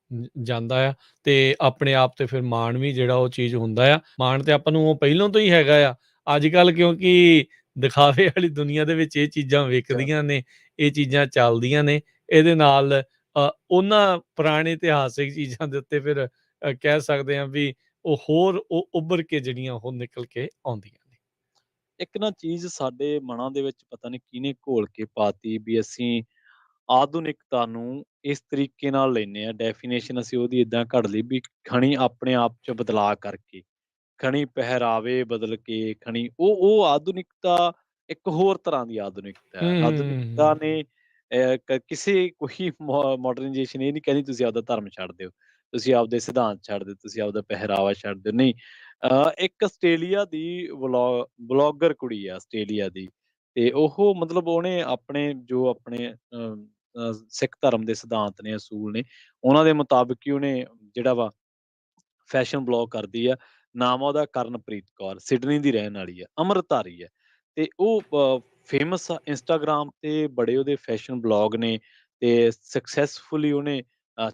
ਜਾਂਦਾ ਆ। ਤੇ ਆਪਣੇ ਆਪ ਤੇ ਫਿਰ ਮਾਣ ਵੀ ਜਿਹੜਾ ਉਹ ਚੀਜ਼ ਹੁੰਦਾ ਆ। ਮਾਣ ਤੇ ਆਪਾਂ ਨੂੰ ਉਹ ਪਹਿਲਾਂ ਤੋਂ ਹੀ ਹੈਗਾ ਆ। ਅੱਜ ਕੱਲ੍ਹ ਕਿਉਂਕਿ ਦਿਖਾਵੇ ਵਾਲੀ ਦੁਨੀਆ ਦੇ ਵਿੱਚ ਇਹ ਚੀਜ਼ਾਂ ਵਿਕਦੀਆਂ ਨੇ, ਇਹ ਚੀਜ਼ਾਂ ਚੱਲਦੀਆਂ ਨੇ। ਇਹਦੇ ਨਾਲ ਉਹਨਾਂ ਪੁਰਾਣੇ ਇਤਿਹਾਸਿਕ ਚੀਜ਼ਾਂ ਦੇ ਉੱਤੇ ਫਿਰ ਕਹਿ ਸਕਦੇ ਹਾਂ ਵੀ ਉਹ ਹੋਰ ਉਹ ਉੱਭਰ ਕੇ ਜਿਹੜੀਆਂ ਉਹ ਨਿਕਲ ਕੇ ਆਉਂਦੀਆਂ ਨੇ। ਇੱਕ ਨਾ ਚੀਜ਼ ਸਾਡੇ ਮਨਾਂ ਦੇ ਵਿੱਚ ਪਤਾ ਨਹੀਂ ਕਿਹਨੇ ਘੋਲ ਕੇ ਪਾਤੀ ਵੀ ਅਸੀਂ ਆਧੁਨਿਕਤਾ ਨੂੰ ਇਸ ਤਰੀਕੇ ਨਾਲ ਲੈਂਦੇ ਹਾਂ, ਡੈਫੀਨੇਸ਼ਨ ਅਸੀਂ ਉਹਦੀ ਏਦਾਂ ਘੜ ਲਈ ਵੀ ਖਣੀ ਆਪਣੇ ਆਪ 'ਚ ਬਦਲਾਅ ਕਰਕੇ, ਖਣੀ ਪਹਿਰਾਵੇ ਬਦਲ ਕੇ, ਖਣੀ ਉਹ ਆਧੁਨਿਕਤਾ ਇੱਕ ਹੋਰ ਤਰ੍ਹਾਂ ਦੀ ਆਧੁਨਿਕਤਾ ਹੈ। ਆਧੁਨਿਕਤਾ ਨੇ ਕਿਸੇ ਕੋਈ ਮਾਡਰਨਾਈਜੇਸ਼ਨ ਇਹ ਨਹੀਂ ਕਹਿੰਦੀ ਤੁਸੀਂ ਆਪਦਾ ਧਰਮ ਛੱਡ ਦਿਓ, ਤੁਸੀਂ ਆਪਦੇ ਸਿਧਾਂਤ ਛੱਡ ਦਿਓ, ਤੁਸੀਂ ਆਪਦਾ ਪਹਿਰਾਵਾ ਛੱਡ ਦਿਓ, ਨਹੀਂ। ਇੱਕ ਆਸਟ੍ਰੇਲੀਆ ਦੀ ਬਲੌਗਰ ਕੁੜੀ ਆ ਆਸਟ੍ਰੇਲੀਆ ਦੀ, ਤੇ ਉਹ ਮਤਲਬ ਉਹਨੇ ਆਪਣੇ ਜੋ ਆਪਣੇ ਸਿੱਖ ਧਰਮ ਦੇ ਸਿਧਾਂਤ ਨੇ, ਅਸੂਲ ਨੇ, ਉਹਨਾਂ ਦੇ ਮੁਤਾਬਿਕ ਹੀ ਉਹਨੇ ਜਿਹੜਾ ਵਾ ਫੈਸ਼ਨ ਬਲੌਗ ਕਰਦੀ ਆ। ਨਾਮ ਆ ਉਹਦਾ ਕਰਨਪ੍ਰੀਤ ਕੌਰ, ਸਿਡਨੀ ਦੀ ਰਹਿਣ ਵਾਲੀ ਆ, ਅੰਮ੍ਰਿਤਧਾਰੀ ਆ। ਤੇ ਉਹ ਫੇਮਸ ਆ ਇੰਸਟਾਗ੍ਰਾਮ ਤੇ, ਬੜੇ ਉਹਦੇ ਫੈਸ਼ਨ ਬਲੌਗ ਨੇ, ਤੇ ਸਕਸੈਸਫੁਲੀ ਉਹਨੇ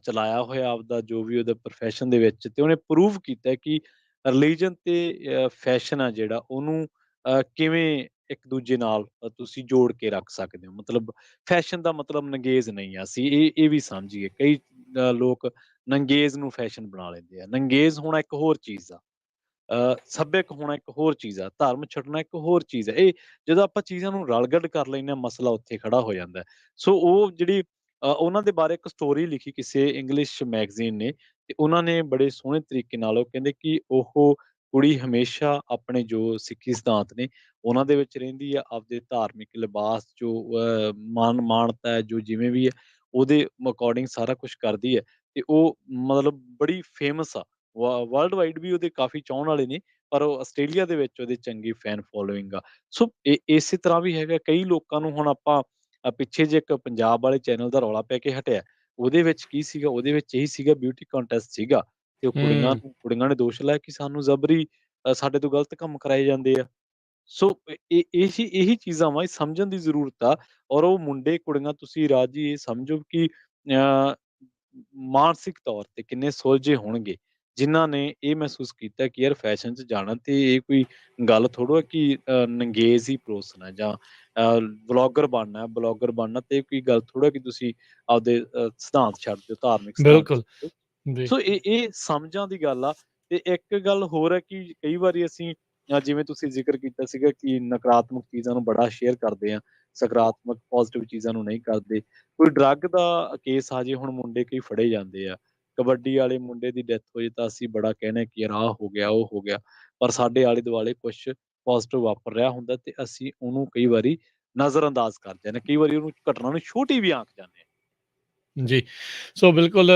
ਚਲਾਇਆ ਹੋਇਆ ਆਪਦਾ ਜੋ ਵੀ ਉਹਦਾ ਪ੍ਰੋਫੈਸ਼ਨ ਦੇ ਵਿੱਚ। ਤੇ ਉਹਨੇ ਪ੍ਰੂਵ ਕੀਤਾ ਕਿ ਰਿਲੀਜਨ ਤੇ ਫੈਸ਼ਨ ਆ ਜਿਹੜਾ ਉਹਨੂੰ ਕਿਵੇਂ ਇੱਕ ਦੂਜੇ ਨਾਲ ਤੁਸੀਂ ਜੋੜ ਕੇ ਰੱਖ ਸਕਦੇ ਹੋ। ਮਤਲਬ ਫੈਸ਼ਨ ਦਾ ਮਤਲਬ ਨੰਗੇਜ਼ ਨਹੀਂ ਆ, ਅਸੀਂ ਇਹ ਵੀ ਸਮਝੀਏ। ਕਈ ਲੋਕ ਨੰਗੇਜ਼ ਨੂੰ ਫੈਸ਼ਨ ਬਣਾ ਲੈਂਦੇ ਆ। ਨੰਗੇਜ਼ ਹੋਣਾ ਇੱਕ ਹੋਰ ਚੀਜ਼ ਆ, ਸੱਭਿਅਕ ਹੋਣਾ ਇੱਕ ਹੋਰ ਚੀਜ਼ ਆ, ਧਰਮ ਛੱਡਣਾ ਇੱਕ ਹੋਰ ਚੀਜ਼ ਹੈ। ਇਹ ਜਦੋਂ ਆਪਾਂ ਚੀਜ਼ਾਂ ਨੂੰ ਰਲਗੱਡ ਕਰ ਲੈਂਦੇ ਹਾਂ, ਮਸਲਾ ਉੱਥੇ ਖੜਾ ਹੋ ਜਾਂਦਾ ਹੈ। ਸੋ ਉਹ ਜਿਹੜੀ ਉਹਨਾਂ ਦੇ ਬਾਰੇ ਇੱਕ ਸਟੋਰੀ ਲਿਖੀ ਕਿਸੇ ਇੰਗਲਿਸ਼ ਮੈਗਜ਼ੀਨ ਨੇ, ਤੇ ਉਹਨਾਂ ਨੇ ਬੜੇ ਸੋਹਣੇ ਤਰੀਕੇ ਨਾਲ ਉਹ ਕਹਿੰਦੇ ਕਿ ਉਹ ਕੁੜੀ ਹਮੇਸ਼ਾ ਆਪਣੇ ਜੋ ਸਿੱਖੀ ਸਿਧਾਂਤ ਨੇ ਉਹਨਾਂ ਦੇ ਵਿੱਚ ਰਹਿੰਦੀ ਆ, ਆਪਦੇ ਧਾਰਮਿਕ ਲਿਬਾਸ ਜੋ ਮਾਨਤਾ ਹੈ, ਜੋ ਜਿਵੇਂ ਵੀ ਹੈ ਉਹਦੇ ਅਕੋਰਡਿੰਗ ਸਾਰਾ ਕੁਛ ਕਰਦੀ ਹੈ, ਤੇ ਉਹ ਮਤਲਬ ਬੜੀ ਫੇਮਸ ਆ। ਵਰਲਡ ਵਾਈਡ ਵੀ ਉਹਦੇ ਕਾਫੀ ਚਾਹਣ ਵਾਲੇ ਨੇ, ਪਰ ਉਹ ਆਸਟ੍ਰੇਲੀਆ ਦੇ ਵਿੱਚ ਉਹਦੀ ਚੰਗੀ ਫੈਨ ਫੋਲੋਇੰਗ ਆ। ਸੋ ਇਸੇ ਤਰ੍ਹਾਂ ਵੀ ਹੈਗਾ, ਕਈ ਲੋਕਾਂ ਨੂੰ ਹੁਣ ਆਪਾਂ ਪਿੱਛੇ ਜੇ ਇੱਕ ਪੰਜਾਬ ਵਾਲੇ ਚੈਨਲ ਦਾ ਰੌਲਾ ਪੈ ਕੇ ਹਟਿਆ, ਉਹਦੇ ਵਿੱਚ ਕੀ ਸੀਗਾ, ਉਹਦੇ ਵਿੱਚ ਇਹੀ ਸੀਗਾ, ਬਿਊਟੀ ਕੰਟੈਸਟ ਸੀਗਾ, ਤੇ ਉਹ ਹੂੰ ਕੁੜੀਆਂ ਨੇ ਦੋਸ਼ ਲਾਇਆ ਕਿ ਸਾਨੂੰ ਜ਼ਬਰੀ ਸਾਡੇ ਤੋਂ ਗਲਤ ਕੰਮ ਕਰਾਏ ਜਾਂਦੇ ਆ। ਸੋ ਇਹੀ ਚੀਜ਼ਾਂ ਵਾ, ਇਹ ਸਮਝਣ ਦੀ ਜ਼ਰੂਰਤ ਆ। ਔਰ ਉਹ ਮੁੰਡੇ ਕੁੜੀਆਂ, ਤੁਸੀਂ ਰਾਜ ਜੀ ਇਹ ਸਮਝੋ ਕਿ ਮਾਨਸਿਕ ਤੌਰ ਤੇ ਕਿੰਨੇ ਸੁਲਝੇ ਹੋਣਗੇ, ਜਿਨ੍ਹਾਂ ਨੇ ਇਹ ਮਹਿਸੂਸ ਕੀਤਾ ਕਿ ਯਾਰ ਫੈਸ਼ਨ 'ਚ ਜਾਣਾ ਤੇ ਇਹ ਕੋਈ ਗੱਲ ਥੋੜ੍ਹਾ ਹੈ ਕਿ ਨੰਗੇਜ਼ ਹੀ ਪਰੋਸਣਾ ਜਾਂ ਬਲੌਗਰ ਬਣਨਾ ਤੇ ਇਹ ਕੋਈ ਗੱਲ ਥੋੜ੍ਹਾ ਕਿ ਤੁਸੀਂ ਆਪਦੇ ਸਿਧਾਂਤ ਛੱਡ ਦਿਓ, ਧਾਰਮਿਕ ਸਿਧਾਂਤ ਬਿਲਕੁਲ ਛੱਡ ਦਿਓ। ਜੀ ਸੋ ਇਹ ਸਮਝਾਂ ਦੀ ਗੱਲ ਆ। ਤੇ ਇੱਕ ਗੱਲ ਹੋਰ ਹੈ ਕਿ ਕਈ ਵਾਰੀ ਅਸੀਂ ਜਿਵੇਂ ਤੁਸੀਂ ਜ਼ਿਕਰ ਕੀਤਾ ਸੀਗਾ ਕਿ ਨਕਾਰਾਤਮਕ ਚੀਜ਼ਾਂ ਨੂੰ ਬੜਾ ਸ਼ੇਅਰ ਕਰਦੇ ਆ, ਸਕਾਰਾਤਮਕ ਪੋਜ਼ਿਟਿਵ ਚੀਜ਼ਾਂ ਨੂੰ ਨਹੀਂ ਕਰਦੇ। ਕੋਈ ਡਰੱਗ ਦਾ ਕੇਸ ਆ ਜੇ, ਹੁਣ ਮੁੰਡੇ ਕਈ ਫੜੇ ਜਾਂਦੇ ਆ, ਕਬੱਡੀ ਵਾਲੇ ਮੁੰਡੇ ਦੀ ਡੈਥ ਹੋ ਜੇ ਤਾਂ ਅਸੀਂ ਬੜਾ ਕਹਿੰਦੇ ਕਿ ਯਾਰ ਆਹ ਹੋ ਗਿਆ, ਉਹ ਹੋ ਗਿਆ, ਪਰ ਸਾਡੇ ਆਲੇ ਦੁਆਲੇ ਕੁਛ ਪੋਜ਼ਿਟਿਵ ਵਾਪਰ ਰਿਹਾ ਹੁੰਦਾ ਤੇ ਅਸੀਂ ਉਹਨੂੰ ਕਈ ਵਾਰੀ ਨਜ਼ਰ-ਅੰਦਾਜ਼ ਕਰ ਜਾਂਦੇ ਹਾਂ, ਕਈ ਵਾਰੀ ਉਹਨੂੰ ਘਟਨਾ ਨੂੰ ਛੋਟੀ ਵੀ ਆਂਕ ਜਾਂਦੇ ਹਾਂ। ਜੀ ਸੋ ਬਿਲਕੁਲ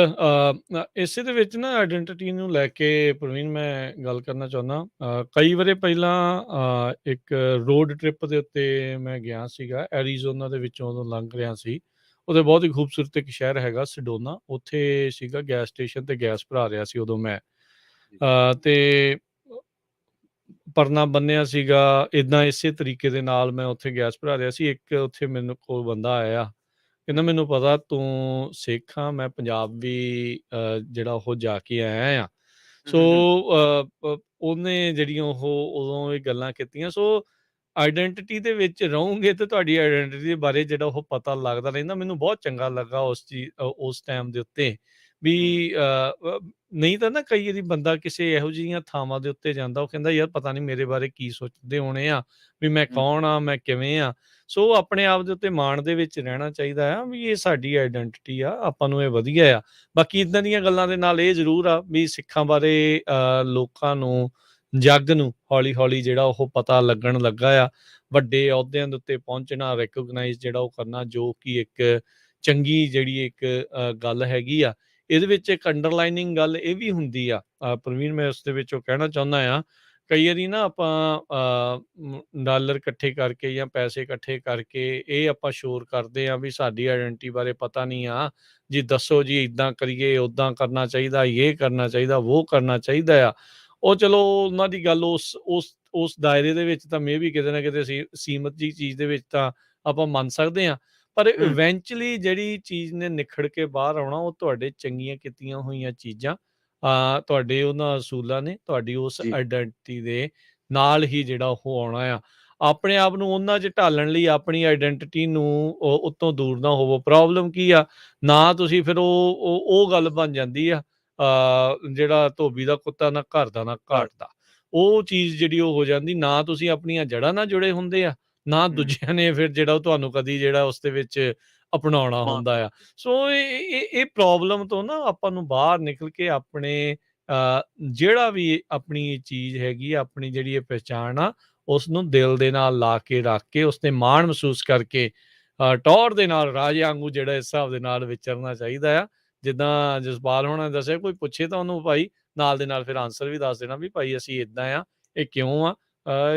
ਇਸੇ ਦੇ ਵਿੱਚ ਨਾ ਆਇਡੈਂਟੀਟੀ ਨੂੰ ਲੈ ਕੇ ਪ੍ਰਵੀਨ ਮੈਂ ਗੱਲ ਕਰਨਾ ਚਾਹੁੰਦਾ। ਕਈ ਵਾਰੀ ਪਹਿਲਾਂ ਇੱਕ ਰੋਡ ਟ੍ਰਿਪ ਦੇ ਉੱਤੇ ਮੈਂ ਗਿਆ ਸੀਗਾ, ਐਰੀਜ਼ੋਨਾ ਦੇ ਵਿੱਚੋਂ ਉਦੋਂ ਲੰਘ ਰਿਹਾ ਸੀ। ਉਹਦੇ ਬਹੁਤ ਹੀ ਖੂਬਸੂਰਤ ਇੱਕ ਸ਼ਹਿਰ ਹੈਗਾ ਸਿਡੋਨਾ, ਉੱਥੇ ਸੀਗਾ ਗੈਸ ਸਟੇਸ਼ਨ ਤੇ ਗੈਸ ਭਰਾ ਰਿਹਾ ਸੀ ਉਦੋਂ ਮੈਂ। ਜੀ। ਤੇ ਪਰਨਾ ਬੰਨਿਆ ਸੀਗਾ, ਇਦਾਂ ਇਸੇ ਤਰੀਕੇ ਦੇ ਨਾਲ ਮੈਂ ਉੱਥੇ ਗੈਸ ਭਰਾ ਰਿਹਾ ਸੀ। ਇੱਕ ਉੱਥੇ ਮੈਨੂੰ ਕੋਲ ਬੰਦਾ ਆਇਆ, ਕਹਿੰਦਾ ਮੈਨੂੰ ਪਤਾ ਤੂੰ ਸਿੱਖ ਆ, ਮੈਂ ਪੰਜਾਬ ਵੀ ਜਿਹੜਾ ਉਹ ਜਾ ਕੇ ਆਇਆ ਆ। ਹੂੰ, ਸੋ ਹੂੰ, ਹੂੰ, ਉਹਨੇ ਜਿਹੜੀਆਂ ਉਹ ਉਦੋਂ ਇਹ ਗੱਲਾਂ ਕੀਤੀਆਂ। ਸੋ ਆਈਡੈਂਟਿਟੀ ਦੇ ਵਿੱਚ ਰਹੋਗੇ ਤੇ ਤੁਹਾਡੀ ਆਈਡੈਂਟਿਟੀ ਦੇ ਬਾਰੇ ਜਿਹੜਾ ਉਹ ਪਤਾ ਲੱਗਦਾ ਰਹਿੰਦਾ। ਮੈਨੂੰ ਬਹੁਤ ਚੰਗਾ ਲੱਗਾ ਉਸ ਟਾਈਮ ਦੇ ਉੱਤੇ ਵੀ ਹੂੰ, ਨਹੀਂ ਤਾਂ ਨਾ ਕਈ ਵਾਰੀ ਬੰਦਾ ਕਿਸੇ ਇਹੋ ਜਿਹੀਆਂ ਥਾਵਾਂ ਦੇ ਉੱਤੇ ਜਾਂਦਾ, ਉਹ ਕਹਿੰਦਾ ਯਾਰ ਪਤਾ ਨਹੀਂ ਮੇਰੇ ਬਾਰੇ ਕੀ ਸੋਚਦੇ ਹੋਣੇ ਆ, ਵੀ ਮੈਂ ਹੂੰ, ਕੌਣ ਆ, ਮੈਂ ਕਿਵੇਂ ਆ। ਸੋ ਆਪਣੇ ਆਪ ਦੇ ਉੱਤੇ ਮਾਣ ਦੇ ਵਿੱਚ ਰਹਿਣਾ ਚਾਹੀਦਾ ਆ ਵੀ ਇਹ ਸਾਡੀ ਆਈਡੈਂਟਿਟੀ ਆ, ਆਪਾਂ ਨੂੰ ਇਹ ਵਧੀਆ ਆ। ਬਾਕੀ ਇਦਾਂ ਦੀਆਂ ਗੱਲਾਂ ਦੇ ਨਾਲ ਇਹ ਜ਼ਰੂਰ ਆ ਵੀ ਸਿੱਖਾਂ ਬਾਰੇ ਲੋਕਾਂ ਨੂੰ, ਜੱਗ ਨੂੰ ਹੌਲੀ-ਹੌਲੀ ਜਿਹੜਾ ਉਹ ਪਤਾ ਲੱਗਣ ਲੱਗਾ ਆ। ਵੱਡੇ ਅਹੁਦਿਆਂ ਦੇ ਉੱਤੇ ਪਹੁੰਚਣਾ, ਰਿਕੋਗਨਾਈਜ਼ ਜਿਹੜਾ ਉਹ ਕਰਨਾ, ਜੋ ਕਿ ਇੱਕ ਚੰਗੀ ਜਿਹੜੀ ਇੱਕ ਗੱਲ ਹੈਗੀ ਆ। ਇਹਦੇ ਵਿੱਚ ਇੱਕ ਅੰਡਰਲਾਈਨਿੰਗ ਗੱਲ ਇਹ ਵੀ ਹੁੰਦੀ ਆ ਪ੍ਰਵੀਨ, ਮੈਂ ਉਸ ਦੇ ਵਿੱਚ ਉਹ ਕਹਿਣਾ ਚਾਹੁੰਦਾ ਆ, ਕਈ ਵਾਰੀ ਨਾ ਆਪਾਂ ਡਾਲਰ ਇਕੱਠੇ ਕਰਕੇ ਜਾਂ ਪੈਸੇ ਇਕੱਠੇ ਕਰਕੇ ਇਹ ਆਪਾਂ ਸ਼ੋਰ ਕਰਦੇ ਆ ਵੀ ਸਾਡੀ ਆਇਡੈਂਟੀਟੀ ਬਾਰੇ ਪਤਾ ਨਹੀਂ ਆ ਜੀ, ਦੱਸੋ ਜੀ ਇੱਦਾਂ ਕਰੀਏ, ਉੱਦਾਂ ਕਰਨਾ ਚਾਹੀਦਾ, ਇਹ ਕਰਨਾ ਚਾਹੀਦਾ, ਉਹ ਕਰਨਾ ਚਾਹੀਦਾ ਆ। ਉਹ ਚਲੋ ਉਹਨਾਂ ਦੀ ਗੱਲ ਉਸ ਦਾਇਰੇ ਦੇ ਵਿੱਚ ਤਾਂ ਵੀ ਕਿਤੇ ਨਾ ਕਿਤੇ ਸੀਮਤ ਜੀ ਚੀਜ਼ ਦੇ ਵਿੱਚ ਤਾਂ ਆਪਾਂ ਮੰਨ ਸਕਦੇ ਹਾਂ, ਪਰ ਹੂੰ, ਇਵੈਂਚੁਅਲੀ ਜਿਹੜੀ ਚੀਜ਼ ਨੇ ਨਿਖੜ ਕੇ ਬਾਹਰ ਆਉਣਾ ਉਹ ਤੁਹਾਡੇ ਚੰਗੀਆਂ ਕੀਤੀਆਂ ਹੋਈਆਂ ਚੀਜ਼ਾਂ, ਤੁਹਾਡੇ ਉਹਨਾਂ ਅਸੂਲਾਂ ਨੇ, ਤੁਹਾਡੀ ਉਸ ਜੀ। ਆਈਡੈਂਟਿਟੀ ਦੇ ਨਾਲ ਹੀ ਜਿਹੜਾ ਉਹ ਆਉਣਾ ਆ। ਆਪਣੇ ਆਪ ਨੂੰ ਉਹਨਾਂ 'ਚ ਢਾਲਣ ਲਈ ਆਪਣੀ ਆਈਡੈਂਟਿਟੀ ਨੂੰ ਉੱਤੋਂ ਦੂਰ ਨਾ ਹੋਵੋ। ਪ੍ਰੋਬਲਮ ਕੀ ਆ, ਨਾ ਤੁਸੀਂ ਫਿਰ ਉਹ ਗੱਲ ਬਣ ਜਾਂਦੀ ਆ, ਜਿਹੜਾ ਧੋਬੀ ਦਾ ਕੁੱਤਾ ਨਾ ਘਰ ਦਾ ਨਾ ਘਰ ਘਾਟ ਦਾ। ਉਹ ਚੀਜ਼ ਜਿਹੜੀ ਉਹ ਹੋ ਜਾਂਦੀ, ਨਾ ਤੁਸੀਂ ਆਪਣੀਆਂ ਜੜ੍ਹਾਂ ਨਾਲ ਜੁੜੇ ਹੁੰਦੇ ਆ, ਨਾ ਹੂੰ, ਦੂਜਿਆਂ ਨੇ ਫਿਰ ਜਿਹੜਾ ਉਹ ਤੁਹਾਨੂੰ ਕਦੀ ਜਿਹੜਾ ਉਸ ਦੇ ਵਿੱਚ ਅਪਣਾਉਣਾ ਹੁੰਦਾ ਮਾਨਤਾ ਆ। ਦਿੱਤੀ। ਸੋ ਇਹ ਪ੍ਰੋਬਲਮ ਤੋਂ ਨਾ ਆਪਾਂ ਨੂੰ ਬਾਹਰ ਨਿਕਲ ਕੇ ਆਪਣੇ ਜਿਹੜਾ ਵੀ ਆਪਣੀ ਚੀਜ਼ ਹੈਗੀ ਆ, ਆਪਣੀ ਜਿਹੜੀ ਇਹ ਪਹਿਚਾਣ ਆ, ਉਸਨੂੰ ਦਿਲ ਦੇ ਨਾਲ ਲਾ ਕੇ ਰੱਖ ਕੇ, ਉਸ ਤੇ ਮਾਣ ਮਹਿਸੂਸ ਕਰਕੇ ਟੌਹਰ ਦੇ ਨਾਲ ਰਾਜੇ ਵਾਂਗੂ ਜਿਹੜਾ ਇਸ ਹਿਸਾਬ ਦੇ ਨਾਲ ਵਿਚਰਨਾ ਚਾਹੀਦਾ ਆ। ਜਿੱਦਾਂ ਜਸਪਾਲ ਹੋਣਾ ਨੇ ਦੱਸਿਆ, ਕੋਈ ਪੁੱਛੇ ਤਾਂ ਉਹਨੂੰ ਭਾਈ ਨਾਲ ਦੇ ਨਾਲ ਫਿਰ ਆਂਸਰ ਵੀ ਦੱਸ ਦੇਣਾ ਵੀ ਭਾਈ ਅਸੀਂ ਇੱਦਾਂ ਆ, ਇਹ ਕਿਉਂ ਆ।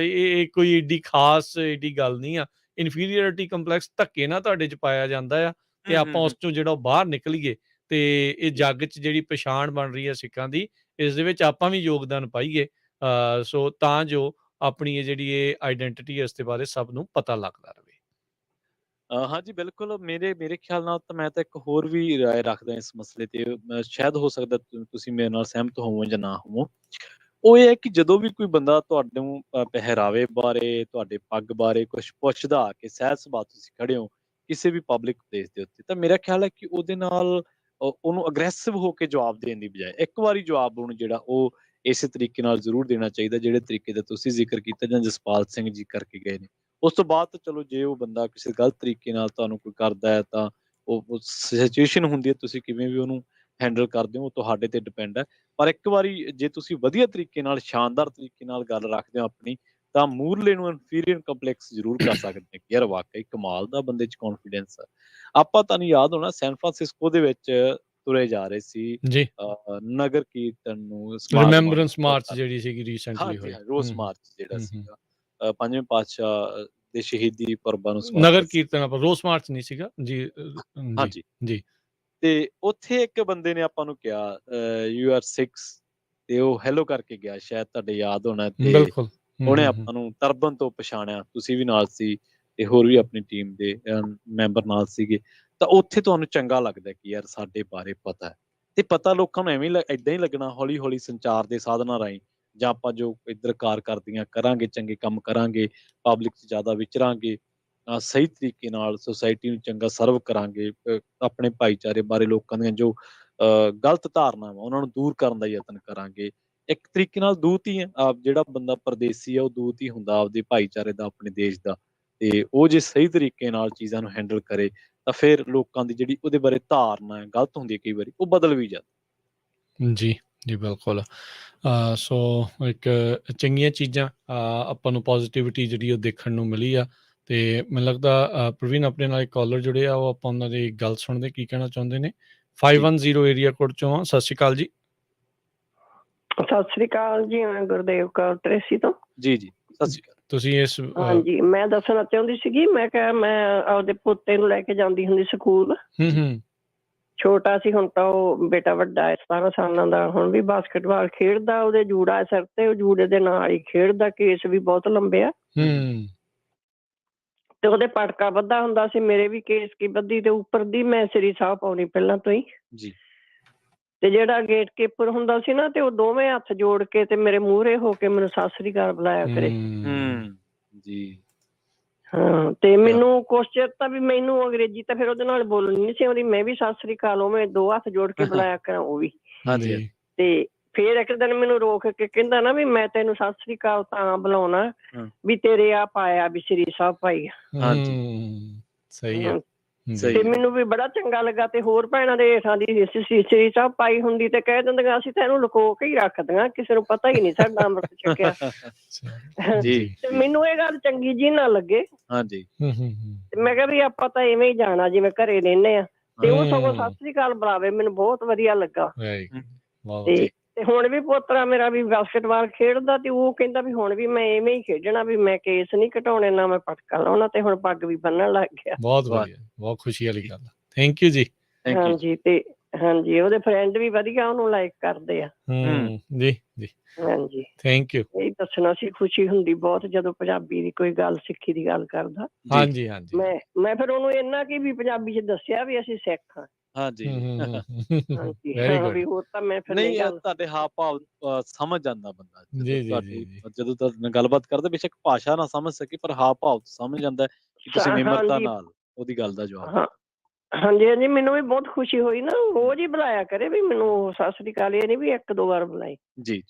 ਇਹ ਕੋਈ ਏਡੀ ਖਾਸ ਏਡੀ ਗੱਲ ਨਹੀਂ ਆ। ਇਨਫੀਰੀਅਰਿਟੀ ਕੰਪਲੈਕਸ ਧੱਕੇ ਨਾਲ ਤੁਹਾਡੇ 'ਚ ਪਾਇਆ ਜਾਂਦਾ ਆ, ਤੇ ਹੂੰ, ਹੂੰ, ਆਪਾਂ ਹੂੰ। ਉਸ 'ਚੋਂ ਜਿਹੜਾ ਉਹ ਬਾਹਰ ਨਿਕਲੀਏ, ਤੇ ਇਹ ਜੀ। ਜੱਗ 'ਚ ਜਿਹੜੀ ਪਛਾਣ ਬਣ ਰਹੀ ਹੈ ਸਿੱਖਾਂ ਦੀ, ਇਸ ਦੇ ਵਿੱਚ ਆਪਾਂ ਵੀ ਯੋਗਦਾਨ ਪਾਈਏ, ਸੋ ਤਾਂ ਜੋ ਆਪਣੀ ਇਹ ਜਿਹੜੀ ਇਹ ਆਈਡੈਂਟਿਟੀ ਹੈ ਇਸ ਦੇ ਬਾਰੇ ਸਭ ਨੂੰ ਪਤਾ ਲੱਗਦਾ ਰਹੇ। ਹਾਂਜੀ, ਬਿਲਕੁਲ ਮੇਰੇ ਮੇਰੇ ਖਿਆਲ ਨਾਲ ਤਾਂ ਮੈਂ ਤਾਂ ਇੱਕ ਹੋਰ ਵੀ ਰਾਏ ਰੱਖਦਾ ਇਸ ਮਸਲੇ ਤੇ, ਸ਼ਾਇਦ ਹੋ ਸਕਦਾ ਤੁਸੀਂ ਮੇਰੇ ਨਾਲ ਸਹਿਮਤ ਹੋਵੋ ਜਾਂ ਨਾ ਹੋਵੋ। ਉਹ ਇਹ ਹੈ ਕਿ ਜਦੋਂ ਵੀ ਕੋਈ ਬੰਦਾ ਤੁਹਾਨੂੰ ਪਹਿਰਾਵੇ ਬਾਰੇ, ਤੁਹਾਡੇ ਪੱਗ ਬਾਰੇ ਕੁਛ ਪੁੱਛਦਾ ਆ ਕੇ ਸਹਿਜ ਸੁਭਾਅ ਤੁਸੀਂ ਖੜੇ ਹੋ ਕਿਸੇ ਵੀ ਪਬਲਿਕ ਪਲੇਸ ਦੇ ਉੱਤੇ, ਤਾਂ ਮੇਰਾ ਖਿਆਲ ਹੈ ਕਿ ਉਹਦੇ ਨਾਲ ਉਹਨੂੰ ਅਗਰੈਸਿਵ ਹੋ ਕੇ ਜਵਾਬ ਦੇਣ ਦੀ ਬਜਾਏ ਇੱਕ ਵਾਰੀ ਜਵਾਬ ਉਹਨੂੰ ਜਿਹੜਾ ਉਹ ਇਸੇ ਤਰੀਕੇ ਨਾਲ ਜ਼ਰੂਰ ਦੇਣਾ ਚਾਹੀਦਾ, ਜਿਹੜੇ ਤਰੀਕੇ ਦਾ ਤੁਸੀਂ ਜ਼ਿਕਰ ਕੀਤਾ ਜਾਂ ਜਸਪਾਲ ਸਿੰਘ ਜੀ ਕਰਕੇ ਗਏ ਨੇ। ਉਸ ਤੋਂ ਬਾਅਦ ਤਾਂ ਚਲੋ ਜੇ ਉਹ ਬੰਦਾ ਕਿਸੇ ਗਲਤ ਤਰੀਕੇ ਨਾਲ ਤੁਹਾਨੂੰ ਕੋਈ ਕਰਦਾ ਹੈ ਤਾਂ ਉਹ ਸਿਚੁਏਸ਼ਨ ਹੁੰਦੀ ਹੈ, ਤੁਸੀਂ ਕਿਵੇਂ ਵੀ ਉਹਨੂੰ ਹੈਂਡਲ ਕਰਦੇ ਹੋ, ਉਹ ਤੁਹਾਡੇ ਤੇ ਡਿਪੈਂਡ ਹੈ। ਪਰ ਇੱਕ ਵਾਰੀ ਜੇ ਤੁਸੀਂ ਵਧੀਆ ਤਰੀਕੇ ਨਾਲ, ਸ਼ਾਨਦਾਰ ਤਰੀਕੇ ਨਾਲ ਗੱਲ ਰੱਖਦੇ ਹੋ ਆਪਣੀ, ਤਾਂ ਮੂਹਰਲੇ ਨੂੰ ਇਨਫੀਰੀਅਰ ਕੰਪਲੈਕਸ ਜ਼ਰੂਰ ਕਰ ਸਕਦੇ ਨੇ ਕਿ ਯਾਰ ਵਾਕਈ ਕਮਾਲ ਦਾ ਬੰਦੇ 'ਚ ਕੌਨਫੀਡੈਂਸ ਆ। ਆਪਾਂ ਤੁਹਾਨੂੰ ਯਾਦ ਹੋਣਾ ਸੈਨ ਫਰਾਂਸਿਸਕੋ ਦੇ ਵਿੱਚ ਤੁਰੇ ਜਾ ਰਹੇ ਸੀ ਜੀ ਨਗਰ ਕੀਰਤਨ ਨੂੰ, ਸਮਾਗਮਾਂ ਨੂੰ ਰਿਮੈਂਬਰੈਂਸ cover ਮਾਰਚ ਕਰਨ। ਜਿਹੜੀ ਸੀਗੀ ਰੀਸੈਂਟਲੀ ਹਾਂਜੀ ਹੋਈ। ਹਾਂ, ਰੋਸ ਹੂੰ ਮਾਰਚ ਜਿਹੜਾ ਹੂੰ ਹੂੰ ਸੀਗਾ ਪੰਜਵੇਂ ਪਾਤਸ਼ਾਹ ਦੇ ਸ਼ਹੀਦੀ ਪੁਰਬਾਂ ਨੂੰ ਸਮਰਪਿਤ ਨਗਰ ਸੀ। ਕੀਰਤਨ ਆਪਾਂ ਰੋਸ ਮਾਰਚ ਨਹੀਂ ਸੀਗਾ ਜੀ। ਜੀ ਹਾਂਜੀ, ਜੀ ਤੇ ਉੱਥੇ ਇੱਕ ਬੰਦੇ ਨੇ ਆਪਾਂ ਨੂੰ ਕਿਹਾ ਯੂ ਆਰ 6 ਤੇ ਉਹ ਹੈਲੋ ਕਰਕੇ ਗਿਆ, ਸ਼ਾਇਦ ਤੁਹਾਡੇ ਯਾਦ ਹੋਣਾ। ਤੇ ਬਿਲਕੁਲ। ਉਹਨੇ ਆਪਾਂ ਨੂੰ ਟਰਬਨ ਤੋਂ ਪਛਾਣਿਆ, ਤੁਸੀਂ ਵੀ ਨਾਲ ਸੀ ਤੇ ਹੋਰ ਵੀ ਆਪਣੀ ਟੀਮ ਦੇ ਮੈਂਬਰ ਨਾਲ ਸੀਗੇ। ਤਾਂ ਉੱਥੇ ਤੁਹਾਨੂੰ ਚੰਗਾ ਲੱਗਦਾ ਕਿ ਯਾਰ ਸਾਡੇ ਬਾਰੇ ਪਤਾ ਹੈ, ਤੇ ਪਤਾ ਲੋਕਾਂ ਨੂੰ ਐਵੇਂ ਏਦਾਂ ਹੀ ਲੱਗਣਾ ਹੌਲੀ ਹੌਲੀ ਸੰਚਾਰ ਦੇ ਸਾਧਨਾਂ ਰਾਹੀਂ, ਜਾਂ ਆਪਾਂ ਜੋ ਇੱਧਰ ਕਾਰਕਰਦੀਆਂ ਕਰਾਂਗੇ, ਚੰਗੇ ਕੰਮ ਕਰਾਂਗੇ, ਪਬਲਿਕ 'ਚ ਜ਼ਿਆਦਾ ਵਿਚਰਾਂਗੇ, ਸਹੀ ਤਰੀਕੇ ਨਾਲ ਸੁਸਾਇਟੀ ਨੂੰ ਚੰਗਾ ਸਰਵ ਕਰਾਂਗੇ, ਆਪਣੇ ਭਾਈਚਾਰੇ ਬਾਰੇ ਲੋਕਾਂ ਦੀਆਂ ਜੋ ਗਲਤ ਧਾਰਨਾਵਾਂ ਉਹਨਾਂ ਨੂੰ ਦੂਰ ਕਰਨ ਦਾ ਯਤਨ ਕਰਾਂਗੇ। ਇੱਕ ਤਰੀਕੇ ਨਾਲ ਦੂਤ ਹੀ ਹੈ ਆਪ, ਜਿਹੜਾ ਬੰਦਾ ਪਰਦੇਸੀ ਆ ਉਹ ਦੂਤ ਹੀ ਹੁੰਦਾ ਆਪਦੇ ਭਾਈਚਾਰੇ ਦਾ, ਆਪਣੇ ਦੇਸ਼ ਦਾ। ਤੇ ਉਹ ਜੇ ਸਹੀ ਤਰੀਕੇ ਨਾਲ ਚੀਜ਼ਾਂ ਨੂੰ ਹੈਂਡਲ ਕਰੇ ਤਾਂ ਫਿਰ ਲੋਕਾਂ ਦੀ ਜਿਹੜੀ ਉਹਦੇ ਬਾਰੇ ਧਾਰਨਾ ਹੈ ਗਲਤ ਹੁੰਦੀ ਹੈ ਕਈ ਵਾਰੀ, ਉਹ ਬਦਲ ਵੀ ਜਾਂਦੀ। ਜੀ ਜੀ ਬਿਲਕੁਲ। ਸੋ ਇੱਕ ਚੰਗੀਆਂ ਚੀਜ਼ਾਂ ਆਪਾਂ ਨੂੰ ਪੋਜ਼ਿਟਿਵਿਟੀ ਜਿਹੜੀ ਉਹ ਦੇਖਣ ਨੂੰ ਮਿਲੀ ਆ। ਤੇ ਮੈਨੂੰ ਲੱਗਦਾ ਪ੍ਰਵੀਨ ਆਪਣੇ ਨਾਲ ਇੱਕ ਕਾਲਰ ਜੁੜੇ ਆ, ਉਹ ਆਪਾਂ ਉਹਨਾਂ ਦੀ ਗੱਲ ਸੁਣਦੇ ਕੀ ਕਹਿਣਾ ਚਾਹੁੰਦੇ ਨੇ। 510 ਏਰੀਆ ਕੋਡ ਚੋਂ ਆ। ਸਤਿ ਸ਼੍ਰੀ ਅਕਾਲ ਜੀ। ਸਤਿ ਸ੍ਰੀ ਅਕਾਲ ਜੀ, ਮੈਂ ਗੁਰਦੇਵ ਕੌਰ ਟਰੇਸੀ ਤੋਂ। ਜੀ ਜੀ, ਸਤਿ ਸ਼੍ਰੀ ਅਕਾਲ। ਤੁਸੀਂ ਇਸ ਹਾਂਜੀ, ਮੈਂ ਦੱਸਣਾ ਚਾਹੁੰਦੀ ਸੀਗੀ, ਮੈਂ ਕਿਹਾ ਮੈਂ ਆਪਦੇ ਪੋਤੇ ਨੂੰ ਲੈ ਕੇ ਜਾਂਦੀ ਹੁੰਦੀ ਸਕੂਲ। ਛੋਟਾ ਸੀ, ਹੁਣ ਤਾਂ ਉਹ ਬੇਟਾ ਵੱਡਾ ਹੈ 17 ਸਾਲਾਂ ਦਾ, ਹੁਣ ਵੀ ਬਾਸਕਟਬਾਲ ਖੇਡਦਾ। ਉਹਦੇ ਜੂੜਾ ਸਿਰ ਤੇ, ਉਹ ਜੂੜੇ ਦੇ ਨਾਲ ਹੀ ਖੇਡਦਾ। ਕੇਸ ਵੀ ਬਹੁਤ ਲੰਬੇ ਆ ਤੇ ਉਹਦੇ ਪਟਕਾ ਬੱਧਾ ਹੁੰਦਾ ਸੀ, ਮੇਰੇ ਵੀ ਕੇਸ ਕੀ ਬੱਧੀ ਤੇ ਉੱਪਰ ਦੀ ਮੈਂ ਸ੍ਰੀ ਸਾਹਿਬ ਪਾਉਣੀ ਪਹਿਲਾਂ ਤੋਂ ਹੀ ਜੀ। ਤੇ ਜਿਹੜਾ ਗੇਟ ਕੀਪਰ ਹੁੰਦਾ ਸੀ ਨਾ, ਤੇ ਉਹ ਦੋਵੇਂ ਹੱਥ ਜੋੜ ਕੇ ਤੇ ਮੇਰੇ ਮੂਹਰੇ ਹੋ ਕੇ ਮੈਨੂੰ ਸਤਿ ਸ੍ਰੀ ਅਕਾਲ ਬੁਲਾਇਆ ਕਰੇ। ਜੀ। ਹਾਂ, ਤੇ ਮੈਨੂੰ ਕੁਛ ਚਿਰ ਤਾਂ ਵੀ ਮੈਨੂੰ ਅੰਗਰੇਜ਼ੀ ਤਾਂ ਫਿਰ ਉਹਦੇ ਨਾਲ ਬੋਲਣੀ ਨਹੀਂ ਸੀ ਆਉਂਦੀ। ਮੈਂ ਵੀ ਸਤਿ ਸ੍ਰੀ ਅਕਾਲ ਉਵੇਂ 2 ਹੱਥ ਜੋੜ ਕੇ ਬੁਲਾਇਆ ਕਰਾਂ, ਉਹ ਵੀ। ਹਾਂਜੀ। ਤੇ ਫੇਰ ਇੱਕ ਦਿਨ ਮੈਨੂੰ ਰੋਕ ਕੇ ਕਹਿੰਦਾ ਨਾ ਵੀ ਮੈਂ ਤੈਨੂੰ ਸਤਿ ਸ੍ਰੀ ਅਕਾਲ ਤਾਂ ਬੁਲਾਉਣਾ ਵੀ ਤੇਰੇ ਆ ਪਾਇਆ ਵੀ ਸ੍ਰੀ ਸਾਹਿਬ ਭਾਈ। ਸਹੀ ਹੈ। ਤੇ ਮੈਨੂੰ ਵੀ ਬੜਾ ਚੰਗਾ ਲੱਗਾ। ਤੇ ਹੋਰ ਭੈਣਾਂ ਦੇ ਹੇਠਾਂ ਦੀ ਸ੍ਰੀ ਸਾਹਿਬ ਪਾਈ ਹੁੰਦੀ ਤੇ ਕਹਿ ਦਿੰਦੀਆਂ ਅਸੀਂ ਤਾਂ ਇਹਨੂੰ ਲੁਕੋ ਕੇ ਹੀ ਰੱਖਦੀਆਂ, ਕਿਸੇ ਨੂੰ ਪਤਾ ਹੀ ਨਹੀਂ ਸਾਡਾ ਅੰਮ੍ਰਿਤ ਛਕਿਆ। ਤੇ ਮੈਨੂੰ ਇਹ ਗੱਲ ਚੰਗੀ ਜੀ ਨਾ ਲੱਗੇ। ਤੇ ਮੈਂ ਕਿਹਾ ਵੀ ਆਪਾਂ ਤਾਂ ਇਵੇਂ ਹੀ ਜਾਣਾ ਜਿਵੇਂ ਘਰੇ ਰਹਿੰਦੇ ਆ। ਤੇ ਉਹ ਸਗੋਂ ਸਤਿ ਸ੍ਰੀ ਅਕਾਲ ਬੁਲਾਵੇ, ਮੈਨੂੰ ਬਹੁਤ ਵਧੀਆ ਲੱਗਾ। ਤੇ ਹੁਣ ਵੀ ਪੋਤਰਾ ਮੇਰਾ ਵੀ ਬਾਸਕਟਬਾਲ ਖੇਡਦਾ, ਤੇ ਉਹ ਕਹਿੰਦਾ ਵੀ ਹੁਣ ਵੀ ਮੈਂ ਇਵੇਂ ਹੀ ਖੇਡਣਾ, ਵੀ ਮੈਂ ਕੇਸ ਨਹੀਂ ਘਟਾਉਣੇ, ਨਾ ਮੈਂ ਪਟਕਾ ਲਾਉਣਾ। ਤੇ ਹੁਣ ਪੱਗ ਵੀ ਬੰਨਣ ਲੱਗ ਗਿਆ। ਬਹੁਤ ਵਧੀਆ, ਬਹੁਤ ਖੁਸ਼ੀ ਵਾਲੀ ਗੱਲ। ਥੈਂਕ ਯੂ ਜੀ। ਹਾਂਜੀ, ਤੇ ਹਾਂਜੀ ਉਹਦੇ ਫਰੈਂਡ ਵੀ ਵਧੀਆ ਉਹਨੂੰ ਲਾਈਕ ਕਰਦੇ ਆ। ਜੀ ਜੀ, ਹਾਂਜੀ, ਥੈਂਕ ਯੂ। ਇਹ ਦੱਸਣਾ ਸੀ, ਖੁਸ਼ੀ ਹੁੰਦੀ ਬਹੁਤ ਜਦੋਂ ਪੰਜਾਬੀ ਦੀ ਕੋਈ ਗੱਲ, ਸਿੱਖੀ ਦੀ ਗੱਲ ਕਰਦਾ। ਹਾਂਜੀ ਹਾਂਜੀ, ਮੈਂ ਫਿਰ ਉਹਨੂੰ ਇੰਨਾ ਕੀ ਵੀ ਪੰਜਾਬੀ 'ਚ ਦੱਸਿਆ ਵੀ ਅਸੀਂ ਸਿੱਖ ਹਾਂ। ਹਾਂਜੀ ਵੀ ਹੋਰ ਤਾਂ ਮੈਂ ਫਿਰ ਨਹੀਂ, ਤੁਹਾਡੇ ਹਾਵ ਭਾਵ ਸਮਝ ਜਾਂਦਾ ਬੰਦਾ ਜਦੋਂ ਤੁਹਾਡੇ ਨਾਲ ਗੱਲਬਾਤ ਕਰਦੇ, ਬੇਸ਼ੱਕ ਭਾਸ਼ਾ ਨਾ ਸਮਝ ਸਕੇ ਪਰ ਹਾਵ ਭਾਵ ਸਮਝ ਜਾਂਦਾ ਕਿ ਤੁਸੀਂ ਨਿਮਰਤਾ ਨਾਲ ਉਹਦੀ ਗੱਲ ਦਾ ਜਵਾਬ। ਹਾਂਜੀ ਹਾਂਜੀ, ਮੈਨੂੰ ਵੀ ਬਹੁਤ ਖੁਸ਼ੀ ਹੋਈ ਨਾ। ਰੋਜ਼ ਹੀ ਬੁਲਾਇਆ ਕਰੇ ਵੀ ਮੈਨੂੰ ਸਤਿ ਸ੍ਰੀ ਅਕਾਲ, ਇਹ ਨਹੀਂ ਵੀ 1-2 ਵਾਰ ਬੁਲਾਈ। ਜੀ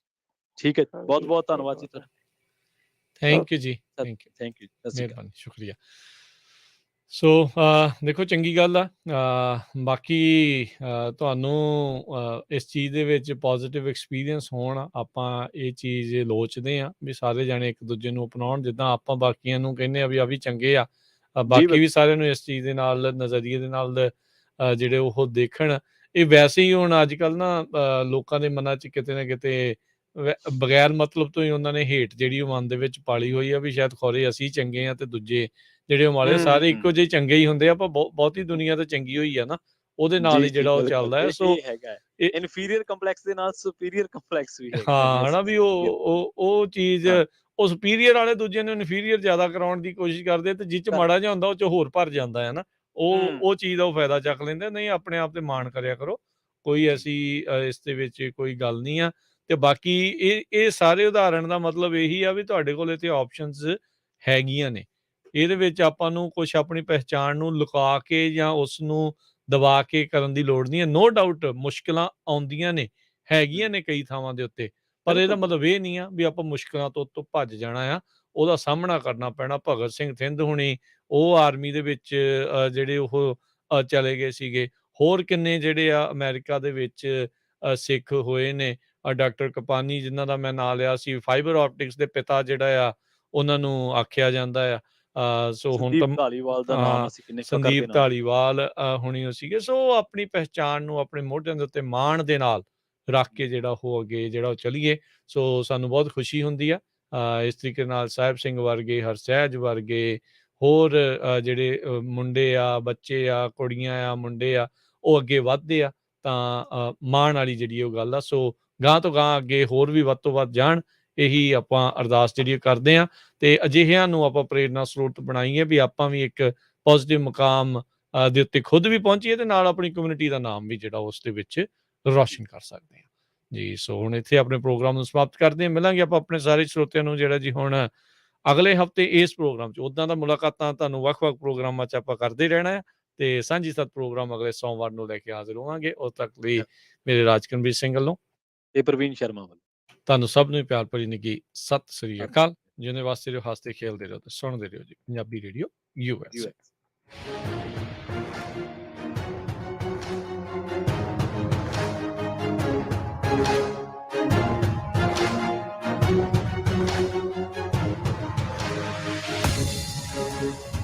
ਠੀਕ ਹੈ, ਬਹੁਤ ਬਹੁਤ ਧੰਨਵਾਦ ਜੀ ਤੁਹਾਡਾ। ਥੈਂਕ ਯੂ ਜੀ, ਥੈਂਕ ਯੂ, ਮਿਹਰਬਾਨੀ, ਸ਼ੁਕਰੀਆ। ਸੋ ਦੇਖੋ ਚੰਗੀ ਗੱਲ ਆ। ਬਾਕੀ ਤੁਹਾਨੂੰ ਇਸ ਚੀਜ਼ ਦੇ ਵਿੱਚ ਪੋਜ਼ੀਟਿਵ ਐਕਸਪੀਰੀਅੰਸ ਹੋਣ, ਆਪਾਂ ਇਹ ਚੀਜ਼ ਲੋਚਦੇ ਹਾਂ ਵੀ ਸਾਰੇ ਜਾਣੇ ਇੱਕ ਦੂਜੇ ਨੂੰ ਅਪਣਾਉਣ। ਜਿੱਦਾਂ ਆਪਾਂ ਬਾਕੀਆਂ ਨੂੰ ਕਹਿੰਦੇ ਆ ਵੀ ਆ ਵੀ ਚੰਗੇ ਆ, ਬਾਕੀ ਵੀ ਸਾਰਿਆਂ ਨੂੰ ਇਸ ਚੀਜ਼ ਦੇ ਨਾਲ, ਨਜ਼ਰੀਏ ਦੇ ਨਾਲ ਜਿਹੜੇ ਉਹ ਦੇਖਣ। ਇਹ ਵੈਸੇ ਹੀ ਹੁਣ ਅੱਜ ਕੱਲ੍ਹ ਨਾ ਲੋਕਾਂ ਦੇ ਮਨਾਂ 'ਚ ਕਿਤੇ ਨਾ ਕਿਤੇ ਬਗੈਰ ਮਤਲਬ ਤੋਂ ਹੀ ਉਹਨਾਂ ਨੇ ਹੇਟ ਜਿਹੜੀ ਉਹ ਮਨ ਦੇ ਵਿੱਚ ਪਾਲੀ ਹੋਈ ਆ ਵੀ ਸ਼ਾਇਦ ਖੌਰੇ ਅਸੀਂ ਚੰਗੇ ਆ ਤੇ ਦੂਜੇ ਜਿਹੜੇ ਉਹ ਮਾੜੇ ਸਾਰੇ ਇੱਕੋ ਜਿਹੇ ਚੰਗੇ ਹੀ ਹੁੰਦੇ ਆ। ਆਪਾਂ ਬਹੁਤੀ ਦੁਨੀਆ ਤਾਂ ਚੰਗੀ ਹੋਈ ਆ ਨਾ, ਉਹਦੇ ਨਾਲ ਹੀ ਜਿਹੜਾ ਉਹ ਚੱਲਦਾ ਹੈ। ਸੋ ਇਨਫੀਰੀਅਰ ਕੰਪਲੈਕਸ ਦੇ ਨਾਲ ਸੁਪੀਰੀਅਰ ਕੰਪਲੈਕਸ ਵੀ ਹਾਂ ਹਨਾ, ਵੀ ਉਹ ਚੀਜ਼ ਉਹ ਸੁਪੀਰੀਅਰ ਵਾਲੇ ਦੂਜੇ ਨੂੰ ਇਨਫੀਰੀਅਰ ਜ਼ਿਆਦਾ ਕਰਾਉਣ ਦੀ ਕੋਸ਼ਿਸ਼ ਕਰਦੇ, ਤੇ ਜਿਹ 'ਚ ਮਾੜਾ ਜਿਹਾ ਹੁੰਦਾ ਉਹ 'ਚ ਹੋਰ ਭਰ ਜਾਂਦਾ ਹੈ ਨਾ। ਉਹ ਚੀਜ਼ ਦਾ ਉਹ ਫਾਇਦਾ ਚੱਕ ਲੈਂਦੇ। ਨਹੀਂ, ਆਪਣੇ ਆਪ ਤੇ ਮਾਣ ਕਰਿਆ ਕਰੋ, ਕੋਈ ਐਸੀ ਇਸ ਦੇ ਵਿੱਚ ਕੋਈ ਗੱਲ ਨਹੀਂ ਆ। ਤੇ ਬਾਕੀ ਇਹ ਸਾਰੇ ਉਦਾਹਰਣ ਦਾ ਮਤਲਬ ਇਹੀ ਆ ਵੀ ਤੁਹਾਡੇ ਕੋਲ ਇੱਥੇ ਆਪਸ਼ਨਸ ਹੈਗੀਆਂ ਨੇ। ਇਹਦੇ ਵਿੱਚ ਆਪਾਂ ਨੂੰ ਕੁਛ ਆਪਣੀ ਪਹਿਚਾਣ ਨੂੰ ਲੁਕਾ ਕੇ ਜਾਂ ਉਸ ਨੂੰ ਦਬਾ ਕੇ ਕਰਨ ਦੀ ਲੋੜ ਨਹੀਂ ਹੈ। ਨੋ ਡਾਊਟ ਮੁਸ਼ਕਿਲਾਂ ਆਉਂਦੀਆਂ ਨੇ, ਹੈਗੀਆਂ ਨੇ ਕਈ ਥਾਵਾਂ ਦੇ ਉੱਤੇ, ਪਰ ਇਹਦਾ ਮਤਲਬ ਇਹ ਨਹੀਂ ਆ ਵੀ ਆਪਾਂ ਮੁਸ਼ਕਿਲਾਂ ਤੋਂ ਭੱਜ ਜਾਣਾ ਆ। ਉਹਦਾ ਸਾਹਮਣਾ ਕਰਨਾ ਪੈਣਾ। ਭਗਤ ਸਿੰਘ ਥਿੰਦ ਹੁਣੀ ਉਹ ਆਰਮੀ ਦੇ ਵਿੱਚ ਜਿਹੜੇ ਉਹ ਚਲੇ ਗਏ ਸੀਗੇ। ਹੋਰ ਕਿੰਨੇ ਜਿਹੜੇ ਆ ਅਮਰੀਕਾ ਦੇ ਵਿੱਚ ਸਿੱਖ ਹੋਏ ਨੇ। ਡਾਕਟਰ ਕਪਾਨੀ ਜਿਨ੍ਹਾਂ ਦਾ ਮੈਂ ਨਾਂ ਲਿਆ ਸੀ, ਫਾਈਬਰ ਆਪਟਿਕਸ ਦੇ ਪਿਤਾ ਜਿਹੜਾ ਆ ਉਹਨਾਂ ਨੂੰ ਆਖਿਆ ਜਾਂਦਾ ਆ। ਸੋ ਹੁਣ ਤਾਂ ਸੰਦੀਪ ਧਾਲੀਵਾਲ ਦਾ ਨਾਮ ਅਸੀਂ ਕਿੰਨੇ ਫਖਰ ਦੇ ਸੰਦੀਪ ਨਾਲ ਧਾਲੀਵਾਲ ਹੁਣੀ ਉਹ ਸੀਗੇ। ਸੋ ਆਪਣੀ ਪਹਿਚਾਣ ਨੂੰ ਆਪਣੇ ਮੋਢਿਆਂ ਦੇ ਉੱਤੇ ਮਾਣ ਦੇ ਨਾਲ ਰੱਖ ਕੇ ਜਿਹੜਾ ਉਹ ਅੱਗੇ ਜਿਹੜਾ ਉਹ ਚਲੀਏ। ਸੋ ਸਾਨੂੰ ਬਹੁਤ ਖੁਸ਼ੀ ਹੁੰਦੀ ਆ ਇਸ ਤਰੀਕੇ ਨਾਲ ਸਾਹਿਬ ਸਿੰਘ ਵਰਗੇ, ਹਰਸਹਿਜ ਵਰਗੇ ਹੋਰ ਜਿਹੜੇ ਮੁੰਡੇ ਆ, ਬੱਚੇ ਆ, ਕੁੜੀਆਂ ਆ, ਮੁੰਡੇ ਆ, ਉਹ ਅੱਗੇ ਵੱਧਦੇ ਆ ਤਾਂ ਮਾਣ ਵਾਲੀ ਜਿਹੜੀ ਉਹ ਗੱਲ ਆ। ਸੋ ਗਾਂ ਤੋਂ ਗਾਂ ਅੱਗੇ ਹੋਰ ਵੀ ਵੱਧ ਤੋਂ ਵੱਧ ਜਾਣ, ਇਹੀ ਆਪਾਂ ਅਰਦਾਸ ਜਿਹੜੀ ਕਰਦੇ ਹਾਂ ਤੇ ਅਜਿਹਿਆਂ ਨੂੰ ਆਪਾਂ ਪ੍ਰੇਰਨਾ ਸਰੋਤ ਬਣਾਈਏ ਵੀ ਆਪਾਂ ਵੀ ਇੱਕ ਪੋਜ਼ਿਟਿਵ ਮੁਕਾਮ ਦੇ ਉੱਤੇ ਖੁਦ ਵੀ ਪਹੁੰਚੀਏ ਤੇ ਨਾਲ ਆਪਣੀ ਕਮਿਊਨਿਟੀ ਦਾ ਨਾਮ ਵੀ ਜਿਹੜਾ ਉਸ ਦੇ ਵਿੱਚ ਰੌਸ਼ਨ ਕਰ ਸਕਦੇ ਹਾਂ ਜੀ। ਸੋ ਹੁਣ ਇੱਥੇ ਆਪਣੇ ਪ੍ਰੋਗਰਾਮ ਨੂੰ ਸਮਾਪਤ ਕਰਦੇ ਹਾਂ। ਮਿਲਾਂਗੇ ਆਪਾਂ ਆਪਣੇ ਸਾਰੇ ਸਰੋਤਿਆਂ ਨੂੰ ਜਿਹੜਾ ਜੀ ਹੁਣ ਅਗਲੇ ਹਫਤੇ ਇਸ ਪ੍ਰੋਗਰਾਮ 'ਚ। ਉੱਦਾਂ ਦਾ ਮੁਲਾਕਾਤਾਂ ਤੁਹਾਨੂੰ ਵੱਖ-ਵੱਖ ਪ੍ਰੋਗਰਾਮਾਂ 'ਚ ਆਪਾਂ ਕਰਦੇ ਰਹਿਣਾ ਹੈ ਤੇ ਸਾਂਝੀ ਸੱਤ ਪ੍ਰੋਗਰਾਮ ਅਗਲੇ ਸੋਮਵਾਰ ਨੂੰ ਲੈ ਕੇ ਹਾਜ਼ਰ ਹੋਵਾਂਗੇ। ਉਦੋਂ ਤੱਕ ਲਈ ਮੇਰੇ ਰਾਜਕਨਵੀਰ ਸਿੰਘ ਵੱਲੋਂ ਤੇ ਪ੍ਰਵੀਨ ਸ਼ਰਮਾ ਵੱਲੋਂ ਤੁਹਾਨੂੰ ਸਭ ਨੂੰ ਪਿਆਰ ਭਰੀ ਨਿੱਘੀ ਸਤਿ ਸ੍ਰੀ ਅਕਾਲ। ਜਿਉਂਦੇ ਵਾਸਤੇ ਰਹੋ, ਹੱਸਦੇ ਖੇਲਦੇ ਰਹੋ ਤੇ ਸੁਣਦੇ ਰਹੋ ਜੀ Punjabi radio US। Thank you.